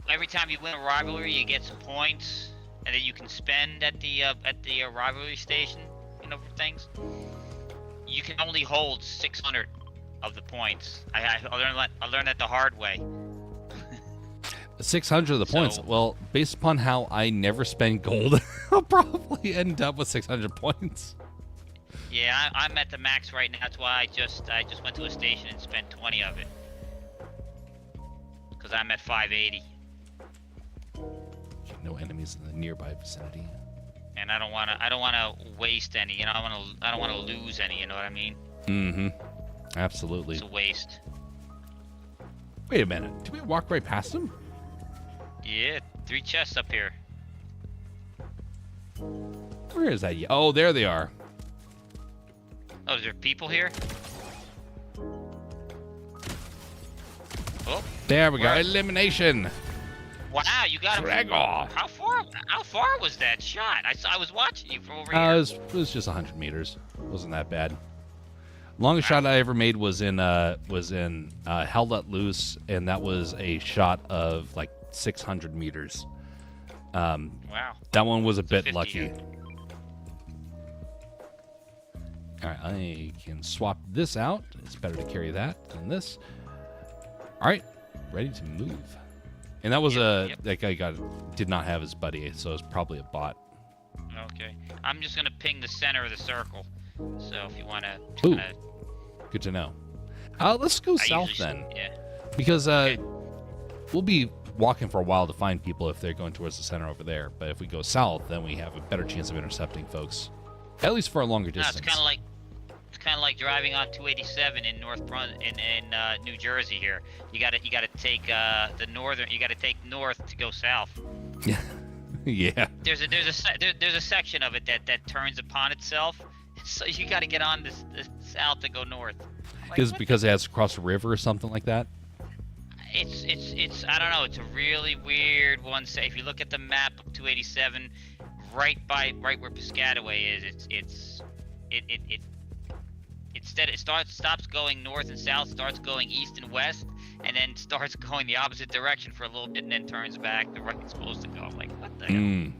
Every time you win a rivalry, you get some points, and that you can spend at the rivalry station. For things. You can only hold 600 of the points. I learned that the hard way. 600 of the points. Well, based upon how I never spend gold, I'll probably end up with 600 points. Yeah, I'm at the max right now. That's why I just went to a station and spent 20 of it. Because I'm at 580. No enemies in the nearby vicinity. And I don't wanna waste any. I don't wanna lose any. You know what I mean? Mm-hmm. Absolutely. It's a waste. Wait a minute. Did we walk right past them? Yeah, 3 chests up here. Where is that? Oh, there they are. Oh, is there people here? Oh, there we go. Elimination. Wow, you got him. Drag off. How far was that shot? I was watching you from over here. It was just 100 meters. It wasn't that bad. Longest shot I ever made was in Hell Let Loose, and that was a shot of like 600 meters. Wow. That one was a bit lucky. Here. All right, I can swap this out. It's better to carry that than this. All right, ready to move. And that was that guy did not have his buddy, so it's probably a bot. Okay, I'm just gonna ping the center of the circle. So if you wanna. Ooh, good to know. Let's go south then. Yeah. Because we'll be walking for a while to find people if they're going towards the center over there. But if we go south, then we have a better chance of intercepting folks, at least for a longer distance. No, it's kind of like driving on 287 in New Jersey here. You gotta take you gotta take north to go south. Yeah. There's a section of it that turns upon itself, so you gotta get on this south to go north. Is it because it has to cross a river or something like that? It's I don't know. It's a really weird one. Say if you look at the map of 287, right where Piscataway is, it stops going north and south, starts going east and west, and then starts going the opposite direction for a little bit, and then turns back the right it's supposed to go. I'm like, what the hell?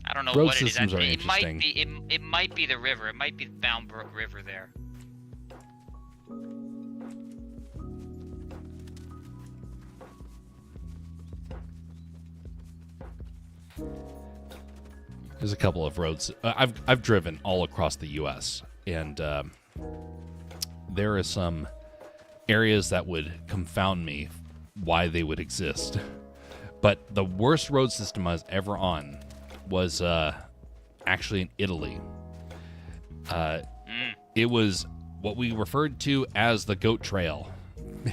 I don't know Road what it is. systems are It interesting. might be the river. It might be the Bound Brook River there. There's a couple of roads. I've driven all across the U.S. and there are some areas that would confound me why they would exist. But the worst road system I was ever on was actually in Italy. It was what we referred to as the Goat Trail,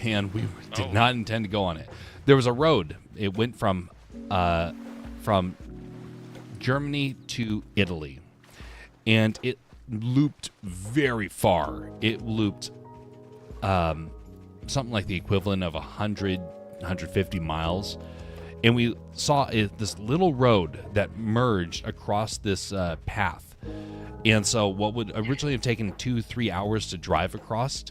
and we did not intend to go on it. There was a road. It went from Germany to Italy, and it looped very far. It looped something like the equivalent of 150 miles, and we saw this little road that merged across this path, And so what would originally have taken 2-3 hours to drive across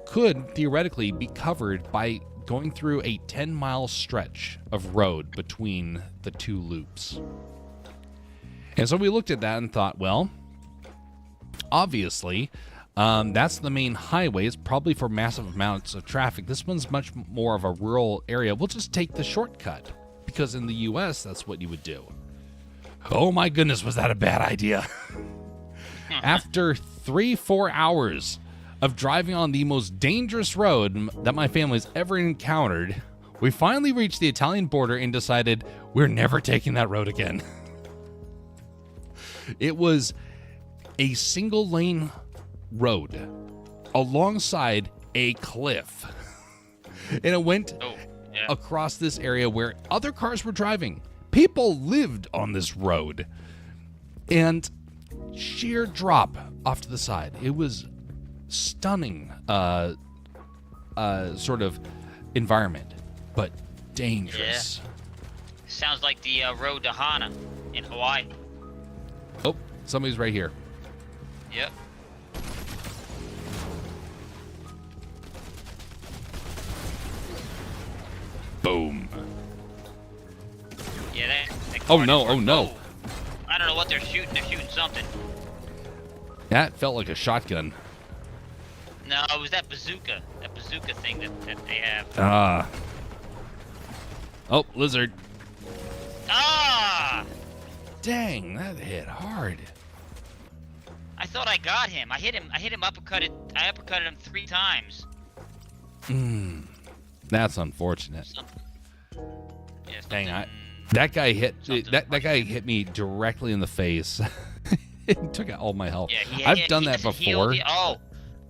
could theoretically be covered by going through a 10-mile stretch of road between the two loops. And so we looked at that and thought, well, obviously, that's the main highway. It's probably for massive amounts of traffic. This one's much more of a rural area. We'll just take the shortcut, because in the U.S., that's what you would do. Oh my goodness, was that a bad idea? After 3-4 hours of driving on the most dangerous road that my family's ever encountered, we finally reached the Italian border and decided we're never taking that road again. It was a single lane road alongside a cliff. And it went across this area where other cars were driving. People lived on this road. And sheer drop off to the side. It was stunning sort of environment, but dangerous. Yeah. Sounds like the road to Hana in Hawaii. Oh, somebody's right here. Yep. Boom. Yeah, that Oh car no, didn't oh work. no. I don't know what they're shooting. They're shooting something. That felt like a shotgun. No, it was that bazooka. That bazooka thing that they have. Oh, lizard. Ah! Dang, that hit hard. I thought I got him. I hit him uppercutted. I uppercutted him 3 times. That's unfortunate. Something. Yeah, Dang, something- that guy hit something that guy hit me directly in the face. It took out all my health. Yeah, I've done that doesn't heal before.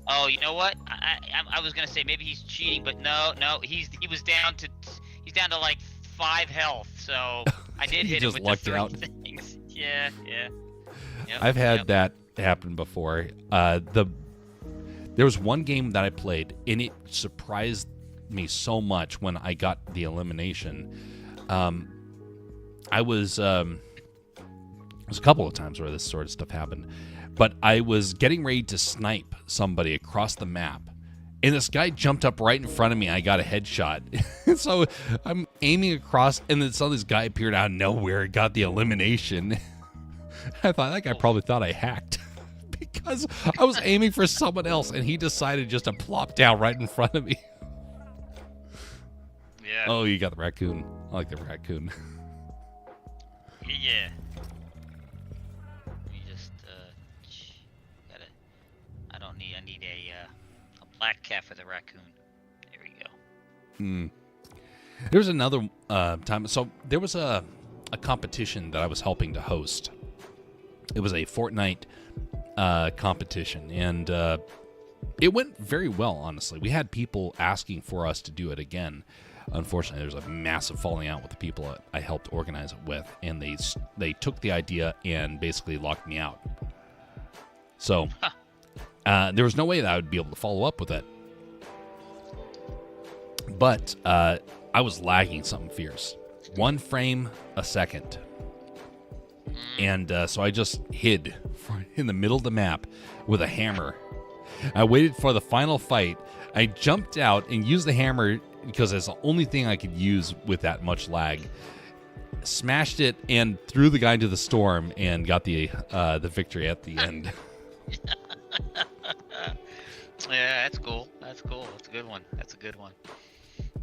Oh, you know what? I was gonna say maybe he's cheating, but no, he was down to like 5 health. So I did He hit him just with lucked the 3 out. things. Yeah. Yep, I've had yep. that happen before. There was one game that I played, and it surprised me so much when I got the elimination. It was a couple of times where this sort of stuff happened, but I was getting ready to snipe somebody across the map, and this guy jumped up right in front of me. I got a headshot. So I'm aiming across, and then suddenly this guy appeared out of nowhere and got the elimination. I thought that guy probably thought I hacked because I was aiming for someone else, and he decided just to plop down right in front of me. Yeah. Oh, you got the raccoon. I like the raccoon. Yeah. We just gotta. I need a black cat for the raccoon. There we go. There was another time. So there was a competition that I was helping to host. It was a Fortnite competition, and it went very well, honestly. We had people asking for us to do it again. Unfortunately, there's a massive falling out with the people that I helped organize it with, and they took the idea and basically locked me out. So there was no way that I would be able to follow up with it. But I was lagging something fierce. 1 frame a second. And so I just hid in the middle of the map with a hammer. I waited for the final fight. I jumped out and used the hammer because it's the only thing I could use with that much lag. Smashed it and threw the guy into the storm and got the victory at the end. Yeah, that's cool. That's cool. That's a good one. That's a good one.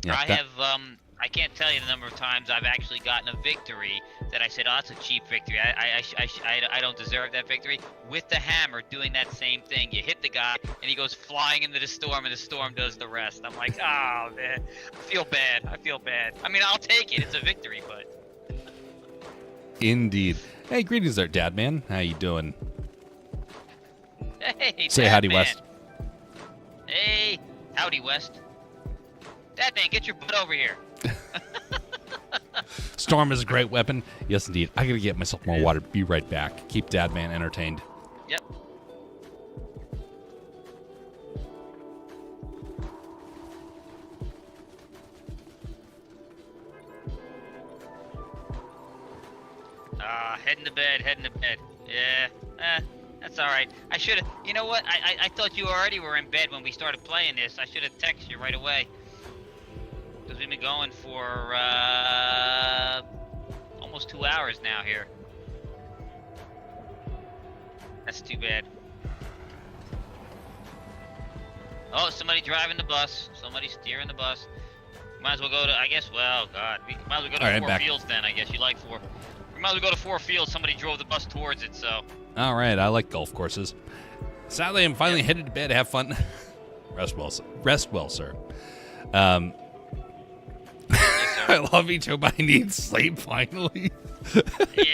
Yeah, I can't tell you the number of times I've actually gotten a victory that I said, oh, that's a cheap victory. I don't deserve that victory. With the hammer, doing that same thing. You hit the guy, and he goes flying into the storm, and the storm does the rest. I'm like, oh, man. I feel bad. I mean, I'll take it. It's a victory, but... Indeed. Hey, greetings there, Dad Man. How you doing? Hey, Say Dad howdy, Man. West. Hey, howdy, West. Dad Man, get your butt over here. Storm is a great weapon. Yes, indeed. I gotta get myself more water. Be right back. Keep Dad Man entertained. Yep. Heading to bed. Yeah. That's all right. I should have. You know what? I thought you already were in bed when we started playing this. I should have texted you right away. Because we've been going for almost 2 hours now here. That's too bad. Oh, somebody driving the bus. Somebody steering the bus. Might as well go to, I guess, well, God. We might as well go to All right, Four Fields then, I guess. You like Four. We might as well go to Four Fields. Somebody drove the bus towards it, so. All right, I like golf courses. Sadly, I'm finally headed to bed. Have fun. Rest well, sir. Rest well, sir. Yes, sir. I love each of I need sleep finally.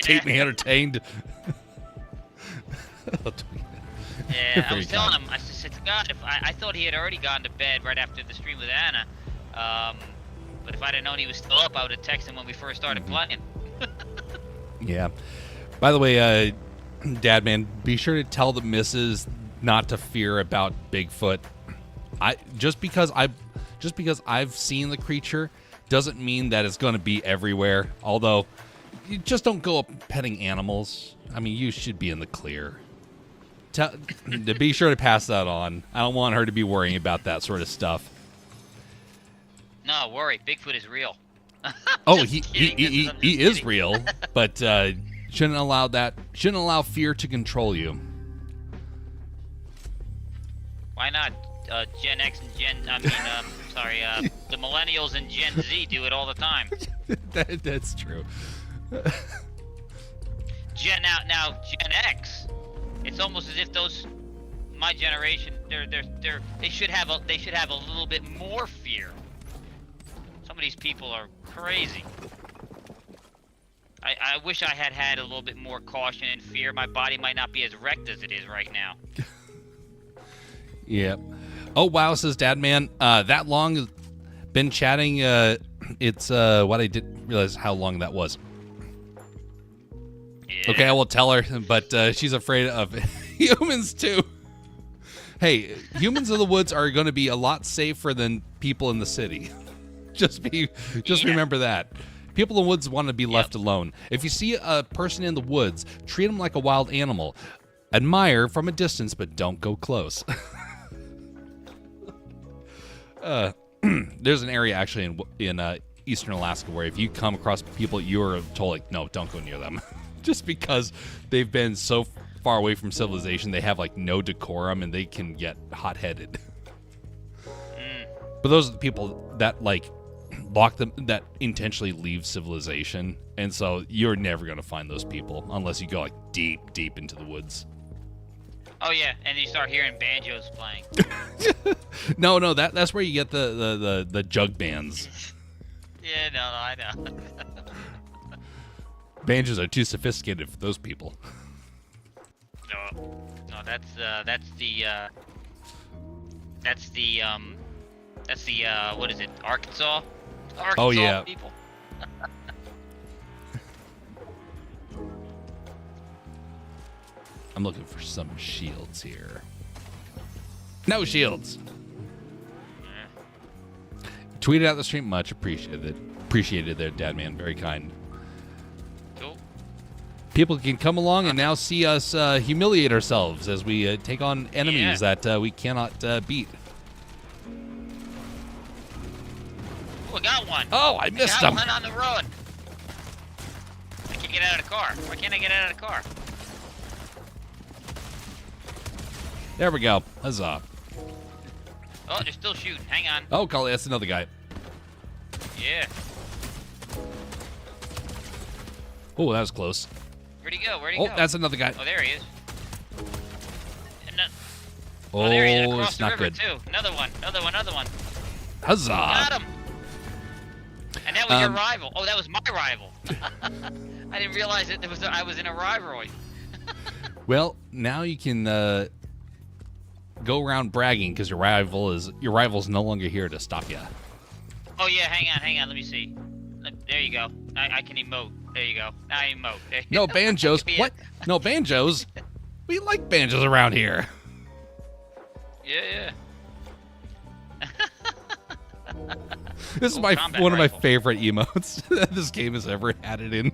Keep me entertained. Yeah, I Very was telling kind. him, I said, God, if I thought he had already gone to bed right after the stream with Anna. But if I'd have known he was still up, I would have texted him when we first started playing. Yeah. By the way, Dad, man, be sure to tell the missus not to fear about Bigfoot. Just because I've seen the creature doesn't mean that it's going to be everywhere. Although, you just don't go up petting animals. I mean, you should be in the clear. To be sure to pass that on. I don't want her to be worrying about that sort of stuff. No, worry. Bigfoot is real. Oh, Just he kidding. I'm just is kidding. real, but shouldn't allow fear to control you. Why not? Gen X and the millennials and Gen Z do it all the time. That's true. Gen X. It's almost as if my generation, they should have a little bit more fear. Some of these people are crazy. I wish I had a little bit more caution and fear. My body might not be as wrecked as it is right now. Yep. Oh wow, says Dad Man. That long been chatting. It's what I didn't realize how long that was. Yeah. Okay, I will tell her, but she's afraid of humans too. Hey, humans in the woods are going to be a lot safer than people in the city. Just remember that. People in the woods want to be left alone. If you see a person in the woods, treat them like a wild animal. Admire from a distance, but don't go close. There's an area actually in eastern Alaska where if you come across people, you're told like, no, don't go near them. Just because they've been so far away from civilization, they have like no decorum and they can get hot-headed. But those are the people that like lock them, that intentionally leave civilization, and so you're never gonna find those people unless you go like deep into the woods. Oh yeah, and you start hearing banjos playing. No, that's where you get the jug bands. Yeah, no, I know. Banjos are too sophisticated for those people. No, that's the what is it? Arkansas Oh, yeah. people. I'm looking for some shields here. No shields. Tweeted out the stream, much appreciated. Appreciated there, Dad Man. Very kind. Cool. People can come along and now see us humiliate ourselves as we take on enemies that we cannot beat. Oh, I got one. Oh, I missed got him. one on the road. I can't get out of the car. Why can't I get out of the car? There we go. Huzzah. Oh, they're still shooting. Hang on. Oh, golly, that's another guy. Yeah. Oh, that was close. Where'd he go? Oh, that's another guy. Oh, there he is. Oh, there he is. Across It's the not river, good. too. Another one. Huzzah. Got him. And that was your rival. Oh, that was my rival. I didn't realize that I was in a rivalry. Well, now you can go around bragging because your rival's no longer here to stop you. Oh yeah, hang on. Let me see. There you go. I can emote. There you go. Now I emote. There you No go. banjos. What? No banjos. We like banjos around here. Yeah. This is Oh, one combat of my rifle. favorite emotes that this game has ever had it in.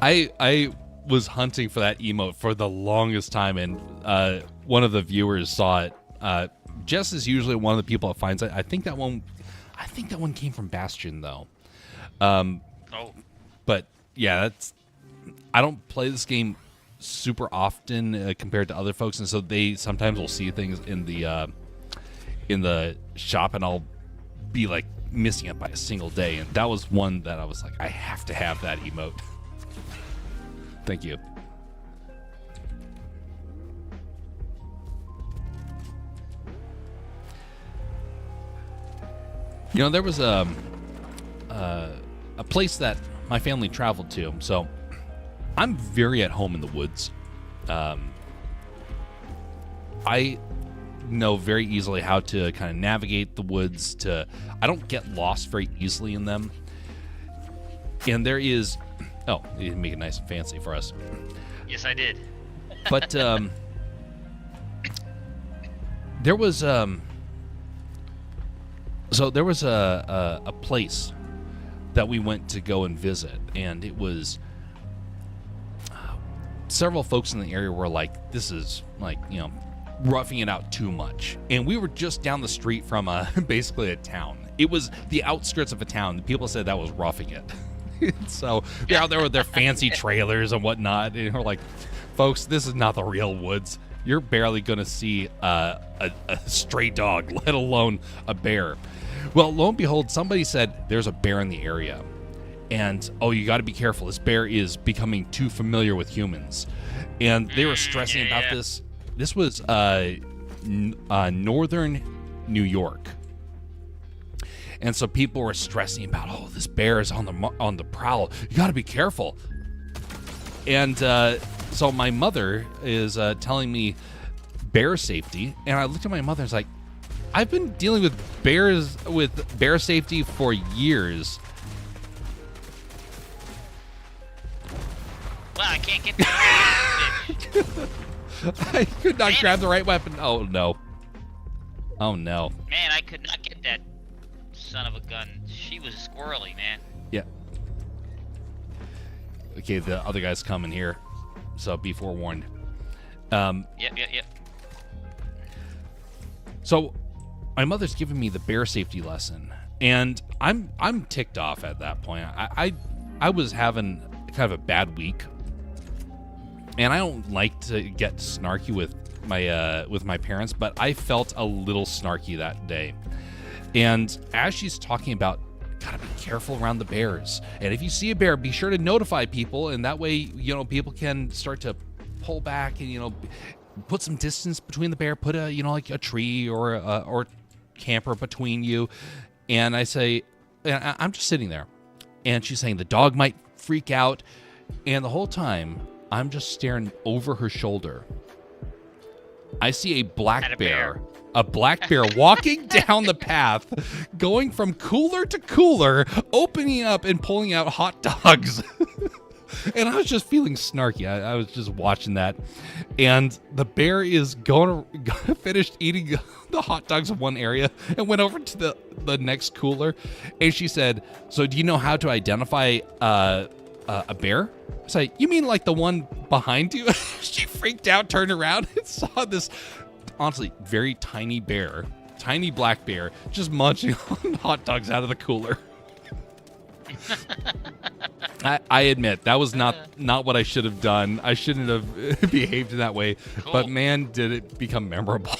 I was hunting for that emote for the longest time, and one of the viewers saw it. Jess is usually one of the people that finds it. I think that one came from Bastion though. Oh. But yeah, I don't play this game super often compared to other folks, and so they sometimes will see things in the shop, and I'll be like missing it by a single day, and that was one that I was like, I have to have that emote. Thank you. You know, there was a place that my family traveled to, so I'm very at home in the woods. I know very easily how to kind of navigate the woods. I don't get lost very easily in them. And there is, oh, you didn't make it nice and fancy for us. Yes, I did. But there was so there was a place that we went to go and visit, and it was several folks in the area were like, this is like, you know, roughing it out too much. And we were just down the street from basically a town. It was the outskirts of a town. The people said that was roughing it. So they're out there with their fancy trailers and whatnot, and we're like, folks, this is not the real woods. You're barely gonna see a stray dog, let alone a bear. Well, lo and behold, somebody said there's a bear in the area. And, oh, you got to be careful. This bear is becoming too familiar with humans. And they were stressing about this. This was northern New York. And so people were stressing about, oh, this bear is on the prowl. You got to be careful. And so my mother is telling me bear safety. And I looked at my mother and was like, I've been dealing with bear safety for years. Well, I can't get that. I could not grab the right weapon. Oh, no. Oh, no. Man, I could not get that son of a gun. She was squirrely, man. Yeah. Okay, the other guy's coming here, so be forewarned. Yep. So, my mother's giving me the bear safety lesson, and I'm ticked off at that point. I was having kind of a bad week, and I don't like to get snarky with my parents, but I felt a little snarky that day. And as she's talking about, gotta be careful around the bears, and if you see a bear, be sure to notify people, and that way, you know, people can start to pull back and, you know, put some distance between the bear, put a, you know, like a tree or camper between you. And I say, and I'm just sitting there, and she's saying the dog might freak out, and the whole time I'm just staring over her shoulder. I see a black bear walking down the path, going from cooler to cooler, opening up and pulling out hot dogs. And I was just feeling snarky. I was just watching that. And the bear is finished eating the hot dogs in one area and went over to the next cooler. And she said, so do you know how to identify a bear? I said, you mean like the one behind you? She freaked out, turned around, and saw this, honestly, very tiny bear, tiny black bear, just munching on hot dogs out of the cooler. I admit that was not what I should have done. I shouldn't have behaved in that way. Cool. But man, did it become memorable.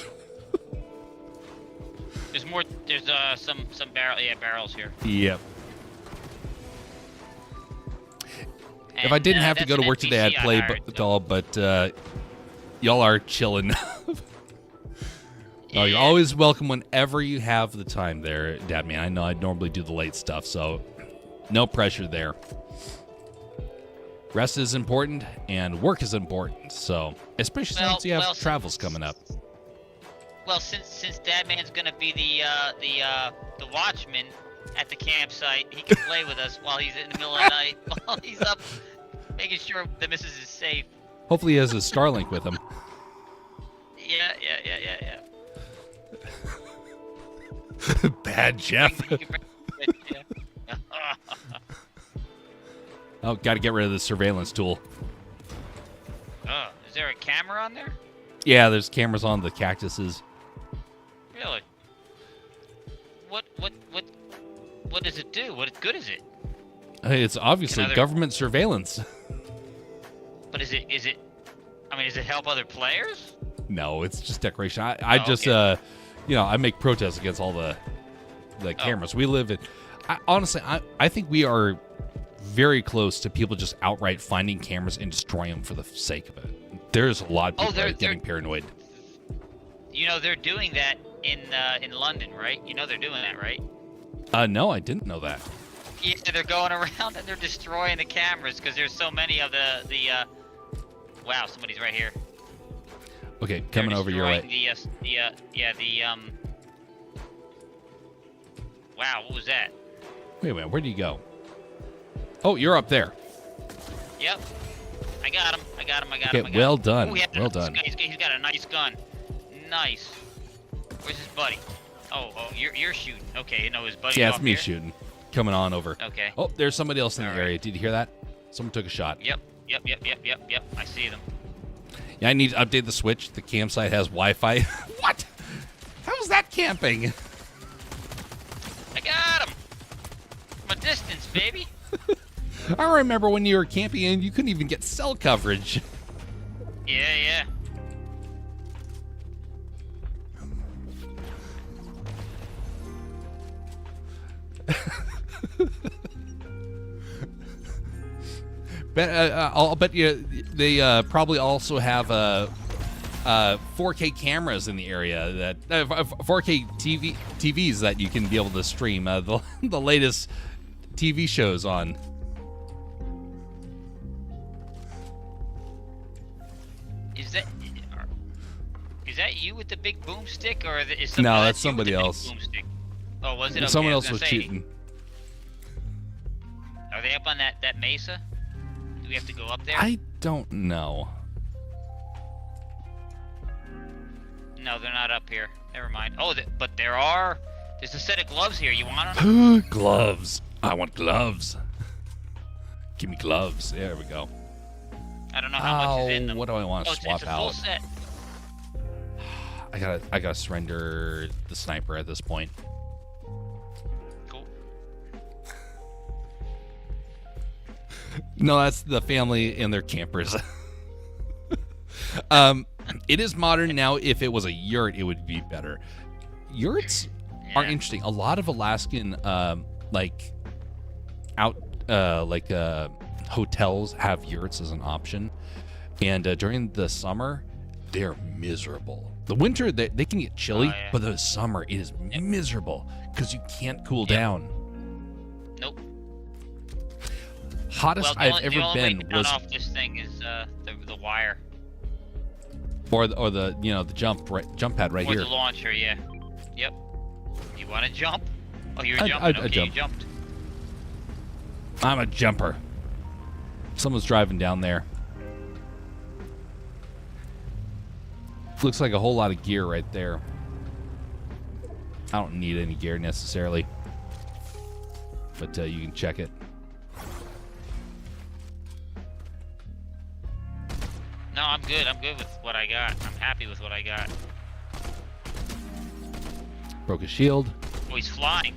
There's more. There's some barrels here. Yep. And, if I didn't have to go to work today, I'd play doll. But y'all are chilling. Oh, you're always welcome whenever you have the time there, Dad. Man, I know I normally do the late stuff, so no pressure there. Rest is important, and work is important. So, especially since you have travels coming up. Well, since Dadman's gonna be the watchman at the campsite, he can play with us while he's in the middle of the night, while he's up making sure the missus is safe. Hopefully, he has his Starlink with him. Yeah. Bad Jeff. Oh, got to get rid of the surveillance tool. a camera on there? Yeah, there's cameras on the cactuses. Really? What does it do? What good is it? Hey, it's obviously Another- government surveillance. But is it? I mean, does it help other players? No, it's just decoration. I Oh, just, okay. I make protests against all the cameras. We live in. Honestly, I think we are very close to people just outright finding cameras and destroying them for the sake of it. There's a lot of people that are getting paranoid. You know, they're doing that in London, right? You know they're doing that, right? No, I didn't know that. Yeah, they're going around and they're destroying the cameras because there's so many of the. Wow, somebody's right here. Okay, coming over your way. Wow, what was that? Wait a minute, where do you go? Oh, you're up there. Yep. I got him. Okay, well done. Ooh, Well done. He's got a nice gun. Nice. Where's his buddy? Oh, you're shooting. Okay, no, his buddy. Yeah, it's me shooting. Coming on over. Okay. Oh, there's somebody else in the All area. right. Did you hear that? Someone took a shot. Yep. I see them. Yeah, I need to update the switch. The campsite has Wi-Fi. What? How's that camping? I got him. From a distance, baby. I remember when you were camping and you couldn't even get cell coverage. Yeah. I'll bet you they probably also have 4K cameras in the area that 4K TVs that you can be able to stream the latest TV shows on. Is that you with the big boomstick, or is No, that's you with somebody the big else. boomstick? Oh, was it? Okay, Someone I else gonna was say, shooting. Are they up on that mesa? Do we have to go up there? I don't know. No, they're not up here. Never mind. Oh, but there's a set of gloves here. You want them? Gloves. I want gloves. Give me gloves. There we go. I don't know how much is in them. What do I want to swap it's a full out? set. I gotta surrender the sniper at this point. Cool. No, that's the family and their campers. It is modern now. If it was a yurt, it would be better. Yurts are interesting. A lot of Alaskan, hotels have yurts as an option, and during the summer, they're miserable. The winter, they can get chilly, but the summer it is miserable because you can't cool down. Nope. Hottest Well, I've ever the only way been to was, off this thing is the wire. or the jump pad right Or here. the launcher, yeah. Yep. You want to jump? Oh, you're I'd jumping. Okay, jump. you jumped. I'm a jumper. Someone's driving down there. Looks like a whole lot of gear right there. I don't need any gear necessarily, but you can check it. No, I'm good. I'm good with what I got. I'm happy with what I got. Broke a shield. Oh, he's flying.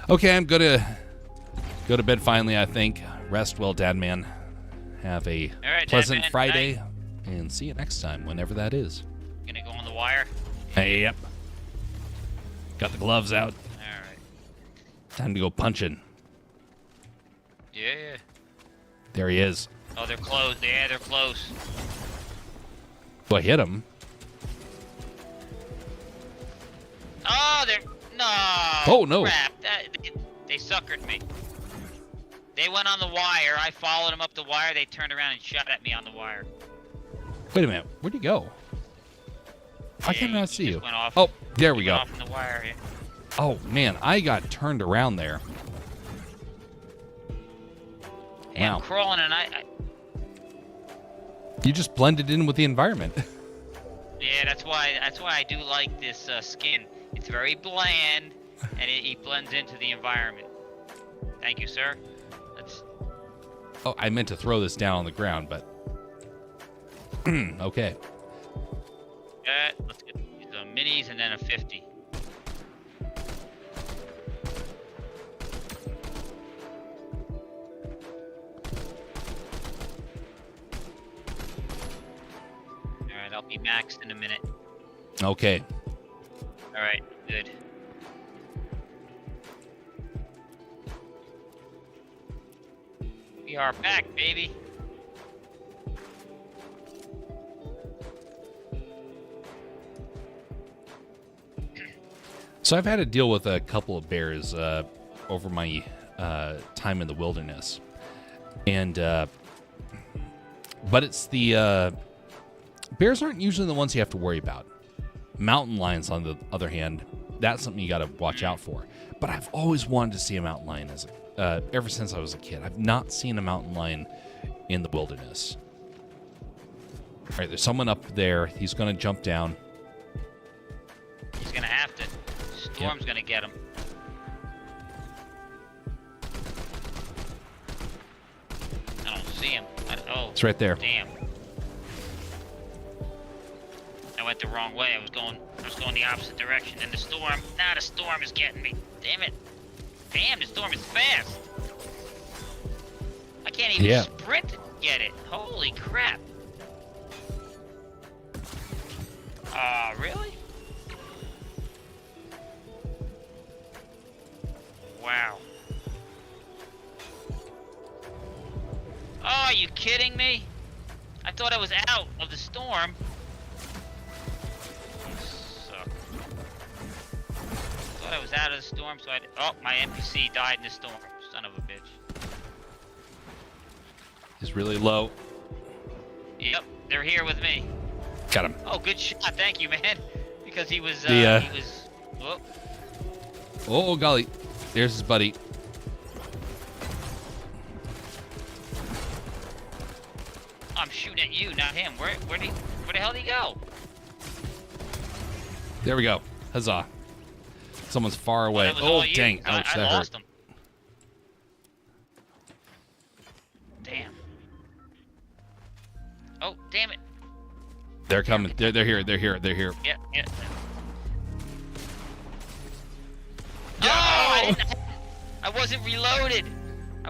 Okay, I'm gonna go to bed finally, I think. Rest well, Dad Man. Have a All right, pleasant Dad Man. Friday, Night. and see you next time, whenever that is. Gonna go on the wire. Hey, yep. Got the gloves out. All right. Time to go punching. Yeah. There he is. Oh, they're close. Yeah, they're close. Well, I hit him. Oh, they're no. Oh, no. Crap. They suckered me. They went on the wire. I followed them up the wire. They turned around and shot at me on the wire. Wait a minute. Where'd he go? I Yeah, cannot he see just you. went off. Oh, there He we went go. off in the wire. Yeah. Oh, man. I got turned around there. Hey, Wow. I'm crawling and I You just blended in with the environment. yeah, that's why I do like this skin. It's very bland and it blends into the environment. Thank you, sir. Oh, I meant to throw this down on the ground, but okay. Let's get these minis and then a 50. All right, I'll be maxed in a minute. Okay. All right, good. We are back, baby. So I've had to deal with a couple of bears over my time in the wilderness, and but it's the bears aren't usually the ones you have to worry about. Mountain lions, on the other hand, that's something you got to watch out for. But I've always wanted to see a mountain lion ever since I was a kid. I've not seen a mountain lion in the wilderness. All right, there's someone up there. He's going to jump down. He's going to have to. Storm's going to get him. I don't see him. Oh, it's right there. Damn. I went the wrong way. I was going the opposite direction. And the storm is getting me. Damn it. Damn, the storm is fast. I can't even sprint to get it. Holy crap. Really? Wow. Oh, are you kidding me? I thought I was out of the storm. I was out of the storm, so my NPC died in the storm. Son of a bitch. He's really low. Yep, they're here with me. Got him. Oh, good shot. Thank you, man. Because he was, Whoop. Oh, golly. There's his buddy. I'm shooting at you, not him. Where the hell did he go? There we go. Huzzah. Someone's far away. Oh, dang. Ouch, I that lost hurt. him. Damn. Oh, damn it. They're coming. They're here. They're here. Yeah. No! Oh, I wasn't reloaded. I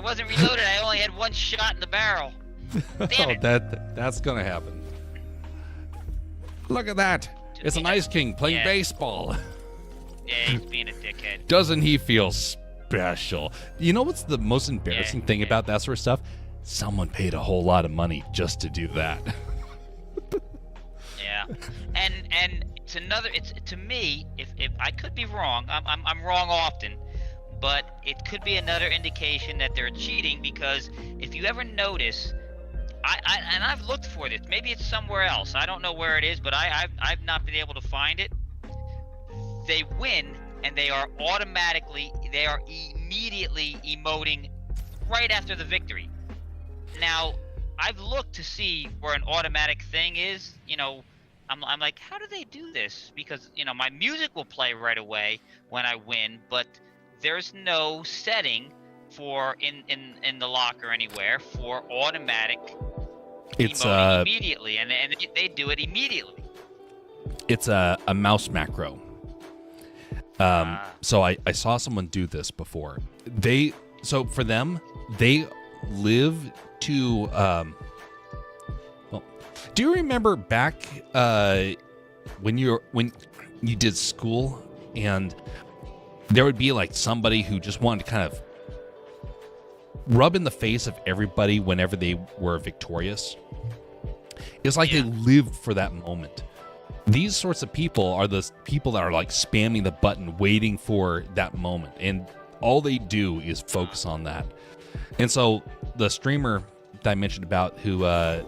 only had one shot in the barrel. Damn it. That's gonna happen. Look at that. It's an Ice King playing baseball. Yeah, he's being a dickhead. Doesn't he feel special? You know what's the most embarrassing thing about that sort of stuff? Someone paid a whole lot of money just to do that. Yeah, and it's to me, if I could be wrong, I'm wrong often, but it could be another indication that they're cheating, because if you ever notice, I've looked for this, maybe it's somewhere else, I don't know where it is, but I've not been able to find it. They win, and they are immediately emoting right after the victory. Now, I've looked to see where an automatic thing is. You know, I'm like, how do they do this? Because, you know, my music will play right away when I win, but there's no setting for in the locker anywhere for automatic emoting immediately, and they do it immediately. It's a mouse macro. So I saw someone do this before. So for them, they live to, well, do you remember back, when you did school and there would be like somebody who just wanted to kind of rub in the face of everybody whenever they were victorious? It's like they lived for that moment. These sorts of people are the people that are like spamming the button, waiting for that moment. And all they do is focus on that. And so the streamer that I mentioned about who I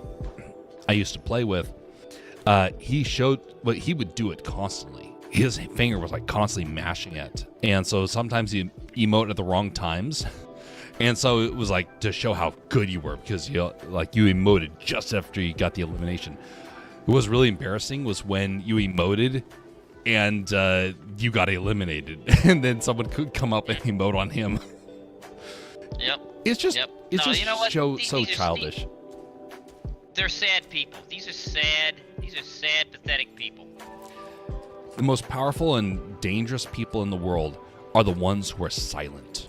used to play with, he showed, but he would do it constantly. His finger was like constantly mashing it. And so sometimes he emote at the wrong times. And so it was like to show how good you were, because you emoted just after you got the elimination. What was really embarrassing was when you emoted and you got eliminated, and then someone could come up and emote on him. Yep. It's just Yep. it's No, just you know what? so These so are childish. They're sad people. These are sad, pathetic people. The most powerful and dangerous people in the world are the ones who are silent.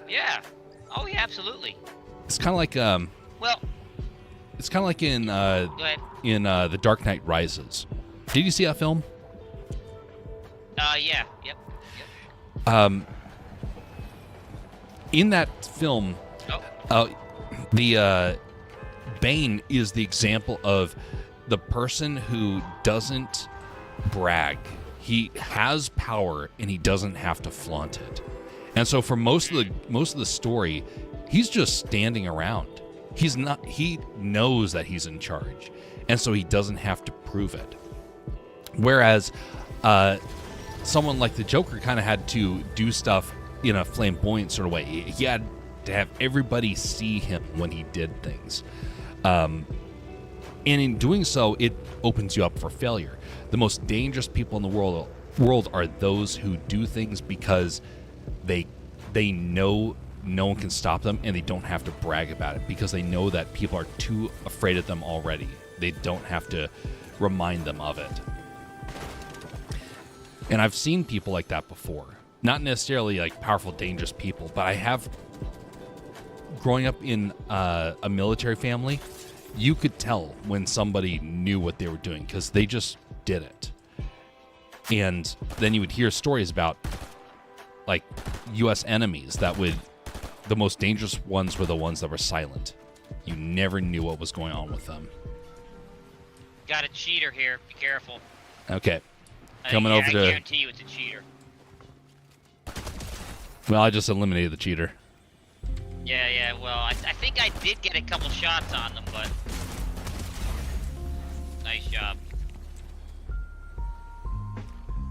Yeah. Oh, yeah, absolutely. It's kind of like Well, it's kind of like in go ahead. The Dark Knight Rises. Did you see that film? Yeah. Yep. In that film, Oh. the Bane is the example of the person who doesn't brag. He has power and he doesn't have to flaunt it. And so for most of the story, he's just standing around. He knows that he's in charge. And so he doesn't have to prove it. Whereas someone like the Joker kind of had to do stuff in a flamboyant sort of way. He had to have everybody see him when he did things. And in doing so, it opens you up for failure. The most dangerous people in the world are those who do things because they know no one can stop them, and they don't have to brag about it because they know that people are too afraid of them already. They don't have to remind them of it. And I've seen people like that before. Not necessarily like powerful, dangerous people, but I have, growing up in a military family, you could tell when somebody knew what they were doing because they just did it. And then you would hear stories about like U.S. enemies the most dangerous ones were the ones that were silent. You never knew what was going on with them. Got a cheater here. Be careful. Okay. Coming over I to... guarantee you it's a cheater. Well, I just eliminated the cheater. Yeah, well, I think I did get a couple shots on them, but... Nice job.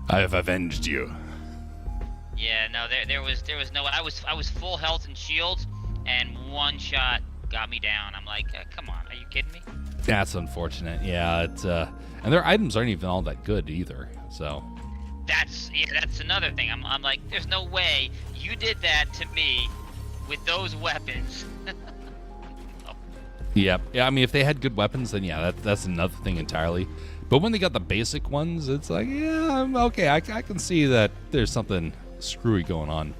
I have avenged you. Yeah, no, there was no... I was full health and shields, and one shot got me down. I'm like, come on, are you kidding me? That's unfortunate. Yeah, it's and their items aren't even all that good either. So that's another thing. I'm like, there's no way you did that to me with those weapons. yeah. I mean, if they had good weapons, then yeah, that's another thing entirely. But when they got the basic ones, it's like, yeah, I'm okay. I can see that there's something screwy going on.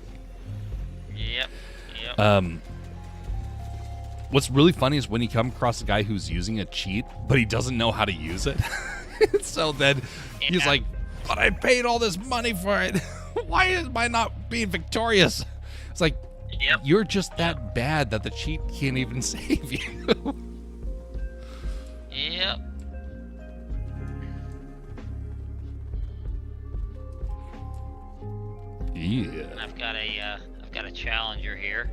Yep. What's really funny is when you come across a guy who's using a cheat, but he doesn't know how to use it. So then he's like, but I paid all this money for it. Why am I not being victorious? It's like, you're just that bad that the cheat can't even save you. Yep. Yeah. I've got a challenger here.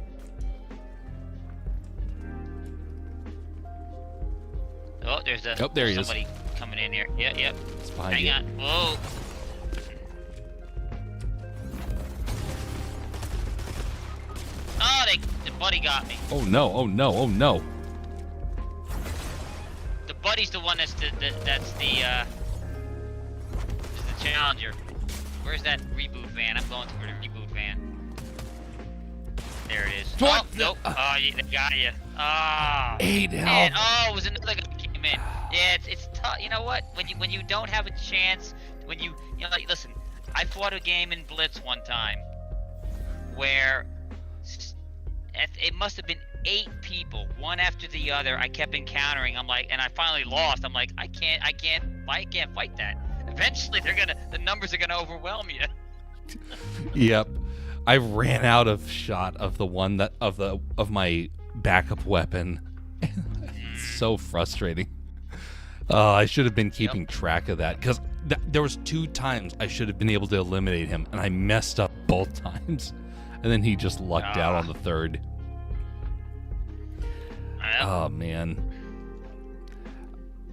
Oh, there's there he is. somebody coming in here. Yep. It's behind Hang you. on. Whoa. Oh, the buddy got me. Oh no. The buddy's the one that's the challenger. Where's that reboot van? I'm going for the reboot van. There it is. What? Oh, nope. Oh, they got you. Ah. 8 Man, health. oh, it was another guy who came in. Yeah, it's tough. You know what? When you don't have a chance, like, listen, I fought a game in Blitz one time where it must have been 8 people, one after the other. I kept encountering. I'm like, and I finally lost. I'm like, I can't fight that. Eventually, the numbers are gonna overwhelm you. Yep. I ran out of shot of the one of my backup weapon. It's so frustrating. I should have been keeping track of that because there was 2 times I should have been able to eliminate him, and I messed up both times. And then he just lucked out on the third. Oh man.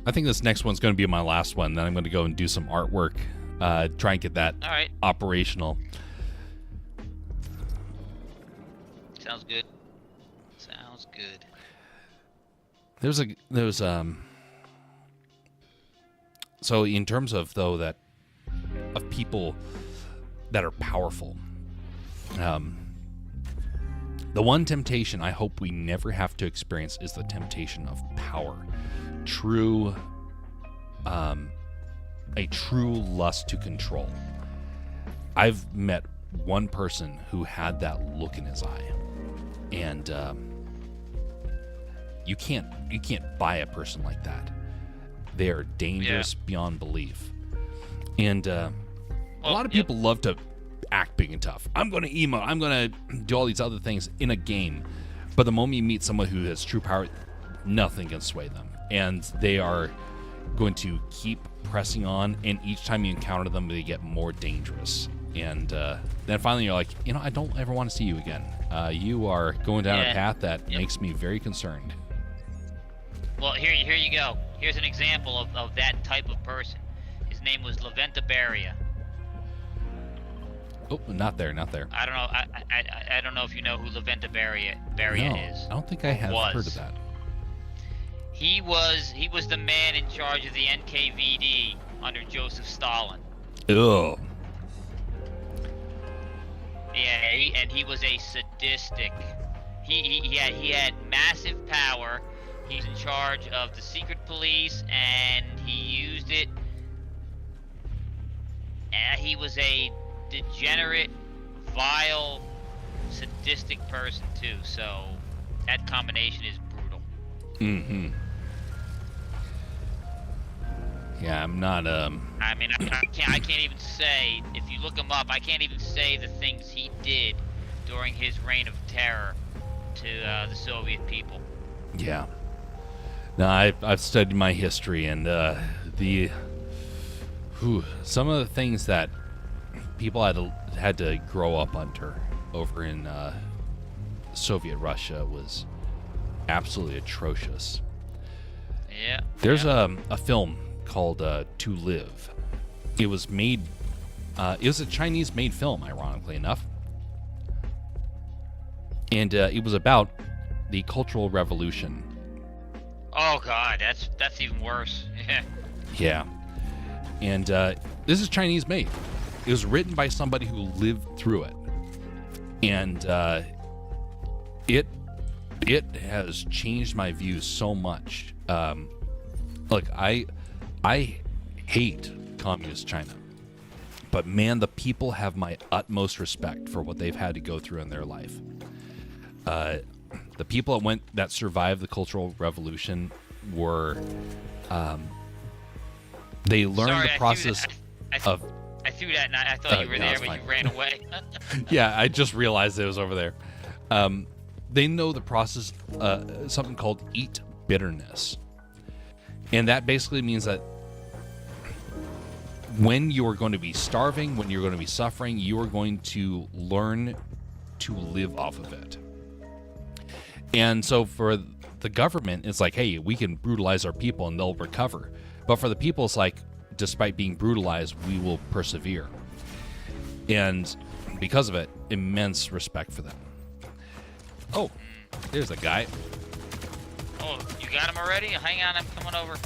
I think this next one's going to be my last one. Then I'm going to go and do some artwork, try and get that operational. Sounds good. Sounds good. So in terms of of people that are powerful, The one temptation I hope we never have to experience is the temptation of power. True, a true lust to control. I've met one person who had that look in his eye, and you can't buy a person like that. They are dangerous beyond belief, and a lot of people love to act big and tough. I'm going to emote. I'm going to do all these other things in a game, but the moment you meet someone who has true power, nothing can sway them, and they are going to keep pressing on. And each time you encounter them, they get more dangerous. And then finally you're like, I don't ever want to see you again. You are going down a path that makes me very concerned. Well, here you go. Here's an example of that type of person. His name was Laventa Baria. Oh, not there. I don't know. I don't know if you know who Laventa Baria is. I don't think I have heard of that. He was the man in charge of the NKVD under Joseph Stalin. Ugh. Yeah, and he was a sadistic. He had massive power. He's in charge of the secret police, and he used it. He was a degenerate, vile, sadistic person too. So that combination is brutal. Mm-hmm. Yeah, I'm not. I mean, I can't even say. If you look him up, I can't even say the things he did during his reign of terror to the Soviet people. Yeah. No, I've studied my history, and some of the things that people had to grow up under over in Soviet Russia was absolutely atrocious. Yeah. There's a film called To Live. It was made. It was a Chinese-made film, ironically enough, and it was about the Cultural Revolution. Oh God, that's even worse. Yeah. Yeah, and this is Chinese-made. It was written by somebody who lived through it, and it has changed my views so much. Look, I hate communist China, but man, the people have my utmost respect for what they've had to go through in their life. The people that survived the Cultural Revolution were, they learned the process of. I threw that, and I thought you were there, but you ran away. Yeah, I just realized it was over there. They know the process, something called eat bitterness. And that basically means that when you are going to be starving, when you're going to be suffering, you are going to learn to live off of it. And so for the government, it's like, hey, we can brutalize our people and they'll recover. But for the people, it's like, despite being brutalized, we will persevere. And because of it, immense respect for them. Oh, there's a guy. Oh, you got him already? Hang on, I'm coming over.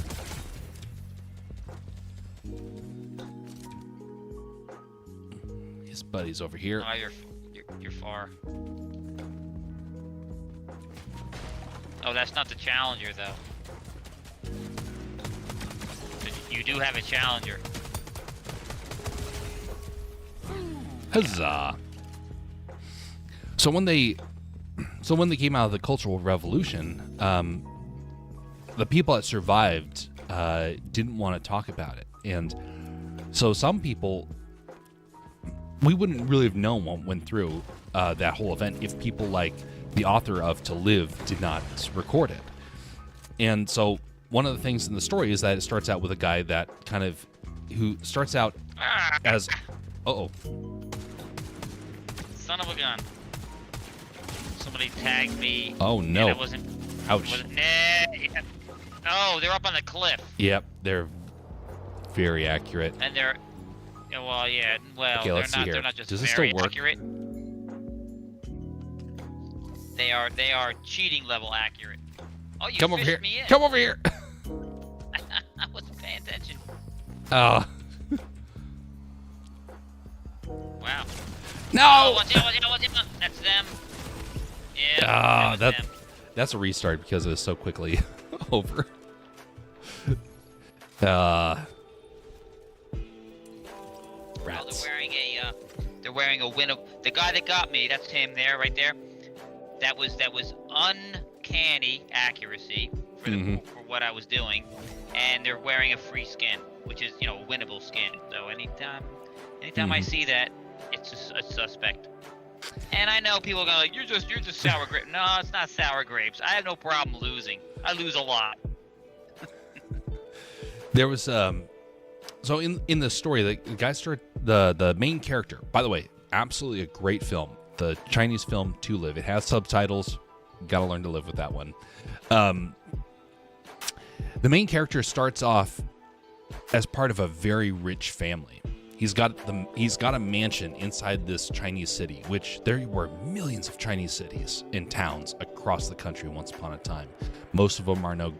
His buddy's over here. Oh, you're far. Oh, that's not the Challenger, though. You do have a Challenger. Huzzah! So when they came out of the Cultural Revolution, the people that survived didn't want to talk about it, and so some people, we wouldn't really have known what went through that whole event if people like the author of To Live did not record it. And so one of the things in the story is that it starts out with a guy that who starts out as, Son of a gun. Somebody tagged me. Oh no. And I wasn't. Ouch. Oh, they're up on the cliff. Yep, they're very accurate. And they're, well, yeah, well, okay, let's see here. They're not just Does this very still work? accurate. They are cheating level accurate. Oh, you Come over fished here. me in. Come over here. I wasn't paying attention. Oh. Wow. No. Oh, watch out, watch out, watch out. That's them. Yeah. That was them. That's a restart because it was so quickly over. Rats. They're wearing a win. The guy that got me, that's him there, right there. That was uncanny accuracy for what I was doing, and they're wearing a free skin, which is a winnable skin. So anytime I see that, it's just a suspect. And I know people are going like, you're just sour grape. No, it's not sour grapes. I have no problem losing. I lose a lot. There was so in the story, the guy started the main character. By the way, absolutely a great film. The Chinese film To Live. It has subtitles. Got to learn to live with that one. The main character starts off as part of a very rich family. He's got a mansion inside this Chinese city, which there were millions of Chinese cities and towns across the country once upon a time. Most of them are now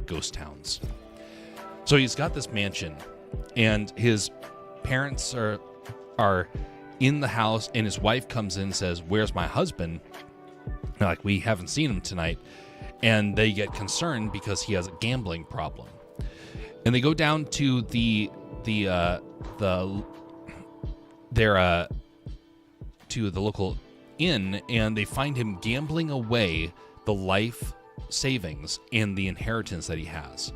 ghost towns. So he's got this mansion, and his parents are in the house, and his wife comes in and says, "Where's my husband?" They're like, "We haven't seen him tonight." And they get concerned because he has a gambling problem. And they go down to the local inn, and they find him gambling away the life savings and the inheritance that he has.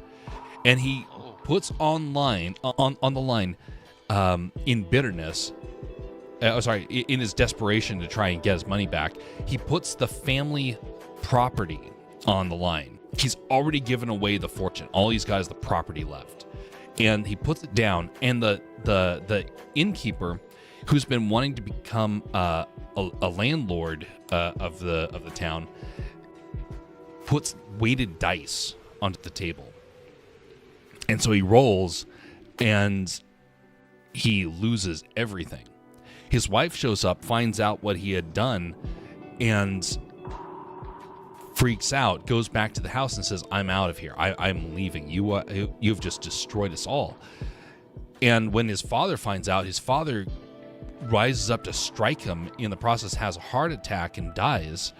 And he puts on the line in bitterness, in his desperation to try and get his money back, he puts the family property on the line. He's already given away the fortune. All he's got is the property left. And he puts it down, and the innkeeper, who's been wanting to become a landlord of the town, puts weighted dice onto the table. And so he rolls, and he loses everything. His wife shows up, finds out what he had done, and freaks out, goes back to the house and says, "I'm out of here. I'm leaving. You've just destroyed us all." And when his father finds out, his father rises up to strike him, in the process has a heart attack and dies.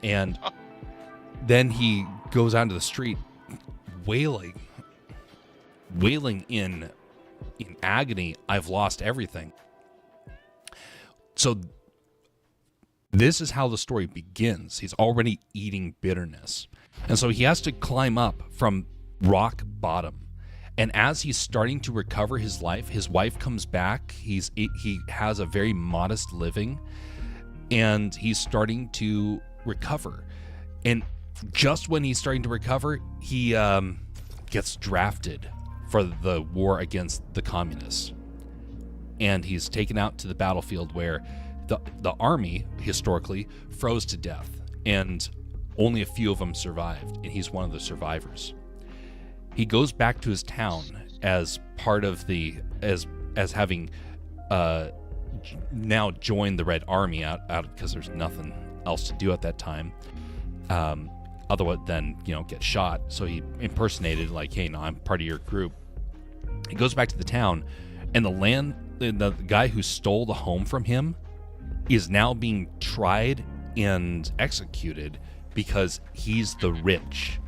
And then he goes out into the street wailing in agony, "I've lost everything." So this is how the story begins. He's already eating bitterness. And so he has to climb up from rock bottom. And as he's starting to recover his life, his wife comes back. He has a very modest living, and he's starting to recover. And just when he's starting to recover, he gets drafted for the war against the communists. And he's taken out to the battlefield where the army, historically, froze to death, and only a few of them survived, and he's one of the survivors. He goes back to his town as part of as having now joined the Red Army out because there's nothing else to do at that time, other than get shot. So he impersonated like, "Hey, no, I'm part of your group." He goes back to the town, and the guy who stole the home from him is now being tried and executed because he's the rich.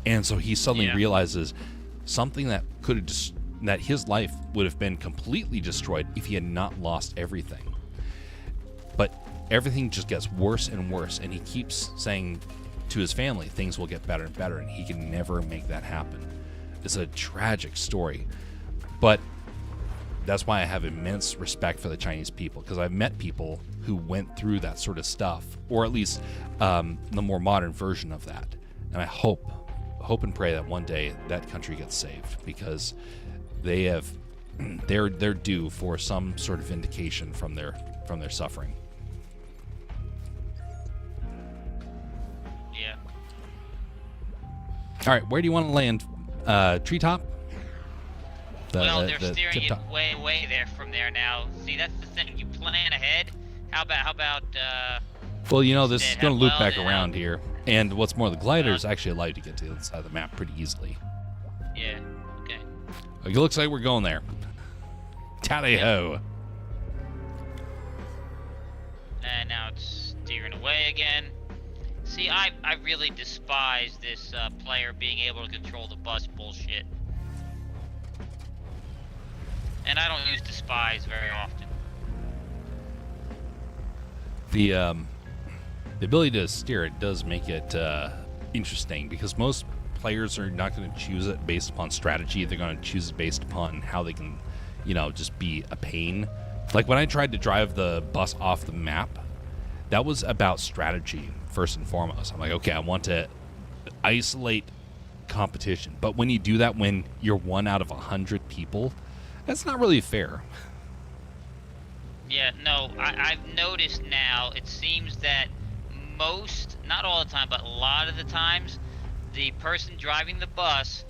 And so he suddenly realizes something that that his life would have been completely destroyed if he had not lost everything. But everything just gets worse and worse, and he keeps saying to his family things will get better and better, and he can never make that happen. It's a tragic story, but that's why I have immense respect for the Chinese people, because I've met people who went through that sort of stuff, or at least the more modern version of that. And I hope and pray that one day that country gets saved, because they're due for some sort of vindication from their suffering. Yeah. All right, where do you want to land? Treetop? They're steering it way there from there now. See, that's the thing. You plan ahead. How about? Well, this is going to loop back around here. And what's more, the gliders actually allow you to get to the other side of the map pretty easily. Yeah. Okay. It looks like we're going there. Tally ho. And now it's steering away again. See, I really despise this player being able to control the bus bullshit. And I don't use despise very often. The ability to steer it does make it interesting, because most players are not going to choose it based upon strategy. They're going to choose it based upon how they can, just be a pain. Like when I tried to drive the bus off the map, that was about strategy first and foremost. I'm like, okay, I want to isolate competition. But when you do that, when you're 1 out of 100 people, that's not really fair. Yeah, no, I've noticed now, it seems that most, not all the time, but a lot of the times, the person driving the bus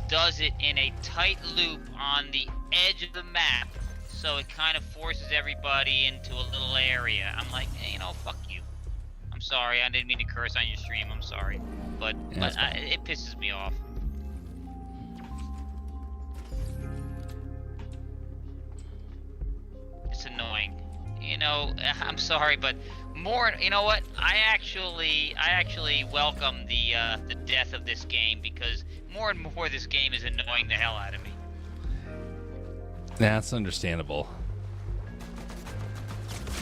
does it in a tight loop on the edge of the map, so it kind of forces everybody into a little area. I'm like, hey, fuck you. I'm sorry, I didn't mean to curse on your stream, I'm sorry. But it pisses me off. It's annoying. I'm sorry, but more, you know what? I actually welcome the death of this game, because more and more this game is annoying the hell out of me. That's understandable.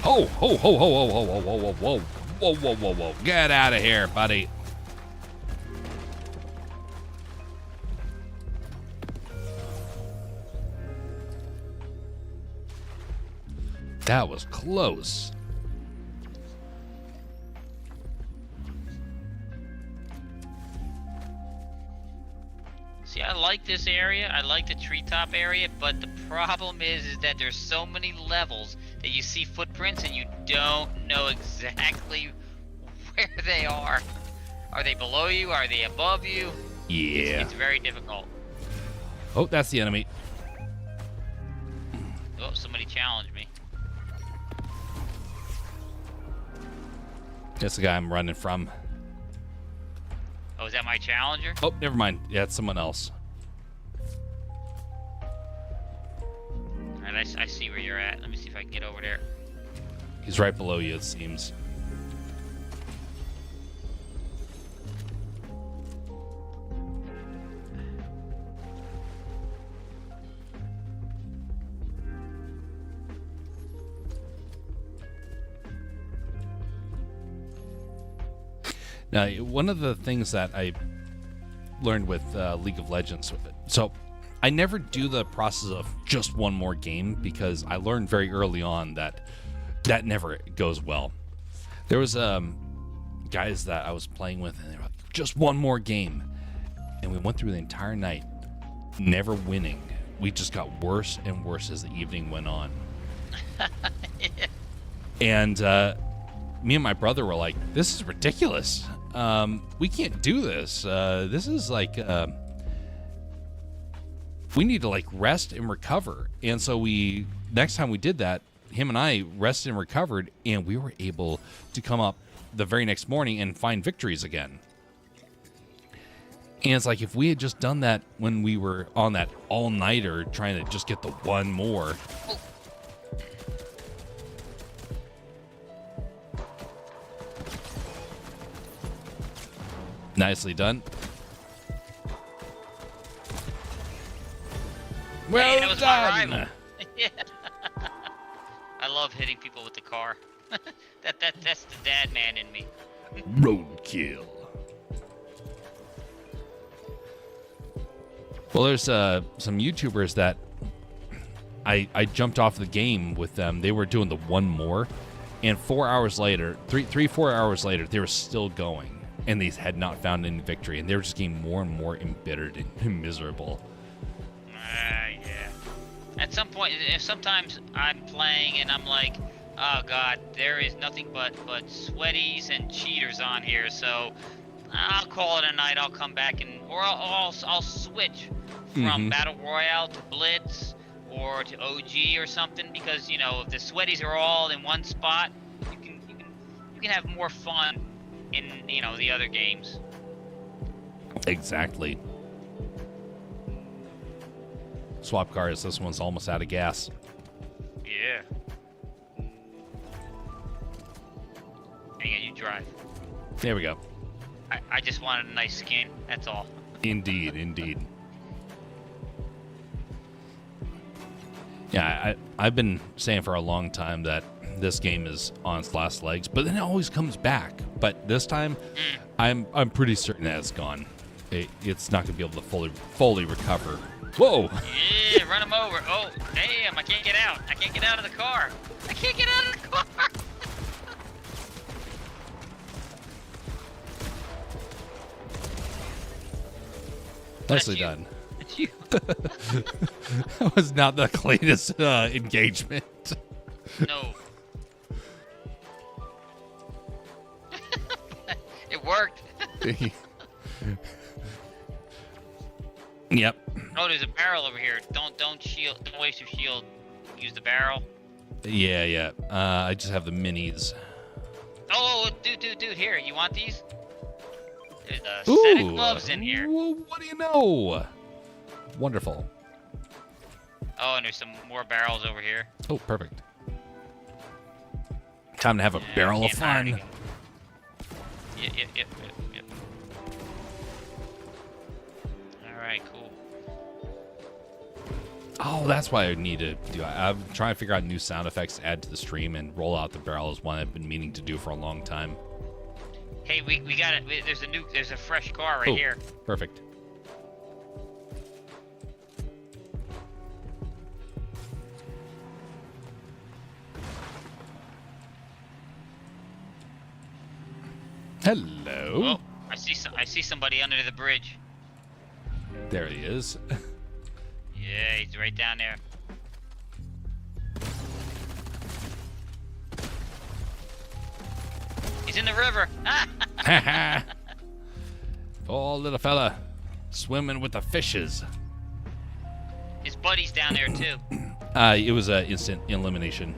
Oh, ho, ho, ho, ho, ho, ho, ho, ho, whoa, whoa, whoa, whoa, whoa. Get out of here, buddy. That was close. See, I like this area. I like the treetop area, but the problem is that there's so many levels that you see footprints and you don't know exactly where they are. Are they below you? Are they above you? Yeah. It's very difficult. Oh, that's the enemy. Oh, somebody challenged me. That's the guy I'm running from. Oh, is that my challenger? Oh, never mind. Yeah, it's someone else. Alright, I see where you're at. Let me see if I can get over there. He's right below you, it seems. Now, one of the things that I learned with League of Legends, so I never do the process of just one more game, because I learned very early on that never goes well. There was guys that I was playing with, and they were like, just one more game. And we went through the entire night, never winning. We just got worse and worse as the evening went on. Yeah. And me and my brother were like, this is ridiculous. We can't do this. This is like, we need to like rest and recover. And so next time we did that, him and I rested and recovered, and we were able to come up the very next morning and find victories again. And it's like, if we had just done that when we were on that all-nighter trying to just get the one more. Oh. Nicely done. Well, Well that was done. my rival. Yeah. I love hitting people with the car. That's the dad man in me. Roadkill. Well, there's some YouTubers that I jumped off the game with them. They were doing the one more, and 4 hours later, 4 hours later, they were still going, and they had not found any victory, and they were just getting more and more embittered and miserable. Yeah. At some point, sometimes I'm playing and I'm like, oh god, there is nothing but sweaties and cheaters on here, so I'll call it a night. I'll come back or I'll switch from Battle Royale to Blitz or to OG or something, because if the sweaties are all in one spot, you can have more fun in the other games. Exactly. Swap cars. This one's almost out of gas. Yeah. drive. There we go. I just wanted a nice skin. That's all. Indeed, indeed. Yeah, I've been saying for a long time that this game is on its last legs, but then it always comes back. But this time, I'm pretty certain that it's gone. It's not going to be able to fully recover. Whoa! Yeah, run him over. Oh, damn! I can't get out. I can't get out of the car. I can't get out of the car. Nicely done. That was not the cleanest engagement. No. It worked. Yep. Oh, there's a barrel over here. Don't shield. Don't waste your shield. Use the barrel. Yeah. I just have the minis. Oh, dude, here. You want these? There's a set of gloves in here. What do you know? Wonderful. Oh, and there's some more barrels over here. Oh, perfect. Time to have a barrel of fun. Yep. Alright, cool. Oh, that's why I need to do. I'm trying to figure out new sound effects to add to the stream, and roll out the barrel is one I've been meaning to do for a long time. Hey, we got it. There's a fresh car right here. Perfect. Hello. Oh, I see somebody under the bridge. There he is. Yeah, he's right down there. He's in the river. Oh, little fella, swimming with the fishes. His buddy's down there too. It was an instant elimination.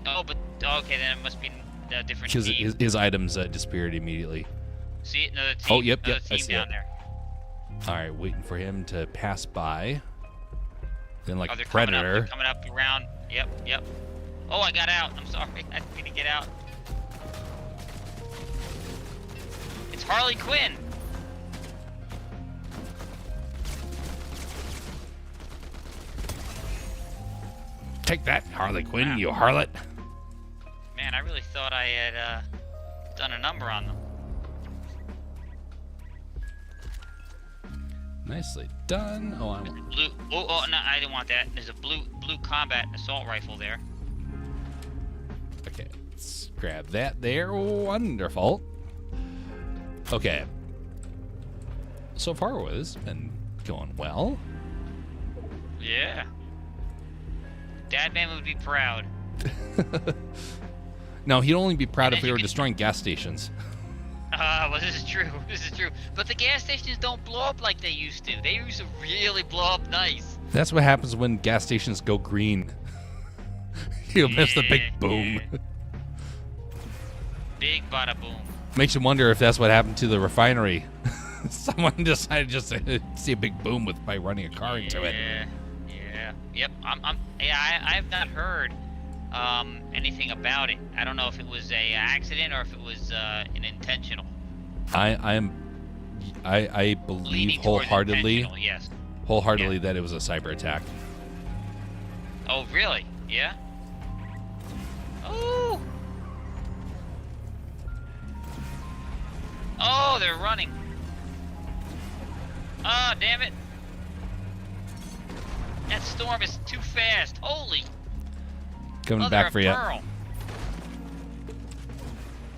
Oh, but okay, then it must be a different Because team. his items disappeared immediately. See another team. Oh, yep, another I team see down it. there. All right, waiting for him to pass by. Then, like Oh, a they're predator. coming up around. Yep. Oh, I got out. I'm sorry. I didn't get out. It's Harley Quinn. Take that, Harley Quinn, you harlot. Man, I really thought I had done a number on them. Nicely done. Oh, I'm... Blue. Oh, no, I didn't want that. There's a blue combat assault rifle there. Okay, let's grab that there. Wonderful. Okay. So far, it's been going well. Yeah. Dadman would be proud. No, he'd only be proud And if then we you were can- destroying gas stations. Well, this is true. But the gas stations don't blow up like they used to. They used to really blow up nice. That's what happens when gas stations go green. You'll miss the big boom. Yeah. Big bada boom. Makes you wonder if that's what happened to the refinery. Someone decided just to see a big boom by running a car into it. Yeah. Yep. I have not heard anything about it. I don't know if it was a accident or if it was an intentional. I believe Leaning towards wholeheartedly intentional, yes. that it was a cyber attack. Oh, really? Yeah. Oh. Oh, they're running. Oh, damn it. That storm is too fast. Holy. Coming back for you. Pearl.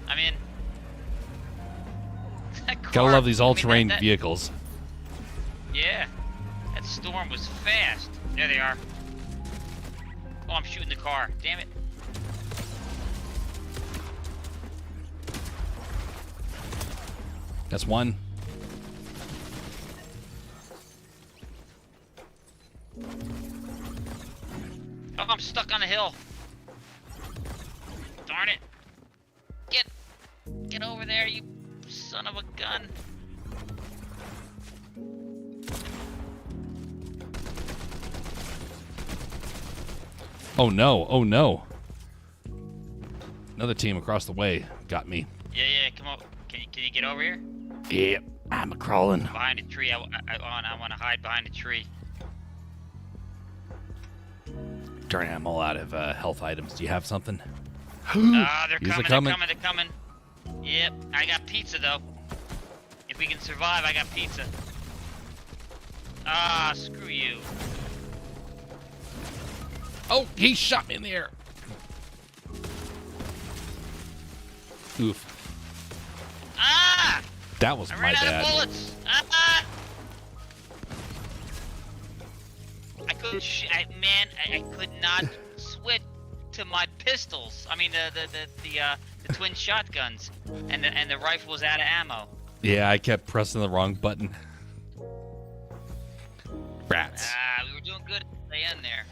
I'm in. Gotta love these all-terrain that- vehicles. Yeah. That storm was fast. There they are. Oh, I'm shooting the car. Damn it. That's one. Oh, I'm stuck on a hill. Darn it. Get over there, you son of a gun. Oh no, oh no. Another team across the way. got me. Yeah, come on. Can you get over here? Yeah, I'm a crawling. Behind a tree. I want to hide behind a tree. Darn, I'm all out of health items. Do you have something? They're These are coming. They're coming. Yep, I got pizza though. If we can survive, I got pizza. Screw you. Oh, he shot me in the air. Oof. That was I my ran out bad. of bullets. I couldn't. I could not switch to my pistols. I mean the twin shotguns, and the rifle was out of ammo. Yeah, I kept pressing the wrong button. Rats. We were doing good at the end there.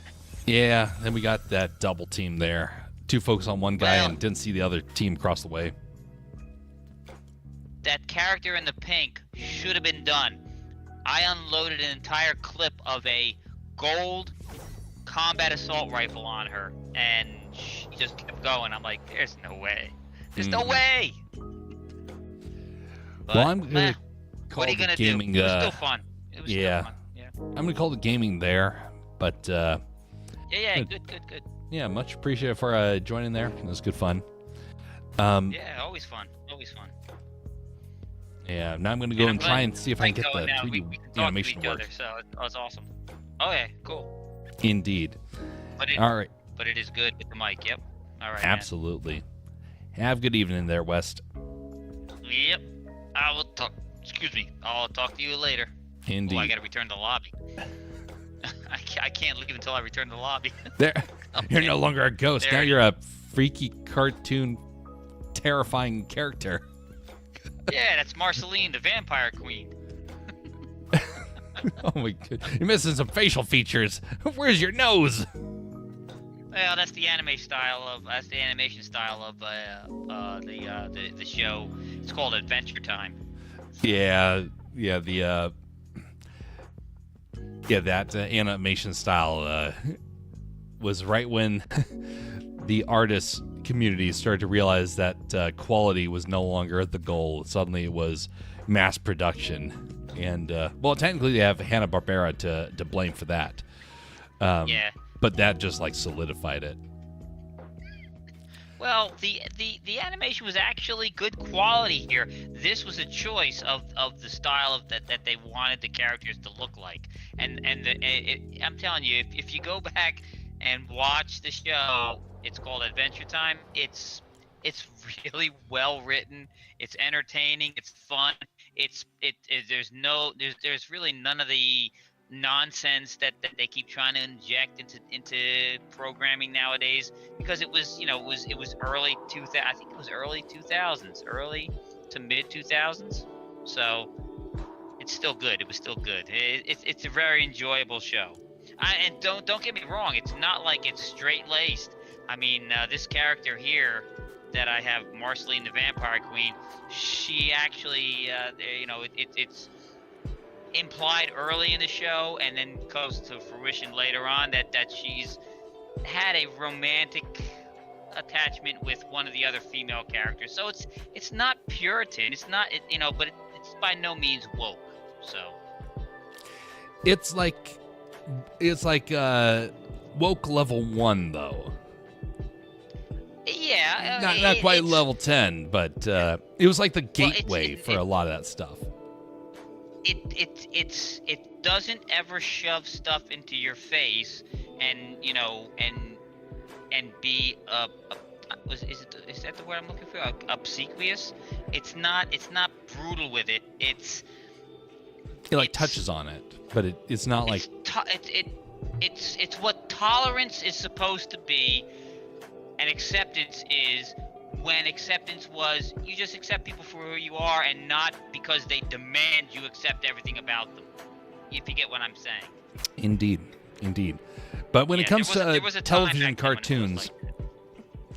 Yeah, then we got that double team there. 2 folks on one guy Well, and didn't see the other team across the way. That character in the pink should have been done. I unloaded an entire clip of a gold combat assault rifle on her, and she just kept going. I'm like, there's no way. There's no way. But, Well, I'm gonna call what are you the gonna gaming. do? It was still fun. It was yeah. still fun. Yeah. I'm gonna call the gaming there, but Yeah. Good. yeah, much appreciated for joining there. It was good fun. Yeah, always fun. Always fun. Yeah, now I'm gonna go and try and see if I can get the now. 3D We can talk animation to each work. other, so it was awesome. Oh yeah, cool. Indeed. But All right. But it is good with the mic. Yep. All right. Absolutely. Have a good evening there, West. Man. Yep. I will talk. Excuse me. I'll talk to you later. Indeed. Oh, I gotta return to the lobby. I can't leave until I return to the lobby. There, Okay. you're no longer a ghost. There Now you you're a freaky cartoon, terrifying character. Yeah, that's Marceline, the vampire queen. Oh my god, you're missing some facial features. Where's your nose? Well, that's the animation style of the show. It's called Adventure Time. Yeah, that animation style was right when the artist community started to realize that quality was no longer the goal. Suddenly it was mass production. And, well, technically they have Hanna-Barbera to blame for that. Yeah. But that just, like, solidified it. Well, the animation was actually good quality here. This was a choice of the style of that they wanted the characters to look like. And I'm telling you, if you go back and watch the show, it's called Adventure Time. It's really well written. It's entertaining. It's fun. There's really none of the nonsense that they keep trying to inject into programming nowadays, because it was early 2000. I think it was early 2000s, early to mid 2000s. So it's still good. It was still good. It's a very enjoyable show. And don't get me wrong. It's not like it's straight laced. I mean, this character here that I have, Marceline the Vampire Queen, she actually, it's implied early in the show and then goes to fruition later on that she's had a romantic attachment with one of the other female characters. So it's not Puritan. It's not, but it's by no means woke. So It's like woke level 1 though. Yeah, Not quite level 10, but it was like the gateway for a lot of that stuff. It doesn't ever shove stuff into your face and be is that the word I'm looking for? Obsequious. It's not brutal with it. It touches on it, but it's not like it's what tolerance is supposed to be, and acceptance is. When acceptance was, you just accept people for who you are and not because they demand you accept everything about them. If you get what I'm saying. Indeed. But when it comes to television cartoons,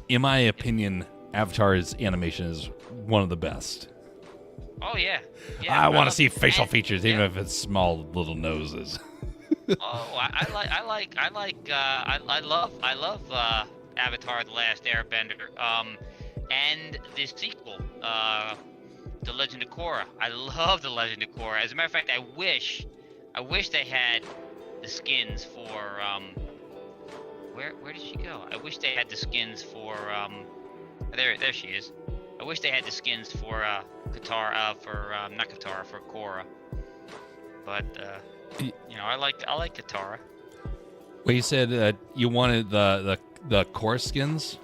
in my opinion, Avatar's animation is one of the best. Oh yeah. I want to see facial features, even if it's small little noses. I love Avatar: The Last Airbender. and the sequel, The Legend of Korra. I love The Legend of Korra. As a matter of fact, I wish they had the skins for where did she go? I wish they had the skins for there she is. I wish they had the skins for Katara not Katara, for Korra. But I like Katara. Well, you said you wanted the core skins.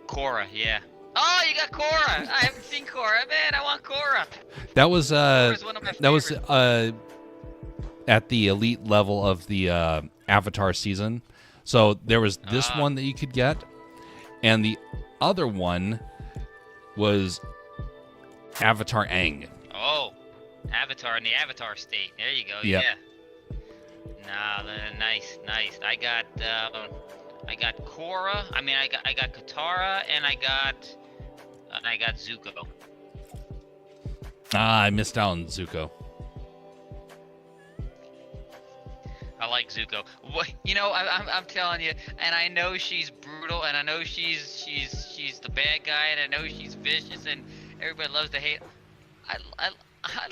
Korra, yeah. Oh, you got Korra! I haven't seen Korra, man. I want Korra. That was Korra's one of my favorites. At the elite level of the Avatar season. So there was this one that you could get, and the other one was Avatar Aang. Oh, Avatar in the Avatar state. There you go. Yep. Yeah. Nah, nice. I got Korra. I mean, I got Katara, and I got Zuko. I missed out on Zuko. I like Zuko. I'm telling you, and I know she's brutal, and I know she's the bad guy, and I know she's vicious, and everybody loves to hate. I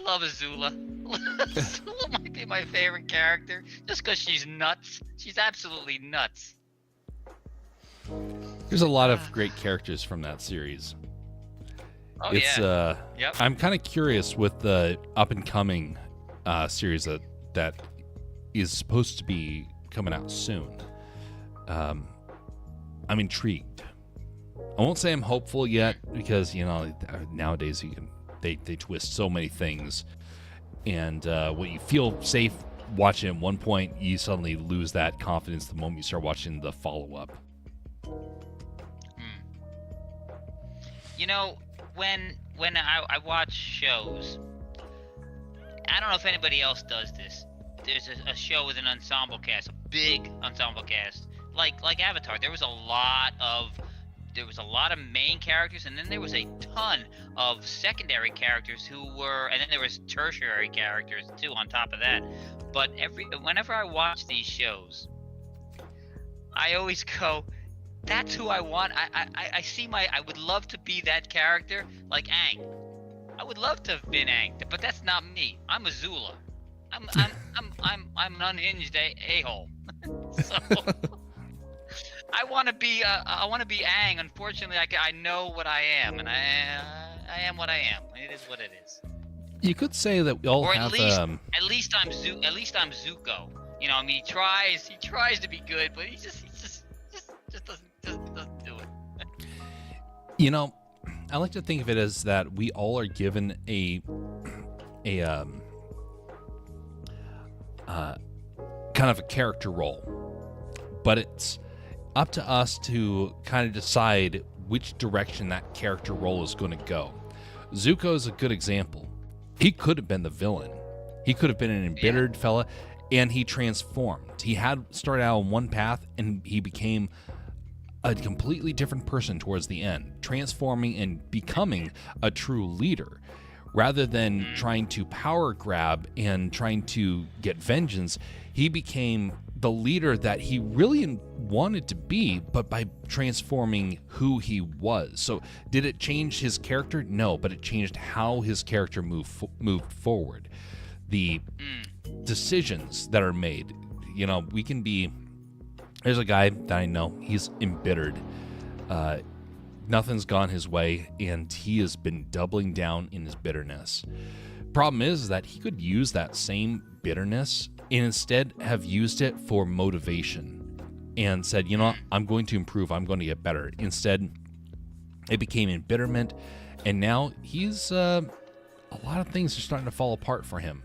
love Azula. Azula might be my favorite character, just because she's nuts. She's absolutely nuts. There's a lot of great characters from that series. Oh, yeah. Yep. I'm kind of curious with the up and coming series that is supposed to be coming out soon. I'm intrigued. I won't say I'm hopeful yet, because nowadays they twist so many things, and when you feel safe watching at one point, you suddenly lose that confidence the moment you start watching the follow-up. When I watch shows, I don't know if anybody else does this. There's a show with an ensemble cast, a big ensemble cast, like Avatar. There was a lot of main characters, and then there was a ton of secondary characters and then there was tertiary characters too on top of that. But whenever I watch these shows, I always go, that's who I want. I would love to be that character, like Aang. I would love to have been Aang, but that's not me. I'm Azula. I'm an unhinged a-hole. So I want to be Aang. Unfortunately, I know what I am, and I am what I am. It is what it is. You could say that we all or have. At least I'm Zuko. He tries to be good, but he just doesn't do it. I like to think of it as that we all are given a kind of a character role, but it's up to us to kind of decide which direction that character role is going to go. Zuko is a good example. He could have been the villain. He could have been an embittered fella, and he transformed. He had started out on one path, and he became a completely different person towards the end, transforming and becoming a true leader. Rather than trying to power grab and trying to get vengeance, he became the leader that he really wanted to be, but by transforming who he was. So did it change his character? No, but it changed how his character moved forward. The decisions that are made. We can be... There's a guy that I know, he's embittered. Nothing's gone his way, and he has been doubling down in his bitterness. Problem is that he could use that same bitterness and instead have used it for motivation and said, I'm going to improve, I'm going to get better. Instead, it became embitterment, and now he's a lot of things are starting to fall apart for him.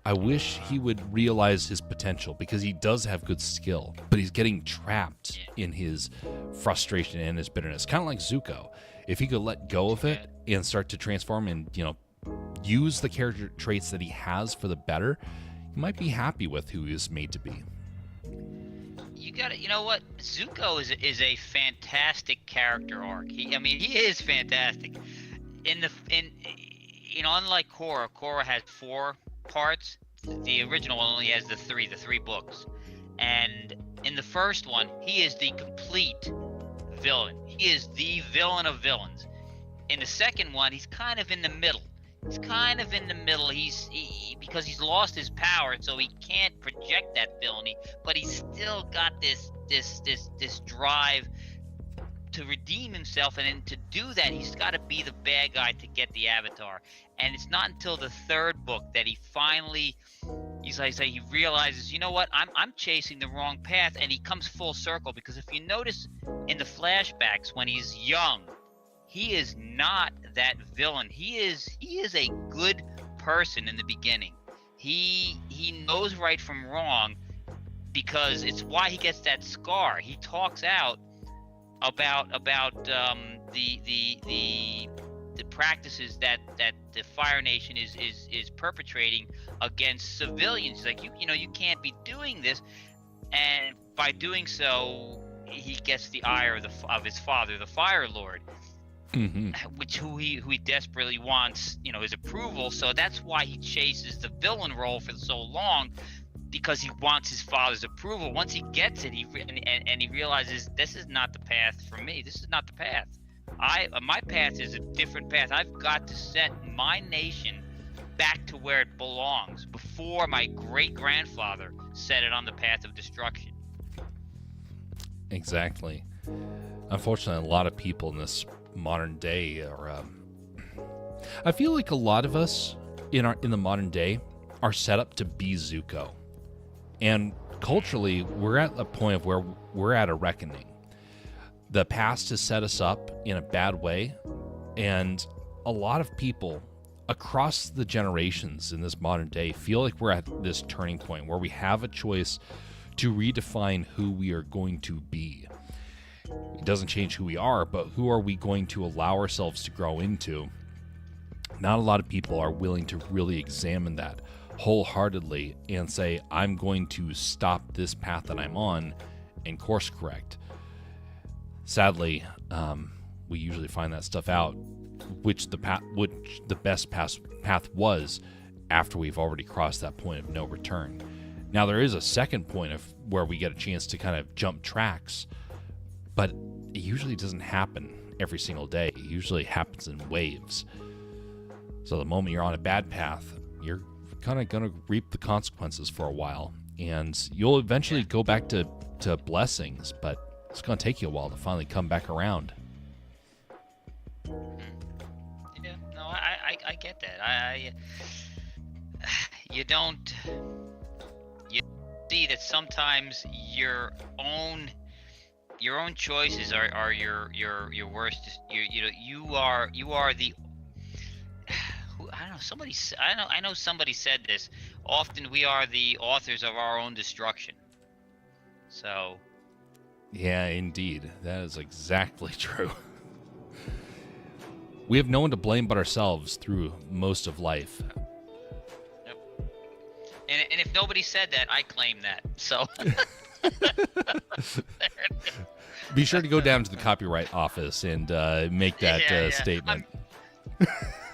I wish he would realize his potential, because he does have good skill, but he's getting trapped in his frustration and his bitterness. Kind of like Zuko. If he could let go of it and start to transform and, use the character traits that he has for the better, he might be happy with who he is made to be. You know what? Zuko is a fantastic character arc. He is fantastic. Unlike Korra has 4 parts. The original one only has the three books. And in the first one, he is the complete villain. is the villain of villains. In the second one, he's kind of in the middle. Because he's lost his power, so he can't project that villainy, but he's still got this drive to redeem himself, and then to do that, he's got to be the bad guy to get the avatar. And it's not until the third book that he finally, he realizes, you know what, I'm chasing the wrong path, and he comes full circle. Because if you notice in the flashbacks when he's young, he is not that villain. He is a good person in the beginning. He knows right from wrong, because it's why he gets that scar. He talks out about the practices that the Fire Nation is perpetrating against civilians. He's like, you can't be doing this, and by doing so, he gets the ire of his father, the Fire Lord. Mm-hmm. Who he desperately wants, his approval. So that's why he chases the villain role for so long, because he wants his father's approval. Once he gets it, he realizes, this is not the path for me. This is not the path. My path is a different path. I've got to set my nation back to where it belongs before my great grandfather set it on the path of destruction. Exactly. Unfortunately, a lot of people in this modern day are I feel like a lot of us in the modern day are set up to be Zuko, and culturally we're at a point of where we're at a reckoning. The past has set us up in a bad way, and a lot of people across the generations in this modern day feel like we're at this turning point where we have a choice to redefine who we are going to be. It doesn't change who we are, but who are we going to allow ourselves to grow into? Not a lot of people are willing to really examine that wholeheartedly and say, I'm going to stop this path that I'm on and course correct. Sadly, we usually find that stuff out, which the best path was after we've already crossed that point of no return. Now, there is a second point of where we get a chance to kind of jump tracks, but it usually doesn't happen every single day. It usually happens in waves. So the moment you're on a bad path, you're kind of going to reap the consequences for a while, and you'll eventually go back to blessings, but it's going to take you a while to finally come back around. Yeah, no, I get that. You see that sometimes your own choices are your worst. You are the. I don't know. I know somebody said this. Often we are the authors of our own destruction. So. Yeah, indeed. That is exactly true. We have no one to blame but ourselves through most of life. Yep. And if nobody said that, I claim that. So. Be sure to go down to the copyright office and make that statement.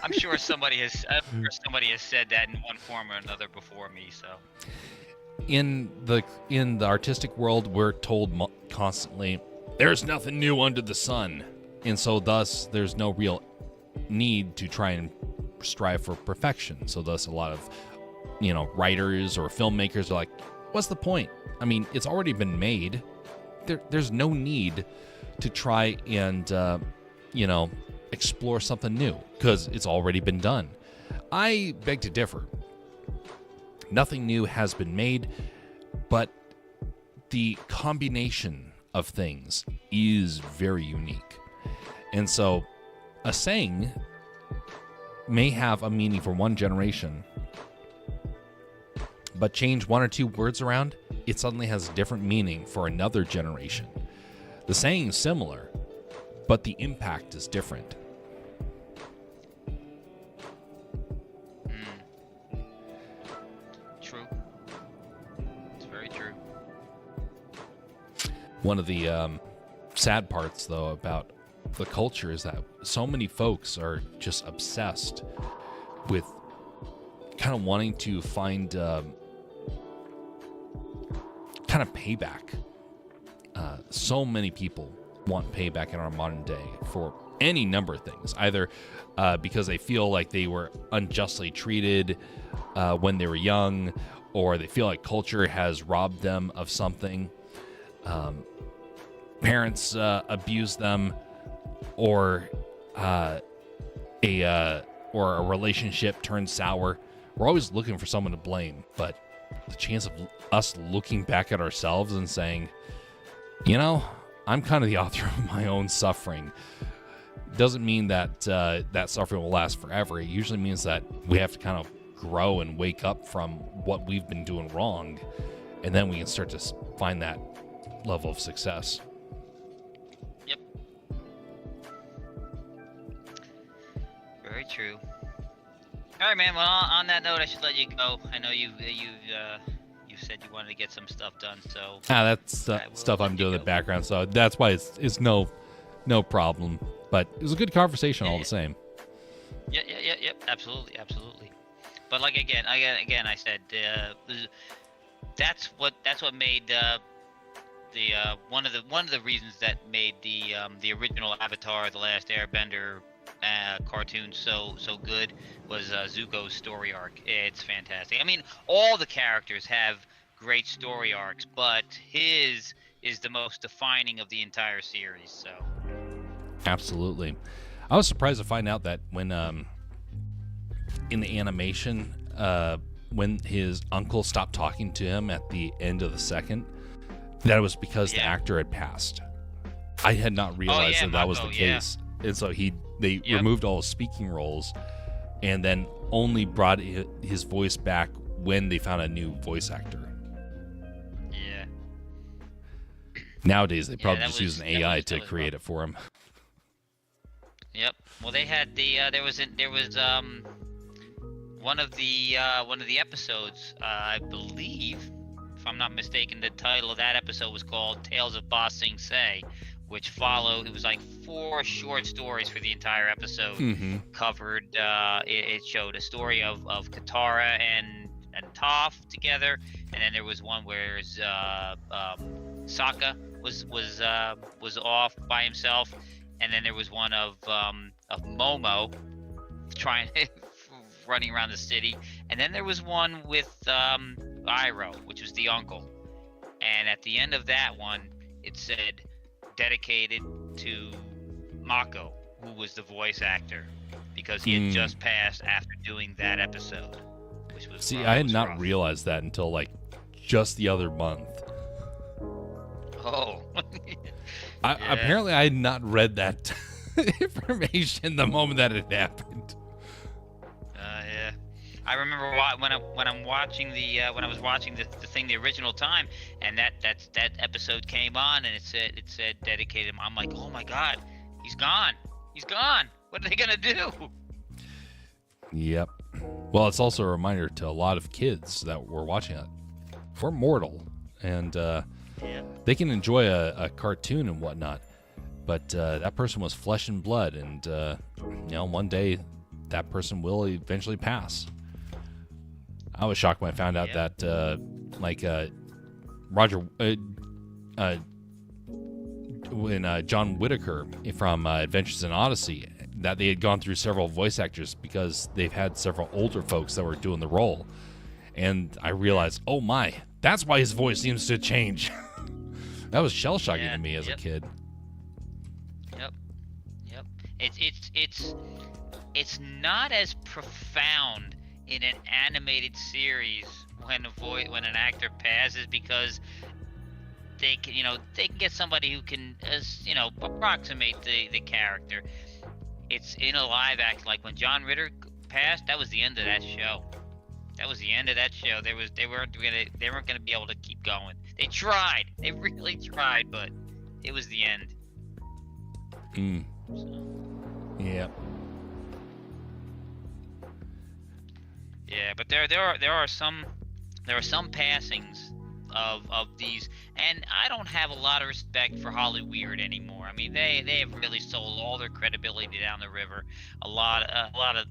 I'm sure somebody has said that in one form or another before me. So. In the artistic world, we're told constantly, there's nothing new under the sun. And so thus, there's no real need to try and strive for perfection. So thus, a lot of, writers or filmmakers are like, what's the point? I mean, it's already been made. There's no need to try and, explore something new because it's already been done. I beg to differ. Nothing new has been made, but the combination of things is very unique. And so a saying may have a meaning for one generation, but change one or two words around, it suddenly has a different meaning for another generation. The saying is similar, but the impact is different. True. It's very true. One of the sad parts, though, about the culture is that so many folks are just obsessed with kind of wanting to find kind of payback. So many people want payback in our modern day for any number of things, either because they feel like they were unjustly treated when they were young, or they feel like culture has robbed them of something, parents abuse them, or a relationship turns sour. We're always looking for someone to blame, but the chance of us looking back at ourselves and saying, you know, I'm kind of the author of my own suffering, doesn't mean that that suffering will last forever. It usually means that we have to kind of grow and wake up from what we've been doing wrong, and then we can start to find that level of success. Yep. Very true. All right, man. Well, on that note, I should let you go. I know you said you wanted to get some stuff done, so that's stuff I'm doing in the background, so that's why it's no problem. But it was a good conversation all the same. Yeah. Absolutely. But like again, I said that's what made one of the reasons that made the original Avatar: The Last Airbender cartoon so good was Zuko's story arc. It's fantastic. I mean, all the characters have great story arcs, but his is the most defining of the entire series. So absolutely. I was surprised to find out that when in the animation, when his uncle stopped talking to him at the end of the second, that it was because the actor had passed. I had not realized that was the case. And so they removed all his speaking roles and then only brought his voice back when they found a new voice actor. Yeah. Nowadays, they probably just use an AI to create it for him. Yep. Well, they had there was one of the episodes, I believe, if I'm not mistaken, the title of that episode was called Tales of Ba Sing Se, which followed. It was like 4 short stories for the entire episode. Mm-hmm. Covered. It showed a story of Katara and Toph together, and then there was one where Sokka was off by himself, and then there was one of Momo running around the city, and then there was one with Iroh, which was the uncle. And at the end of that one, it said dedicated to Mako, who was the voice actor, because he had just passed after doing that episode, which was I had not realized that until like just the other month. Oh. Apparently I had not read that information the moment that it happened. Yeah, I remember when I was watching the thing the original time, and that episode came on, and it said dedicated. I'm like, oh my God, he's gone. What are they gonna do? Yep. Well, it's also a reminder to a lot of kids that were watching it. We're mortal, and they can enjoy a cartoon and whatnot, but that person was flesh and blood, and one day that person will eventually pass. I was shocked when I found out that John Whitaker from Adventures in Odyssey, that they had gone through several voice actors because they've had several older folks that were doing the role. And I realized, oh my, that's why his voice seems to change. That was shell-shocking to me as a kid. Yep. It's not as profound in an animated series when an actor passes, because they can get somebody who can approximate the character. It's in a live act, like when John Ritter passed, that was the end of that show. They weren't gonna be able to keep going. They really tried, but it was the end. Yeah. Yeah, but there are some passings of these, and I don't have a lot of respect for Hollyweird anymore. I mean, they have really sold all their credibility down the river. A lot of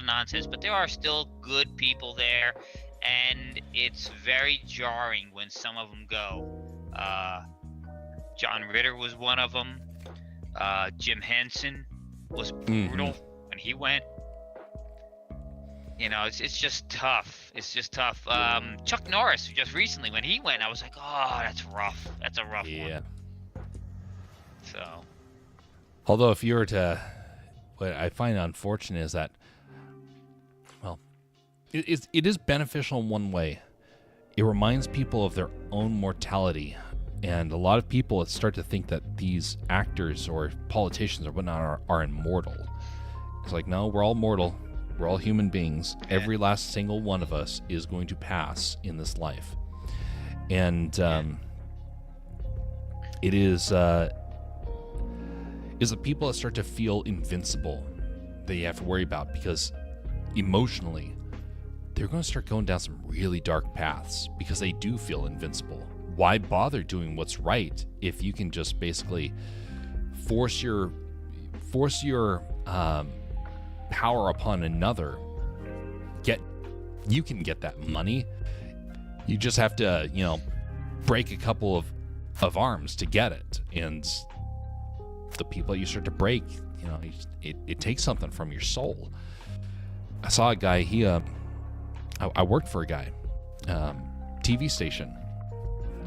nonsense, but there are still good people there, and it's very jarring when some of them go. John Ritter was one of them. Jim Henson was brutal when he went. You know, it's just tough. It's just tough. Chuck Norris, just recently, when he went, I was like, oh, that's rough. That's a rough one. So. Although, if you were to, what I find unfortunate is that, well, it is beneficial in one way. It reminds people of their own mortality. And a lot of people start to think that these actors or politicians or whatnot are immortal. It's like, no, we're all mortal. We're all human beings. Yeah. Every last single one of us is going to pass in this life. And it is the people that start to feel invincible that you have to worry about, because emotionally, they're going to start going down some really dark paths because they do feel invincible. Why bother doing what's right if you can just basically force your power upon another? You can get that money. You just have to, break a couple of arms to get it. And the people you start to break, it takes something from your soul. I saw a guy. I worked for a guy, TV station.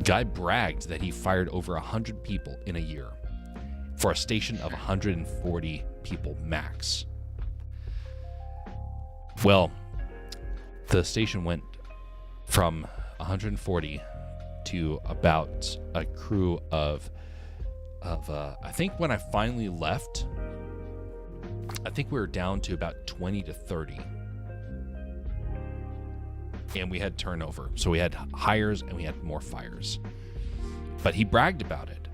Guy bragged that he fired over 100 people in a year for a station of 140 people max. Well, the station went from 140 to about a crew of I think when I finally left, I think we were down to about 20 to 30. And we had turnover. So we had hires and we had more fires. But he bragged about it.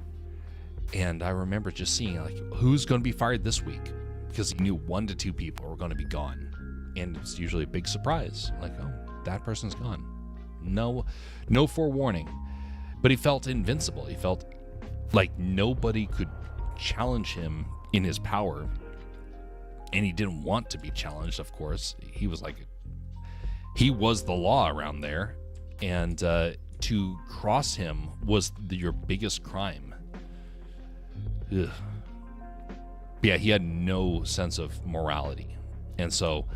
And I remember just seeing, like, who's going to be fired this week? Because he knew 1 to 2 people were going to be gone. And it's usually a big surprise. Like, oh, that person's gone. No forewarning. But he felt invincible. He felt like nobody could challenge him in his power. And he didn't want to be challenged, of course. He was like... He was the law around there, and to cross him was your biggest crime. Ugh. Yeah, he had no sense of morality. And so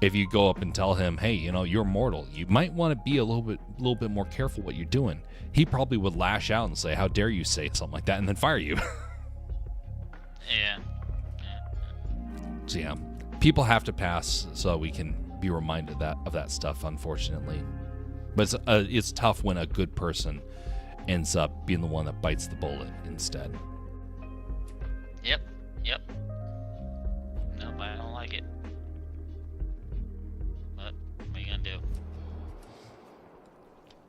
if you go up and tell him, hey, you're mortal, you might want to be a little bit more careful what you're doing, he probably would lash out and say, how dare you say something like that, and then fire you. Yeah. So yeah, people have to pass so we can be reminded of that stuff, unfortunately. But it's tough when a good person ends up being the one that bites the bullet instead. Yep. Nope, I don't like it. But what are you gonna do?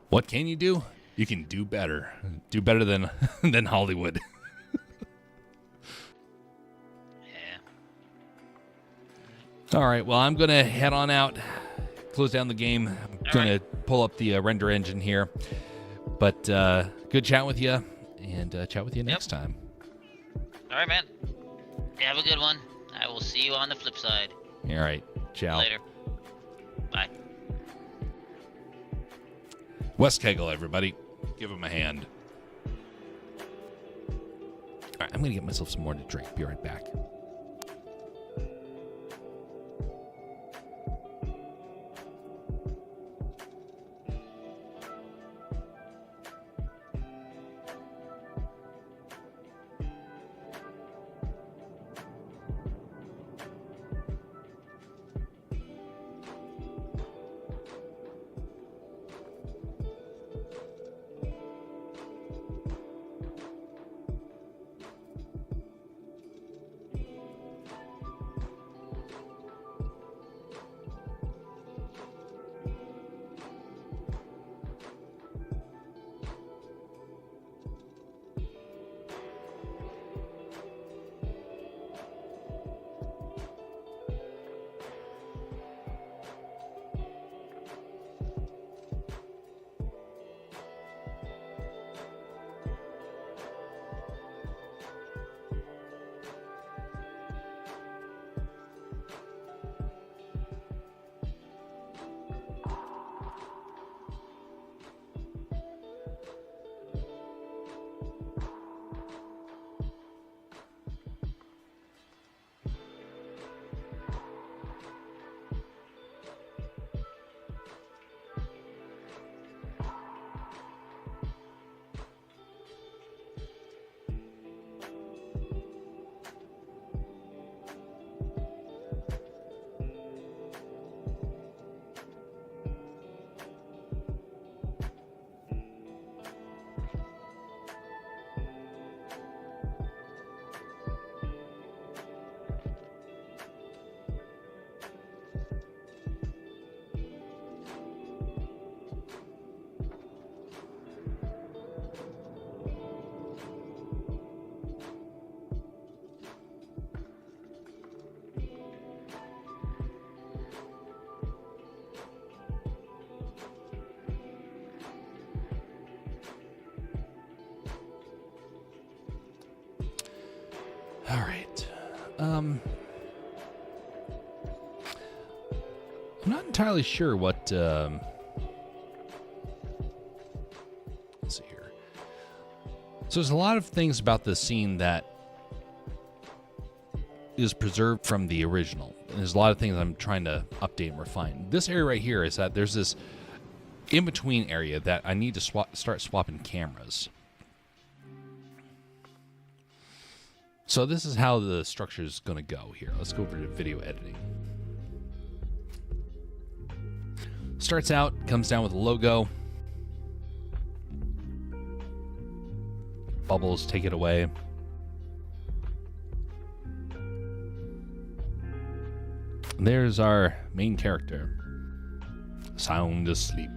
What can you do? You can do better. Do better than than Hollywood. All right, well, I'm going to head on out, close down the game. I'm going to pull up the render engine here. But good chat with you, and chat with you next time. All right, man. Have a good one. I will see you on the flip side. All right, ciao. Later. Bye. Wes Kegel, everybody. Give him a hand. All right, I'm going to get myself some more to drink. Be right back. All right. I'm not entirely sure what. Let's see here. So there's a lot of things about this scene that is preserved from the original. And there's a lot of things I'm trying to update and refine. This area right here is that there's this in-between area that I need to start swapping cameras. So this is how the structure is going to go here. Let's go over to video editing. Starts out, comes down with a logo. Bubbles, take it away. There's our main character, sound asleep.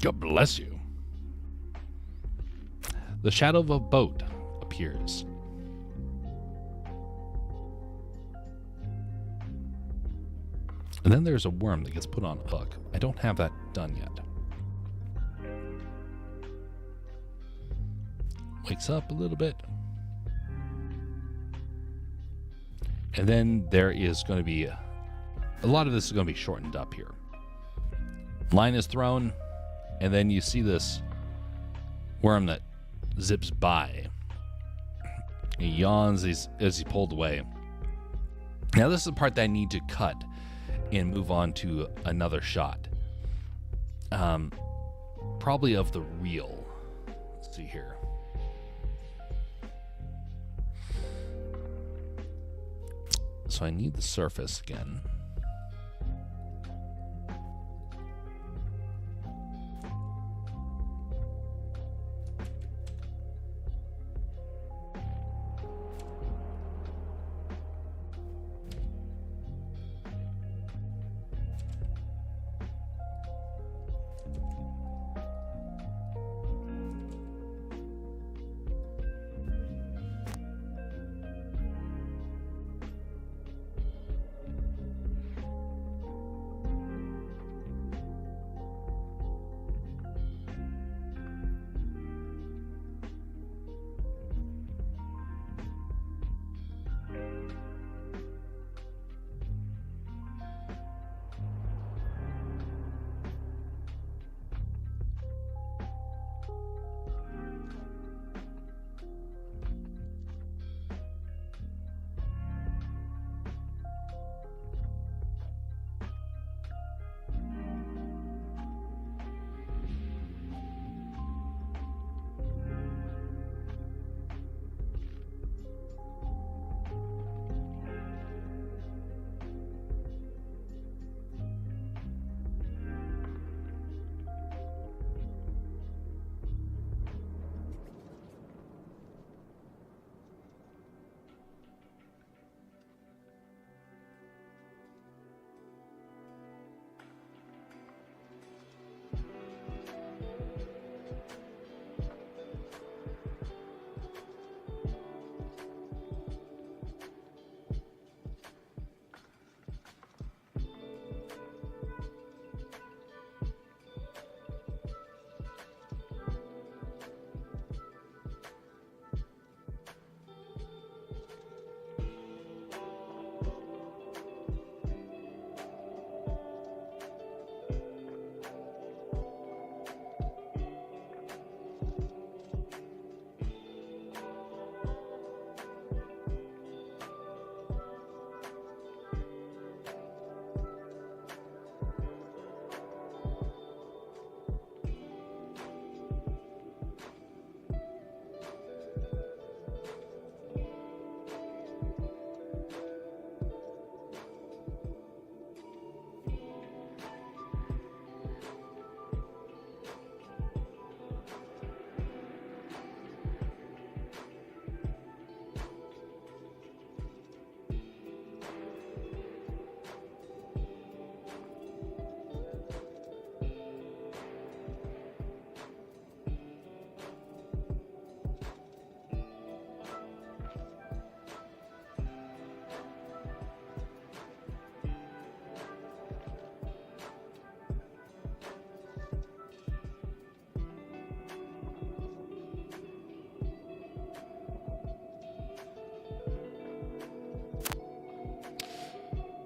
God bless you. The shadow of a boat appears. And then there's a worm that gets put on a hook. I don't have that done yet. Wakes up a little bit. And then there is going to be a lot of this is going to be shortened up here. Line is thrown, and then you see this worm that zips by. He yawns as he's pulled away. Now this is the part that I need to cut and move on to another shot. Probably of the reel. Let's see here. So I need the surface again.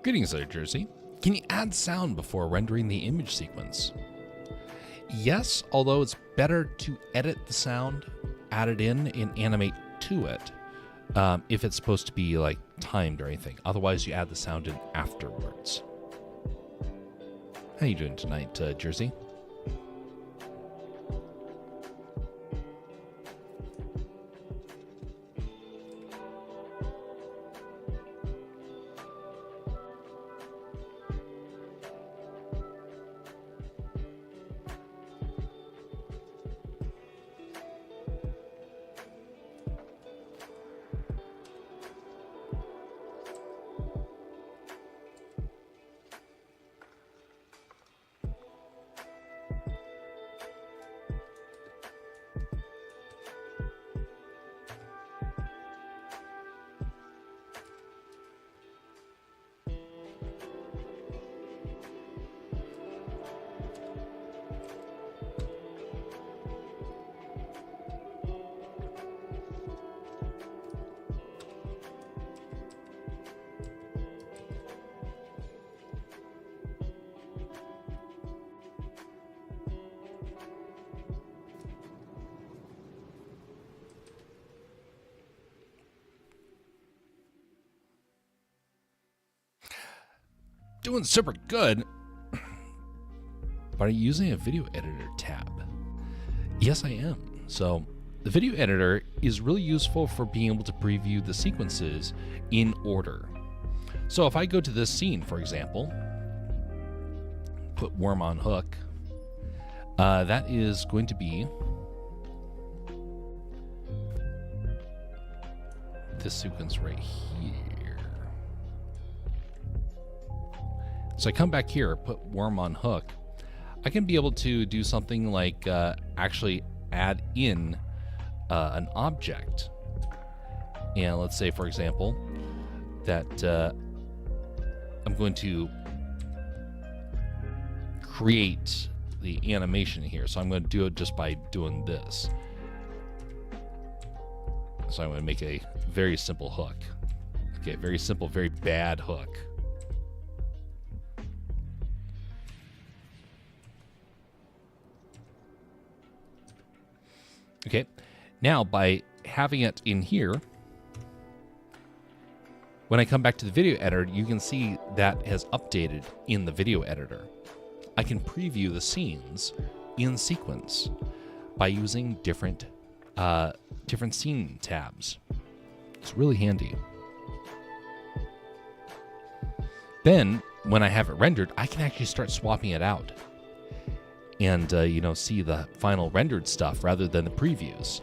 Greetings there, Jersey. Can you add sound before rendering the image sequence? Yes, although it's better to edit the sound, add it in, and animate to it if it's supposed to be like timed or anything. Otherwise, you add the sound in afterwards. How you doing tonight, Jersey? Doing super good. But are you using a video editor tab? Yes, I am. So the video editor is really useful for being able to preview the sequences in order. So if I go to this scene, for example, put worm on hook, that is going to be this sequence right here. So I come back here, put worm on hook. I can be able to do something like actually add in an object. And let's say, for example, that I'm going to create the animation here. So I'm going to do it just by doing this. So I'm going to make a very simple hook. Okay, very simple, very bad hook. Okay, now by having it in here, when I come back to the video editor, you can see that has updated in the video editor. I can preview the scenes in sequence by using different scene tabs. It's really handy. Then, when I have it rendered, I can actually start swapping it out and see the final rendered stuff rather than the previews.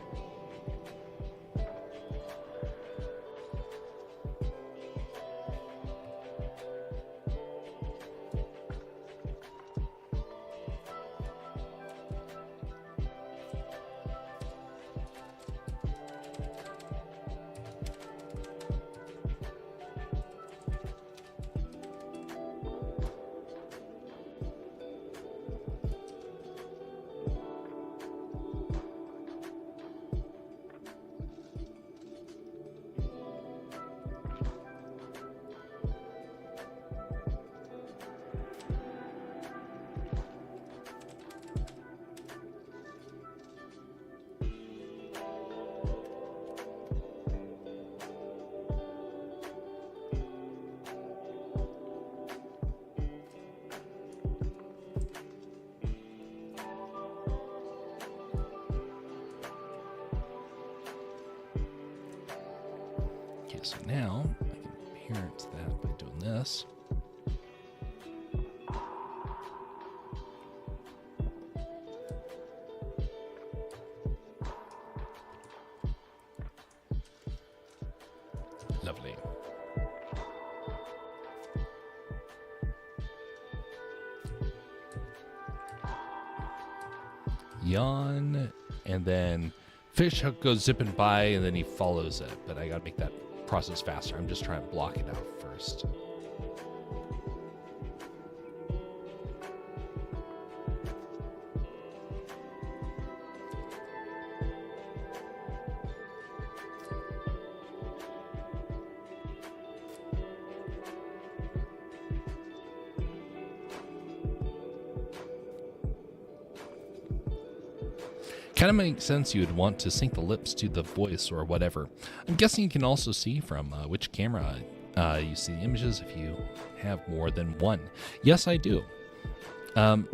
So now I can parent that by doing this. Lovely. Yawn, and then fish hook goes zipping by, and then he follows it. But I gotta make that process faster. I'm just trying to block it out first. Kind of makes sense you'd want to sync the lips to the voice or whatever. I'm guessing you can also see from which camera you see the images if you have more than one. Yes, I do. Like,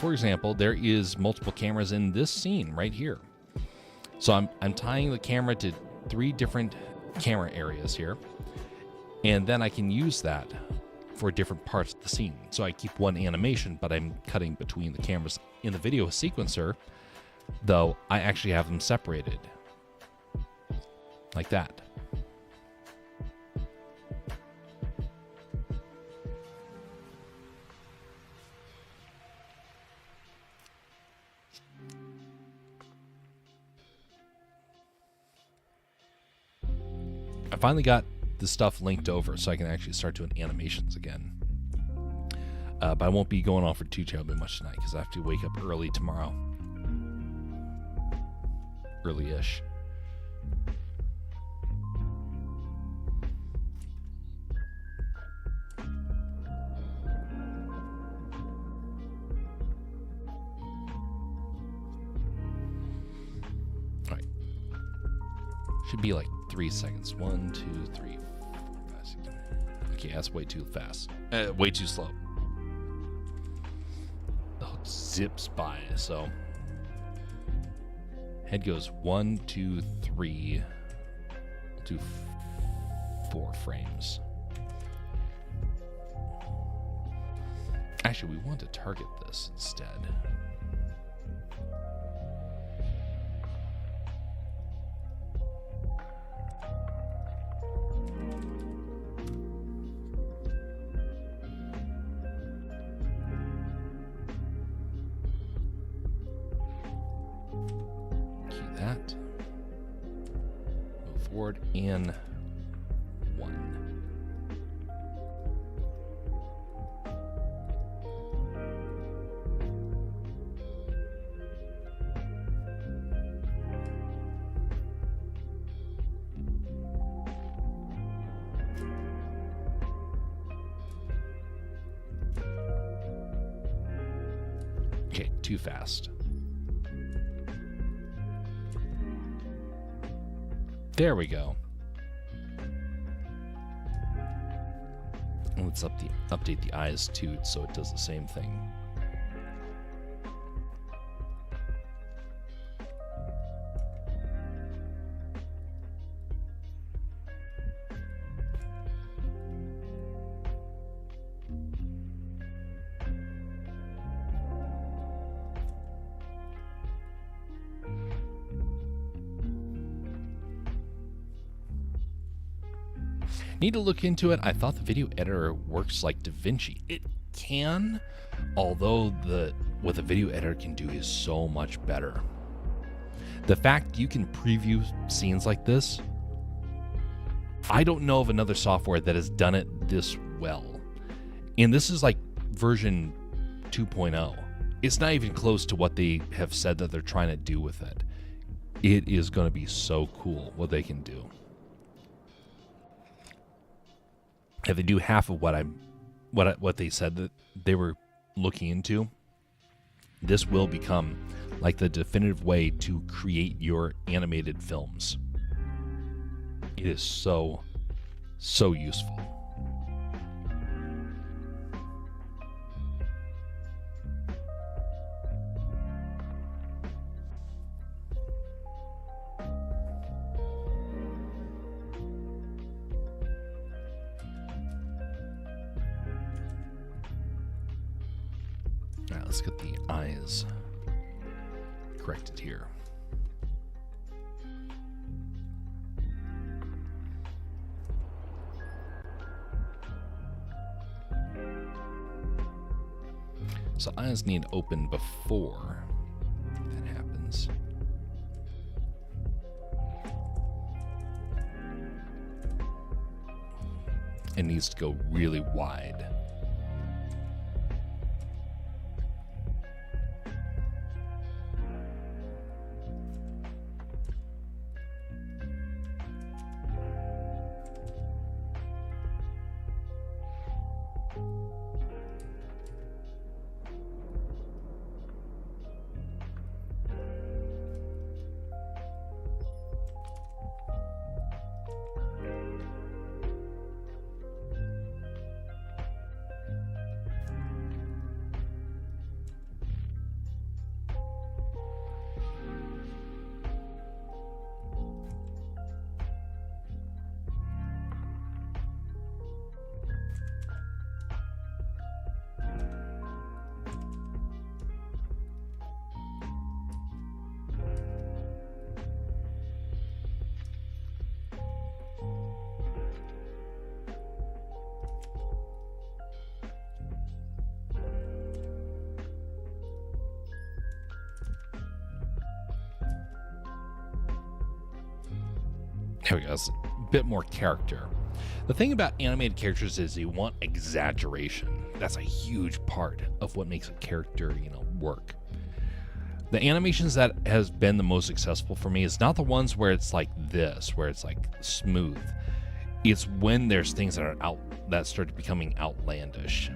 for example, there is multiple cameras in this scene right here. So I'm tying the camera to 3 different camera areas here, and then I can use that for different parts of the scene. So I keep one animation, but I'm cutting between the cameras. In the video sequencer, though, I actually have them separated like that. I finally got the stuff linked over so I can actually start doing animations again. But I won't be going on for too terribly much tonight because I have to wake up early tomorrow. Early-ish. All right. Should be like 3 seconds. 1, 2, 3, 4, 5, 6. Okay, that's way too fast. Way too slow. The hook zips by, so head goes 1, 2, 3 to 4 frames. Actually, we want to target this instead. That. Move forward in 1. Okay, too fast. There we go. And let's update the eyes too, so it does the same thing. Need to look into it. I thought the video editor works like DaVinci. It can, although what the video editor can do is so much better. The fact you can preview scenes like this, I don't know of another software that has done it this well. And this is like version 2.0. It's not even close to what they have said that they're trying to do with it. It is going to be so cool what they can do. If they do half of what they said that they were looking into, this will become like the definitive way to create your animated films. It is so useful. All right, let's get the eyes corrected here. So eyes need open before that happens. It needs to go really wide. Here we go. It's a bit more character. The thing about animated characters is you want exaggeration. That's a huge part of what makes a character, work. The animations that has been the most successful for me is not the ones where it's like this, where it's like smooth. It's when there's things that start becoming outlandish.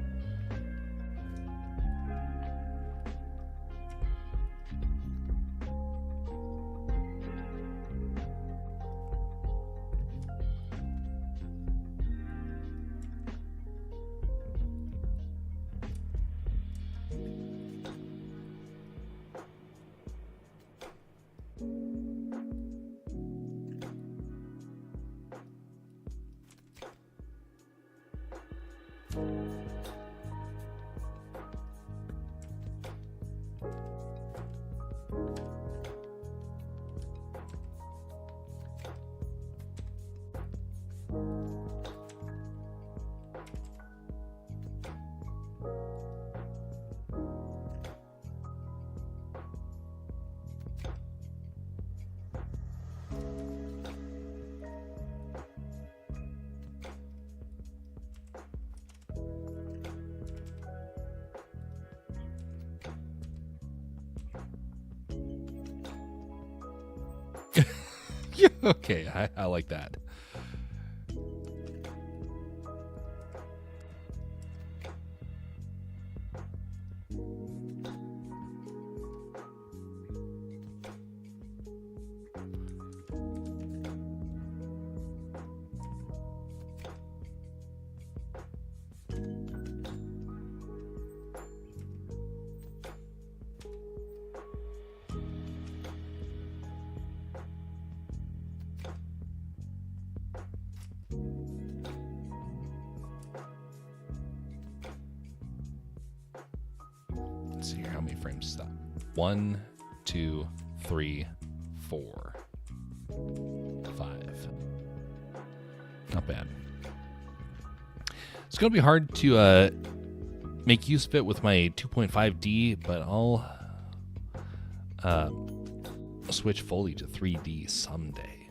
Okay, I like that. Let's see here, how many frames is that? 1, 2, 3, 4, 5. Not bad. It's going to be hard to make use of it with my 2.5D, but I'll switch fully to 3D someday.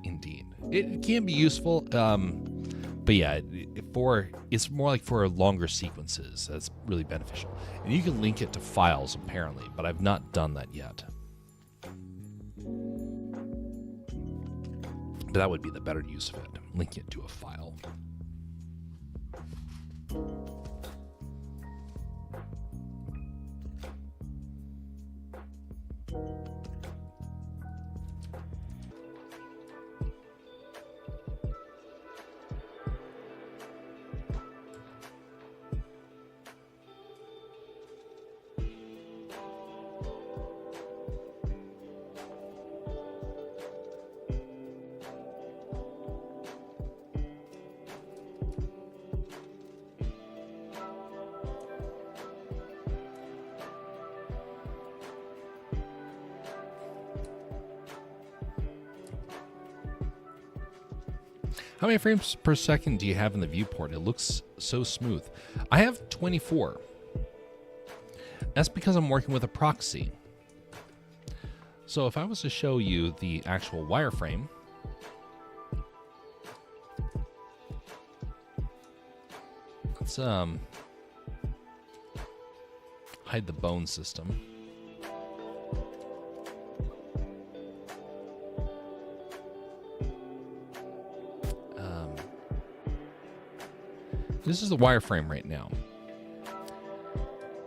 Indeed. It can be useful, but yeah, it's more like for longer sequences. That's really beneficial. And you can link it to files, apparently, but I've not done that yet. But that would be the better use of it. Link it to a file. How many frames per second do you have in the viewport? It looks so smooth. I have 24. That's because I'm working with a proxy. So if I was to show you the actual wireframe, let's hide the bone system. This is the wireframe right now.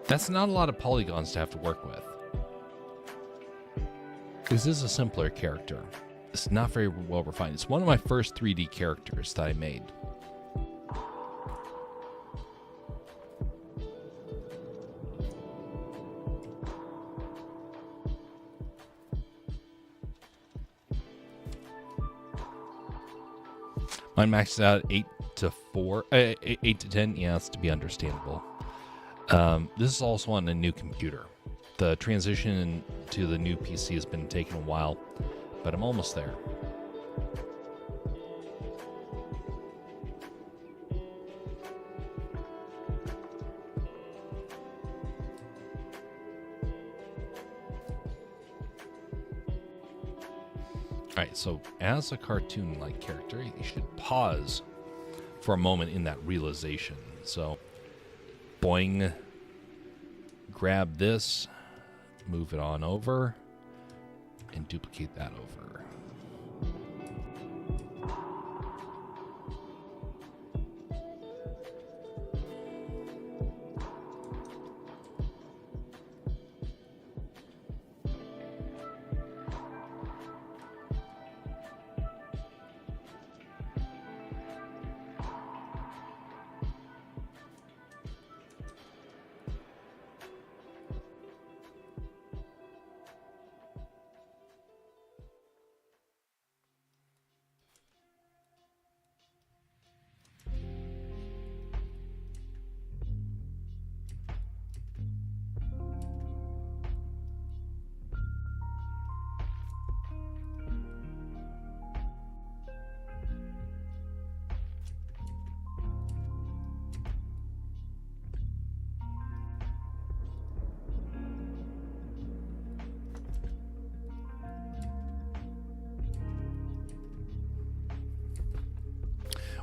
That's not a lot of polygons to have to work with. This is a simpler character. It's not very well refined. It's one of my first 3D characters that I made. Mine maxed out 8 to 10. Yeah, that's to be understandable. This is also on a new computer. The transition to the new PC has been taking a while, but I'm almost there. right, so as a cartoon-like character, you should pause for a moment in that realization. So, boing, grab this, move it on over, and duplicate that over.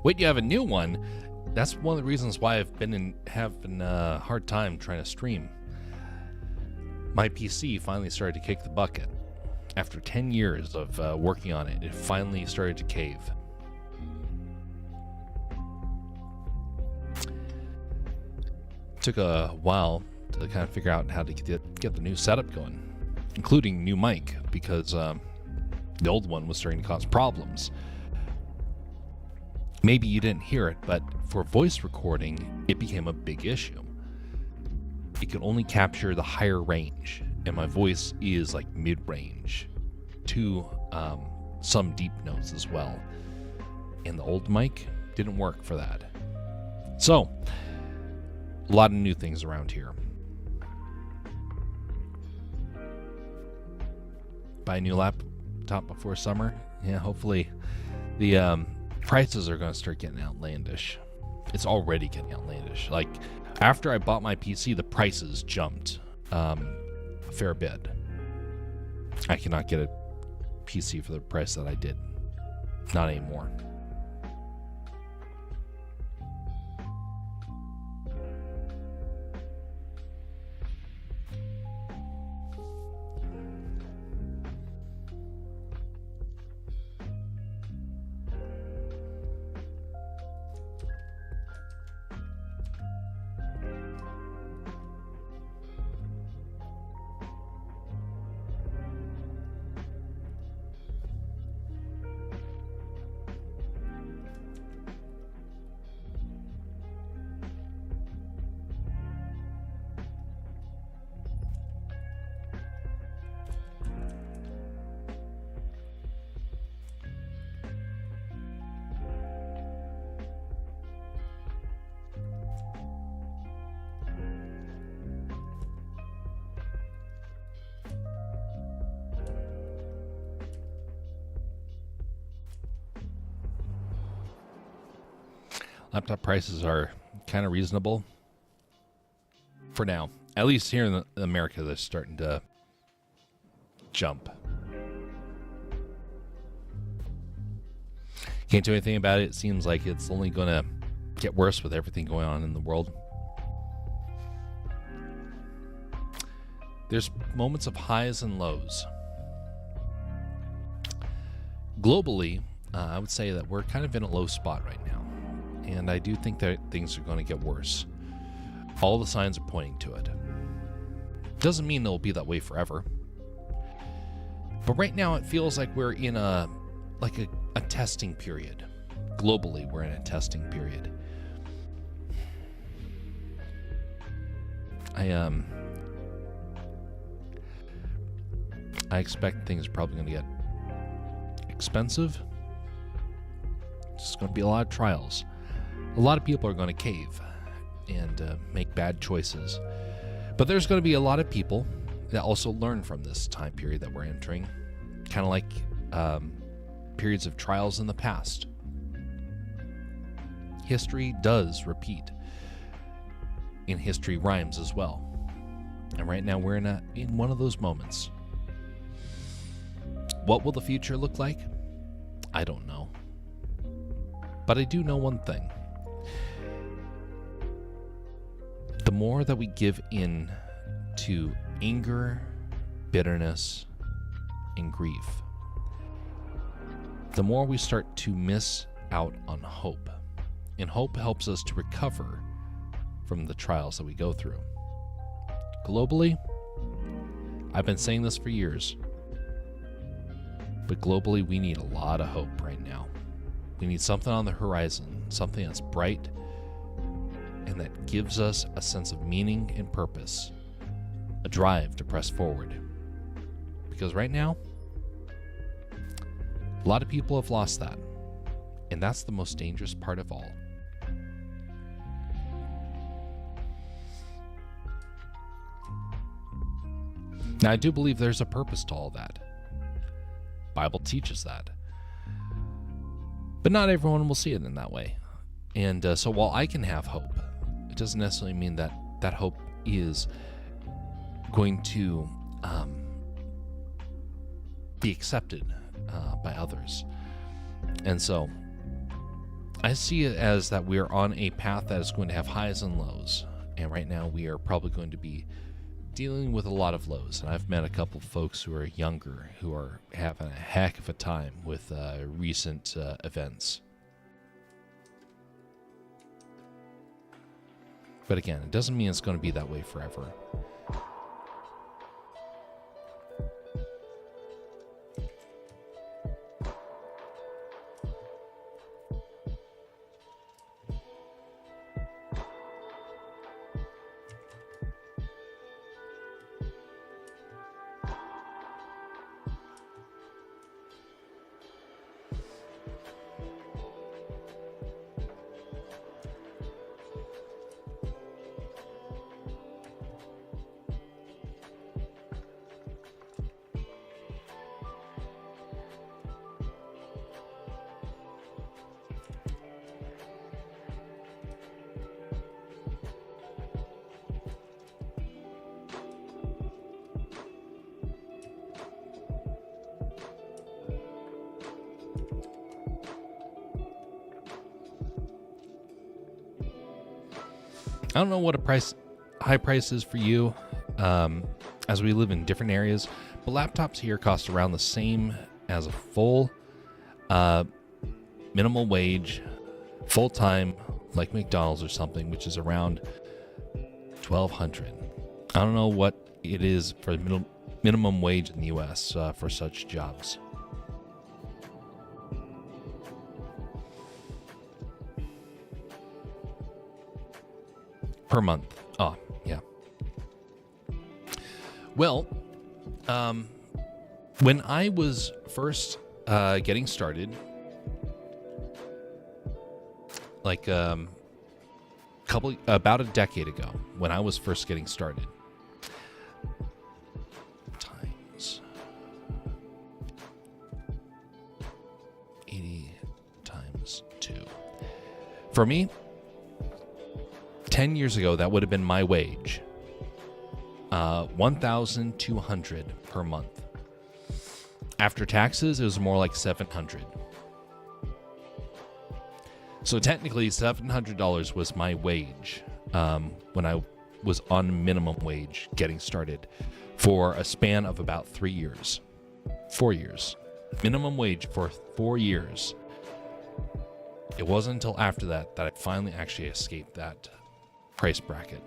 Wait, you have a new one? That's one of the reasons why I've been having a hard time trying to stream. My PC finally started to kick the bucket. After 10 years of working on it, it finally started to cave. Took a while to kind of figure out how to get the new setup going, including new mic, because the old one was starting to cause problems. Maybe you didn't hear it, but for voice recording, it became a big issue. It could only capture the higher range, and my voice is like mid-range to some deep notes as well. And the old mic didn't work for that. So, a lot of new things around here. Buy a new laptop before summer? Yeah, hopefully the prices are going to start getting outlandish. It's already getting outlandish. Like, after I bought my PC, the prices jumped a fair bit. I cannot get a PC for the price that I did. Not anymore. Laptop prices are kind of reasonable for now. At least here in America, they're starting to jump. Can't do anything about it. It seems like it's only going to get worse with everything going on in the world. There's moments of highs and lows. Globally, I would say that we're kind of in a low spot right now. And I do think that things are going to get worse. All the signs are pointing to it. Doesn't mean it'll be that way forever. But right now it feels like we're in a testing period. Globally, we're in a testing period. I expect things are probably going to get expensive. It's going to be a lot of trials. A lot of people are going to cave and make bad choices. But there's going to be a lot of people that also learn from this time period that we're entering. Kind of like periods of trials in the past. History does repeat. And history rhymes as well. And right now we're in one of those moments. What will the future look like? I don't know. But I do know one thing. The more that we give in to anger, bitterness, and grief, the more we start to miss out on hope. And hope helps us to recover from the trials that we go through. Globally, I've been saying this for years, but globally we need a lot of hope right now. We need something on the horizon, something that's bright and that gives us a sense of meaning and purpose, a drive to press forward. Because right now, a lot of people have lost that, and that's the most dangerous part of all. Now, I do believe there's a purpose to all that. Bible teaches that. But not everyone will see it in that way. And so while I can have hope, it doesn't necessarily mean that that hope is going to be accepted by others. And so I see it as that we're on a path that is going to have highs and lows. And right now we are probably going to be dealing with a lot of lows. And I've met a couple of folks who are younger who are having a heck of a time with recent events. But again, it doesn't mean it's going to be that way forever. I don't know what high price is for you, as we live in different areas, but laptops here cost around the same as a full minimum wage, full-time, like McDonald's or something, which is around $1,200. I don't know what it is for minimum wage in the U.S. For such jobs. Per month. Oh, yeah. Well, when I was first getting started, like about a decade ago, when I was first getting started, times 80 times 2. For me, 10 years ago, that would have been my wage, $1,200 per month. After taxes, it was more like $700. So technically, $700 was my wage when I was on minimum wage getting started for a span of about 3 years. 4 years. Minimum wage for 4 years. It wasn't until after that I finally actually escaped that price bracket.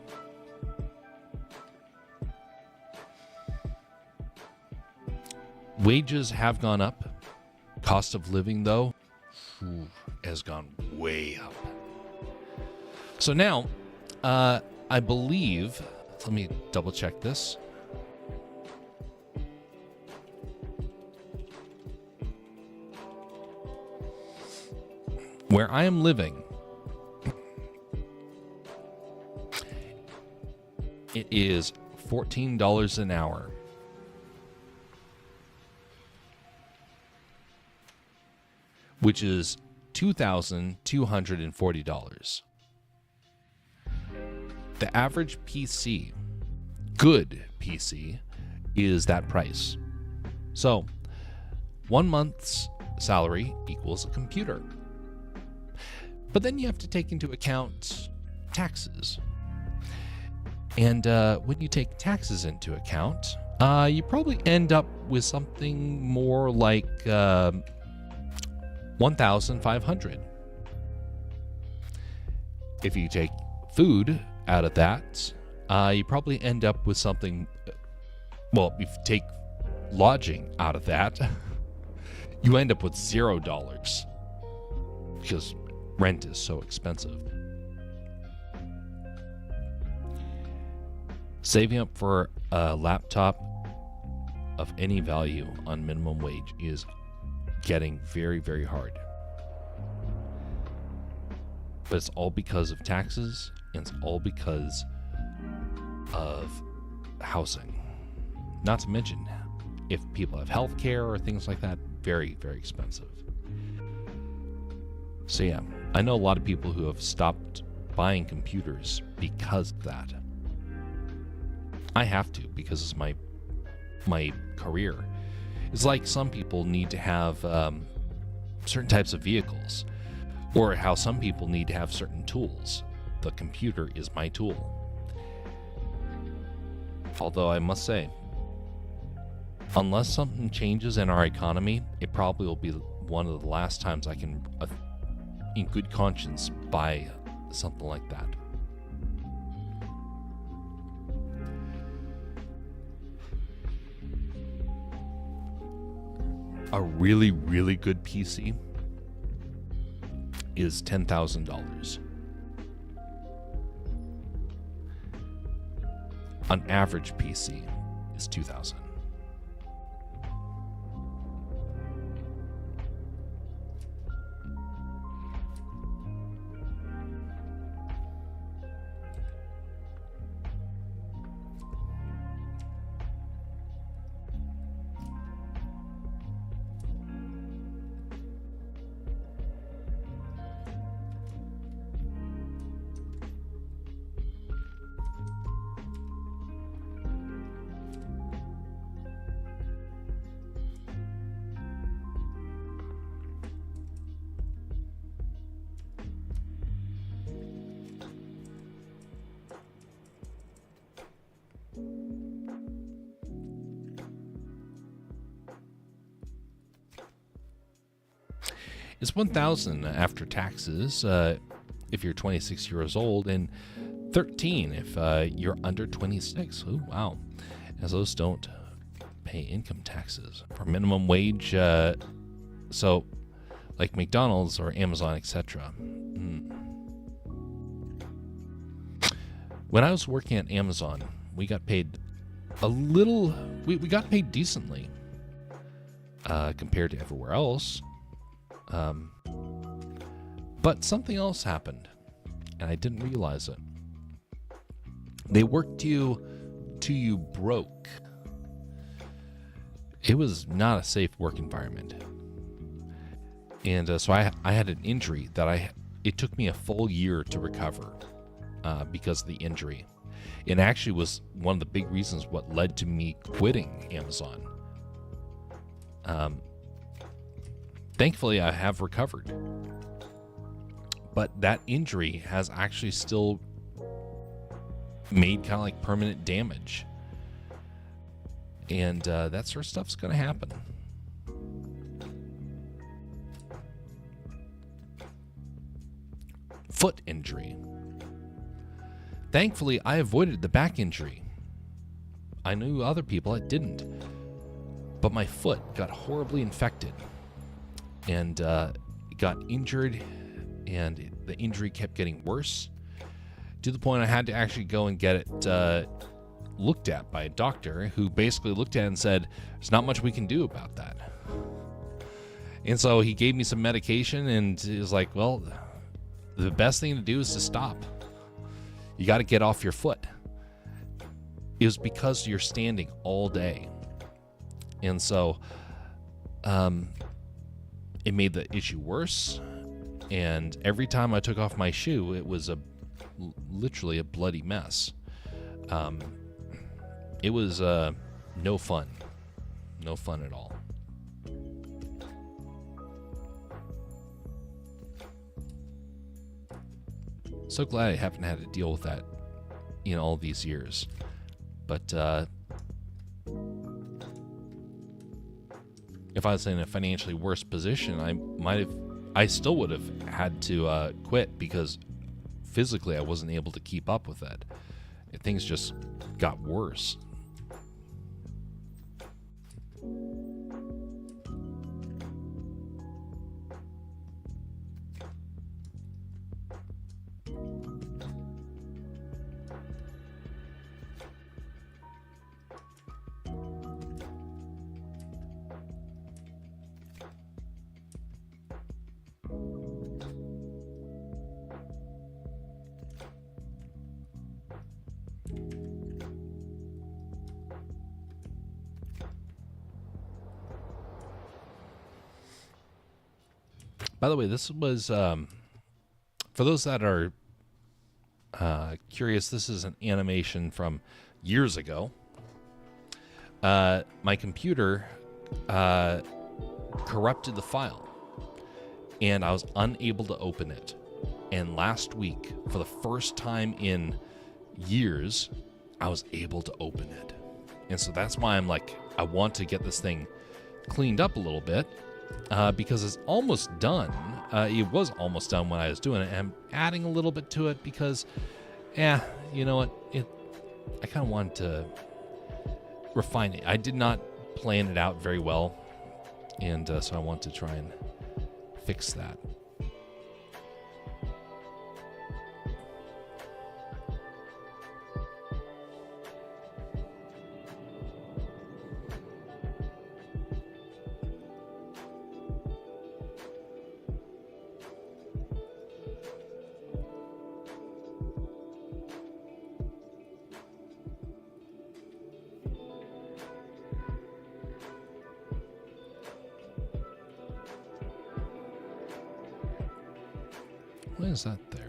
Wages have gone up. Cost of living, though, has gone way up. So now, I believe, let me double check this. Where I am living, it is $14 an hour. Which is $2,240. The average PC, good PC, is that price. So, 1 month's salary equals a computer. But then you have to take into account taxes. And when you take taxes into account, you probably end up with something more like 1,500. If you take food out of that, you probably end up with something. Well, if you take lodging out of that, you end up with $0 because rent is so expensive. Saving up for a laptop of any value on minimum wage is getting very, very hard. But it's all because of taxes, and it's all because of housing. Not to mention, if people have health care or things like that, very, very expensive. So yeah, I know a lot of people who have stopped buying computers because of that. I have to, because it's my career. It's like some people need to have certain types of vehicles, or how some people need to have certain tools. The computer is my tool. Although I must say, unless something changes in our economy, it probably will be one of the last times I can, in good conscience, buy something like that. A really, really good PC is $10,000. An average PC is $2,000. It's $1,000 after taxes if you're 26 years old, and $13 if you're under 26. Oh, wow. As those don't pay income taxes. For minimum wage, so like McDonald's or Amazon, etc. When I was working at Amazon, we got paid a little, we got paid decently compared to everywhere else. But something else happened, and I didn't realize it. They worked you till you broke. It was not a safe work environment. And so I had an injury that it took me a full year to recover because of the injury. It actually was one of the big reasons what led to me quitting Amazon. Thankfully, I have recovered. But that injury has actually still made kind of like permanent damage. And that sort of stuff's going to happen. Foot injury. Thankfully, I avoided the back injury. I knew other people that didn't. But my foot got horribly infected. And got injured, and the injury kept getting worse to the point I had to actually go and get it looked at by a doctor who basically looked at it and said, there's not much we can do about that. And so he gave me some medication, and he was like, well, the best thing to do is to stop. You got to get off your foot. It was because you're standing all day. And so it made the issue worse, and every time I took off my shoe, it was literally a bloody mess. It was no fun at all. So glad I haven't had to deal with that in all these years. But if I was in a financially worse position, I still would have had to quit because physically I wasn't able to keep up with it. Things just got worse. By the way, this was, for those that are curious, this is an animation from years ago. My computer corrupted the file, and I was unable to open it. And last week, for the first time in years, I was able to open it. And so that's why I'm like, I want to get this thing cleaned up a little bit. Because it's almost done. It was almost done when I was doing it. And I'm adding a little bit to it because, you know what? I kind of wanted to refine it. I did not plan it out very well, and so I want to try and fix that. Why is that there?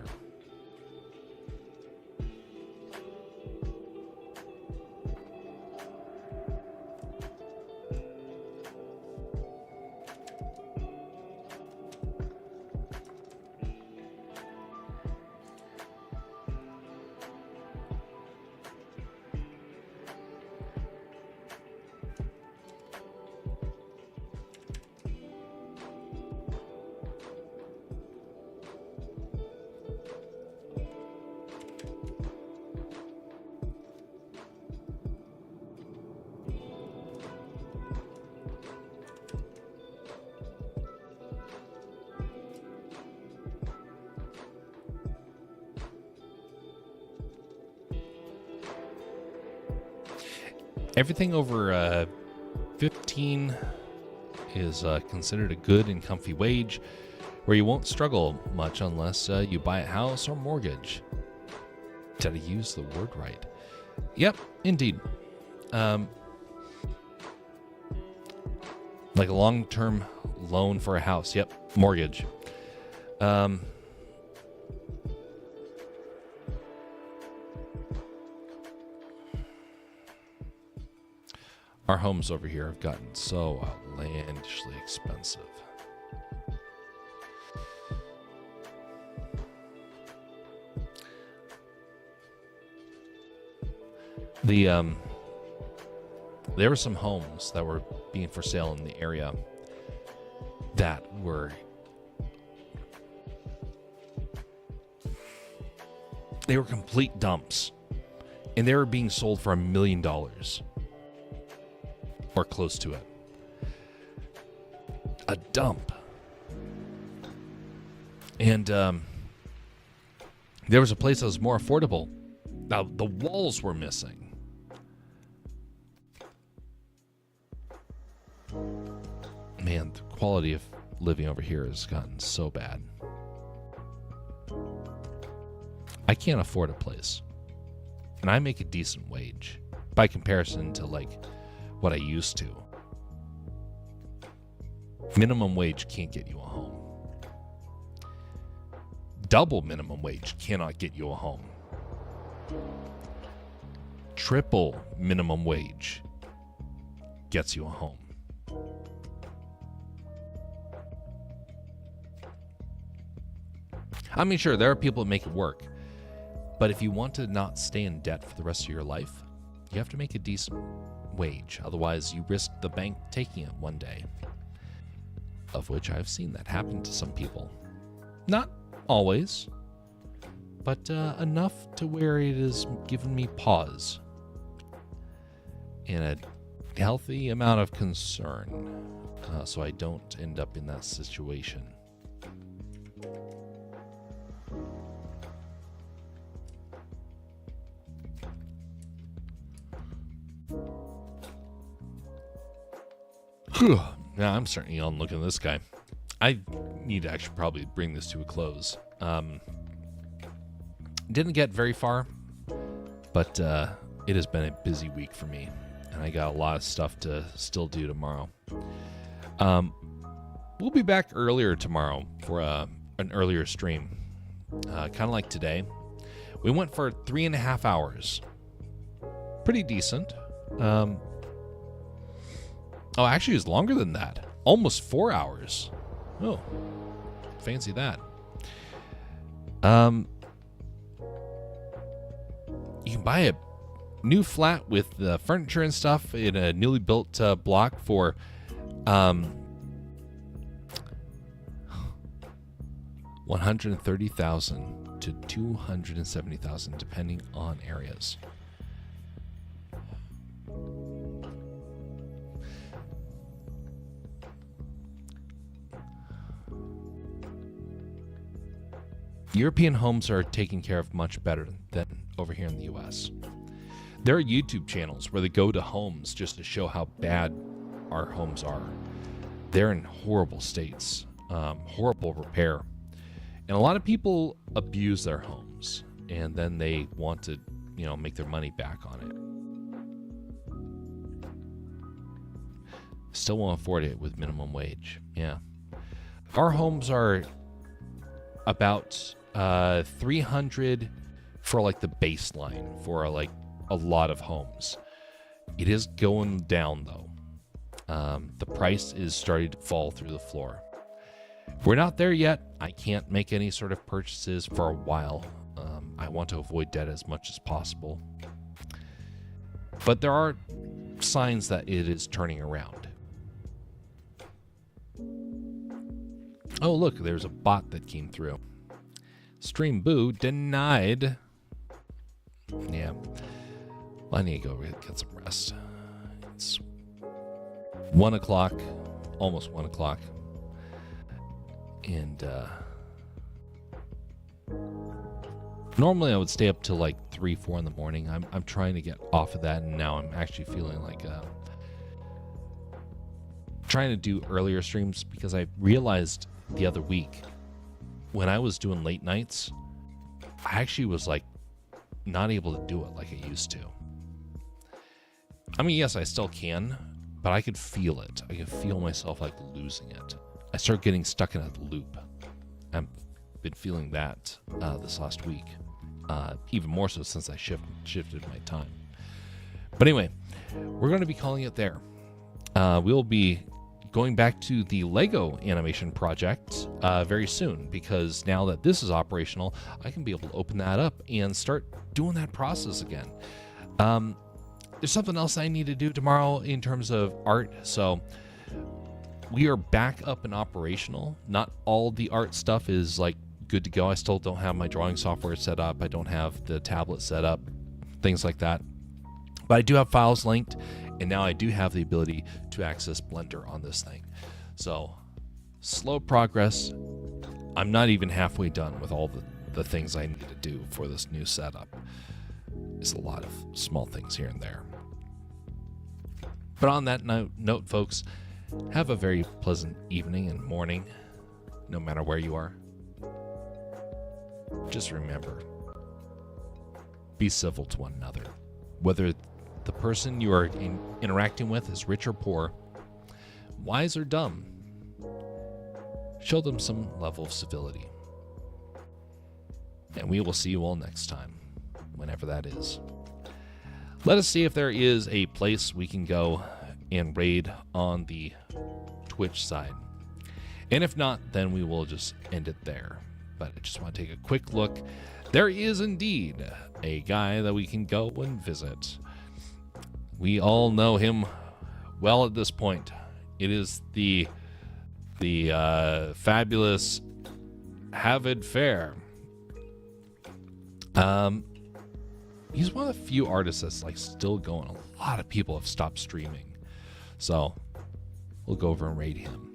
Everything over 15 is considered a good and comfy wage where you won't struggle much unless you buy a house or mortgage. Did I use the word right? Yep, indeed. Like a long-term loan for a house. Yep, mortgage. Our homes over here have gotten so outlandishly expensive. There were some homes that were being for sale in the area that were complete dumps, and they were being sold for $1 million. Or close to it. A dump. And there was a place that was more affordable. Now, the walls were missing. Man, the quality of living over here has gotten so bad. I can't afford a place. And I make a decent wage by comparison to, like, what I used to. Minimum wage can't get you a home. Double minimum wage cannot get you a home. Triple minimum wage gets you a home. I mean, sure, there are people that make it work. But if you want to not stay in debt for the rest of your life, you have to make a decent wage. Otherwise, you risk the bank taking it one day. Of which I've seen that happen to some people. Not always, but enough to where it has given me pause and a healthy amount of concern, so I don't end up in that situation. Now I'm starting to yawn looking at this guy. I need to actually probably bring this to a close. Didn't get very far, but it has been a busy week for me, and I got a lot of stuff to still do tomorrow. We'll be back earlier tomorrow for an earlier stream, kind of like today. We went for 3.5 hours. Pretty decent. Oh, actually, it was longer than that. Almost 4 hours. Oh, fancy that. You can buy a new flat with the furniture and stuff in a newly built block for $130,000 to $270,000, depending on areas. European homes are taken care of much better than over here in the US. There are YouTube channels where they go to homes just to show how bad our homes are. They're in horrible states, horrible repair. And a lot of people abuse their homes, and then they want to, make their money back on it. Still won't afford it with minimum wage. Yeah. Our homes are about 300 for like the baseline for like a lot of homes. It is going down though. The price is starting to fall through the floor. We're not there yet. I can't make any sort of purchases for a while. I want to avoid debt as much as possible. But there are signs that it is turning around. Oh, look, there's a bot that came through. Stream boo denied. Yeah. Well, I need to go get some rest. It's 1 o'clock, almost 1 o'clock. And normally I would stay up till like 3, 4 in the morning. I'm trying to get off of that, and now I'm actually feeling like trying to do earlier streams, because I realized the other week when I was doing late nights, I actually was like not able to do it like I used to. I mean, yes, I still can, but I could feel it. I could feel myself like losing it. I start getting stuck in a loop. I've been feeling that this last week, even more so since I shifted my time. But anyway, we're going to be calling it there. We'll be going back to the Lego animation project very soon, because now that this is operational, I can be able to open that up and start doing that process again. There's something else I need to do tomorrow in terms of art, so we are back up and operational. Not all the art stuff is like good to go. I still don't have my drawing software set up. I don't have the tablet set up, things like that. But I do have files linked, and now I do have the ability to access Blender on this thing. So, slow progress. I'm not even halfway done with all the things I need to do for this new setup. It's a lot of small things here and there. But on that note, folks, have a very pleasant evening and morning, no matter where you are. Just remember, be civil to one another. Whether the person you are interacting with is rich or poor, wise or dumb, show them some level of civility. And we will see you all next time, whenever that is. Let us see if there is a place we can go and raid on the Twitch side. And if not, then we will just end it there. but I just want to take a quick look. There is indeed a guy that we can go and visit. We all know him well at this point. It is the fabulous Havid Fair. He's one of the few artists that's like still going. A lot of people have stopped streaming, so we'll go over and raid him.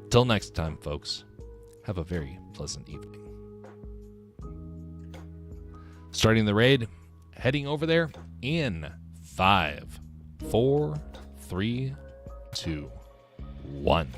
Till next time, folks, have a very pleasant evening. Starting the raid, heading over there in 5, 4, 3, 2, 1.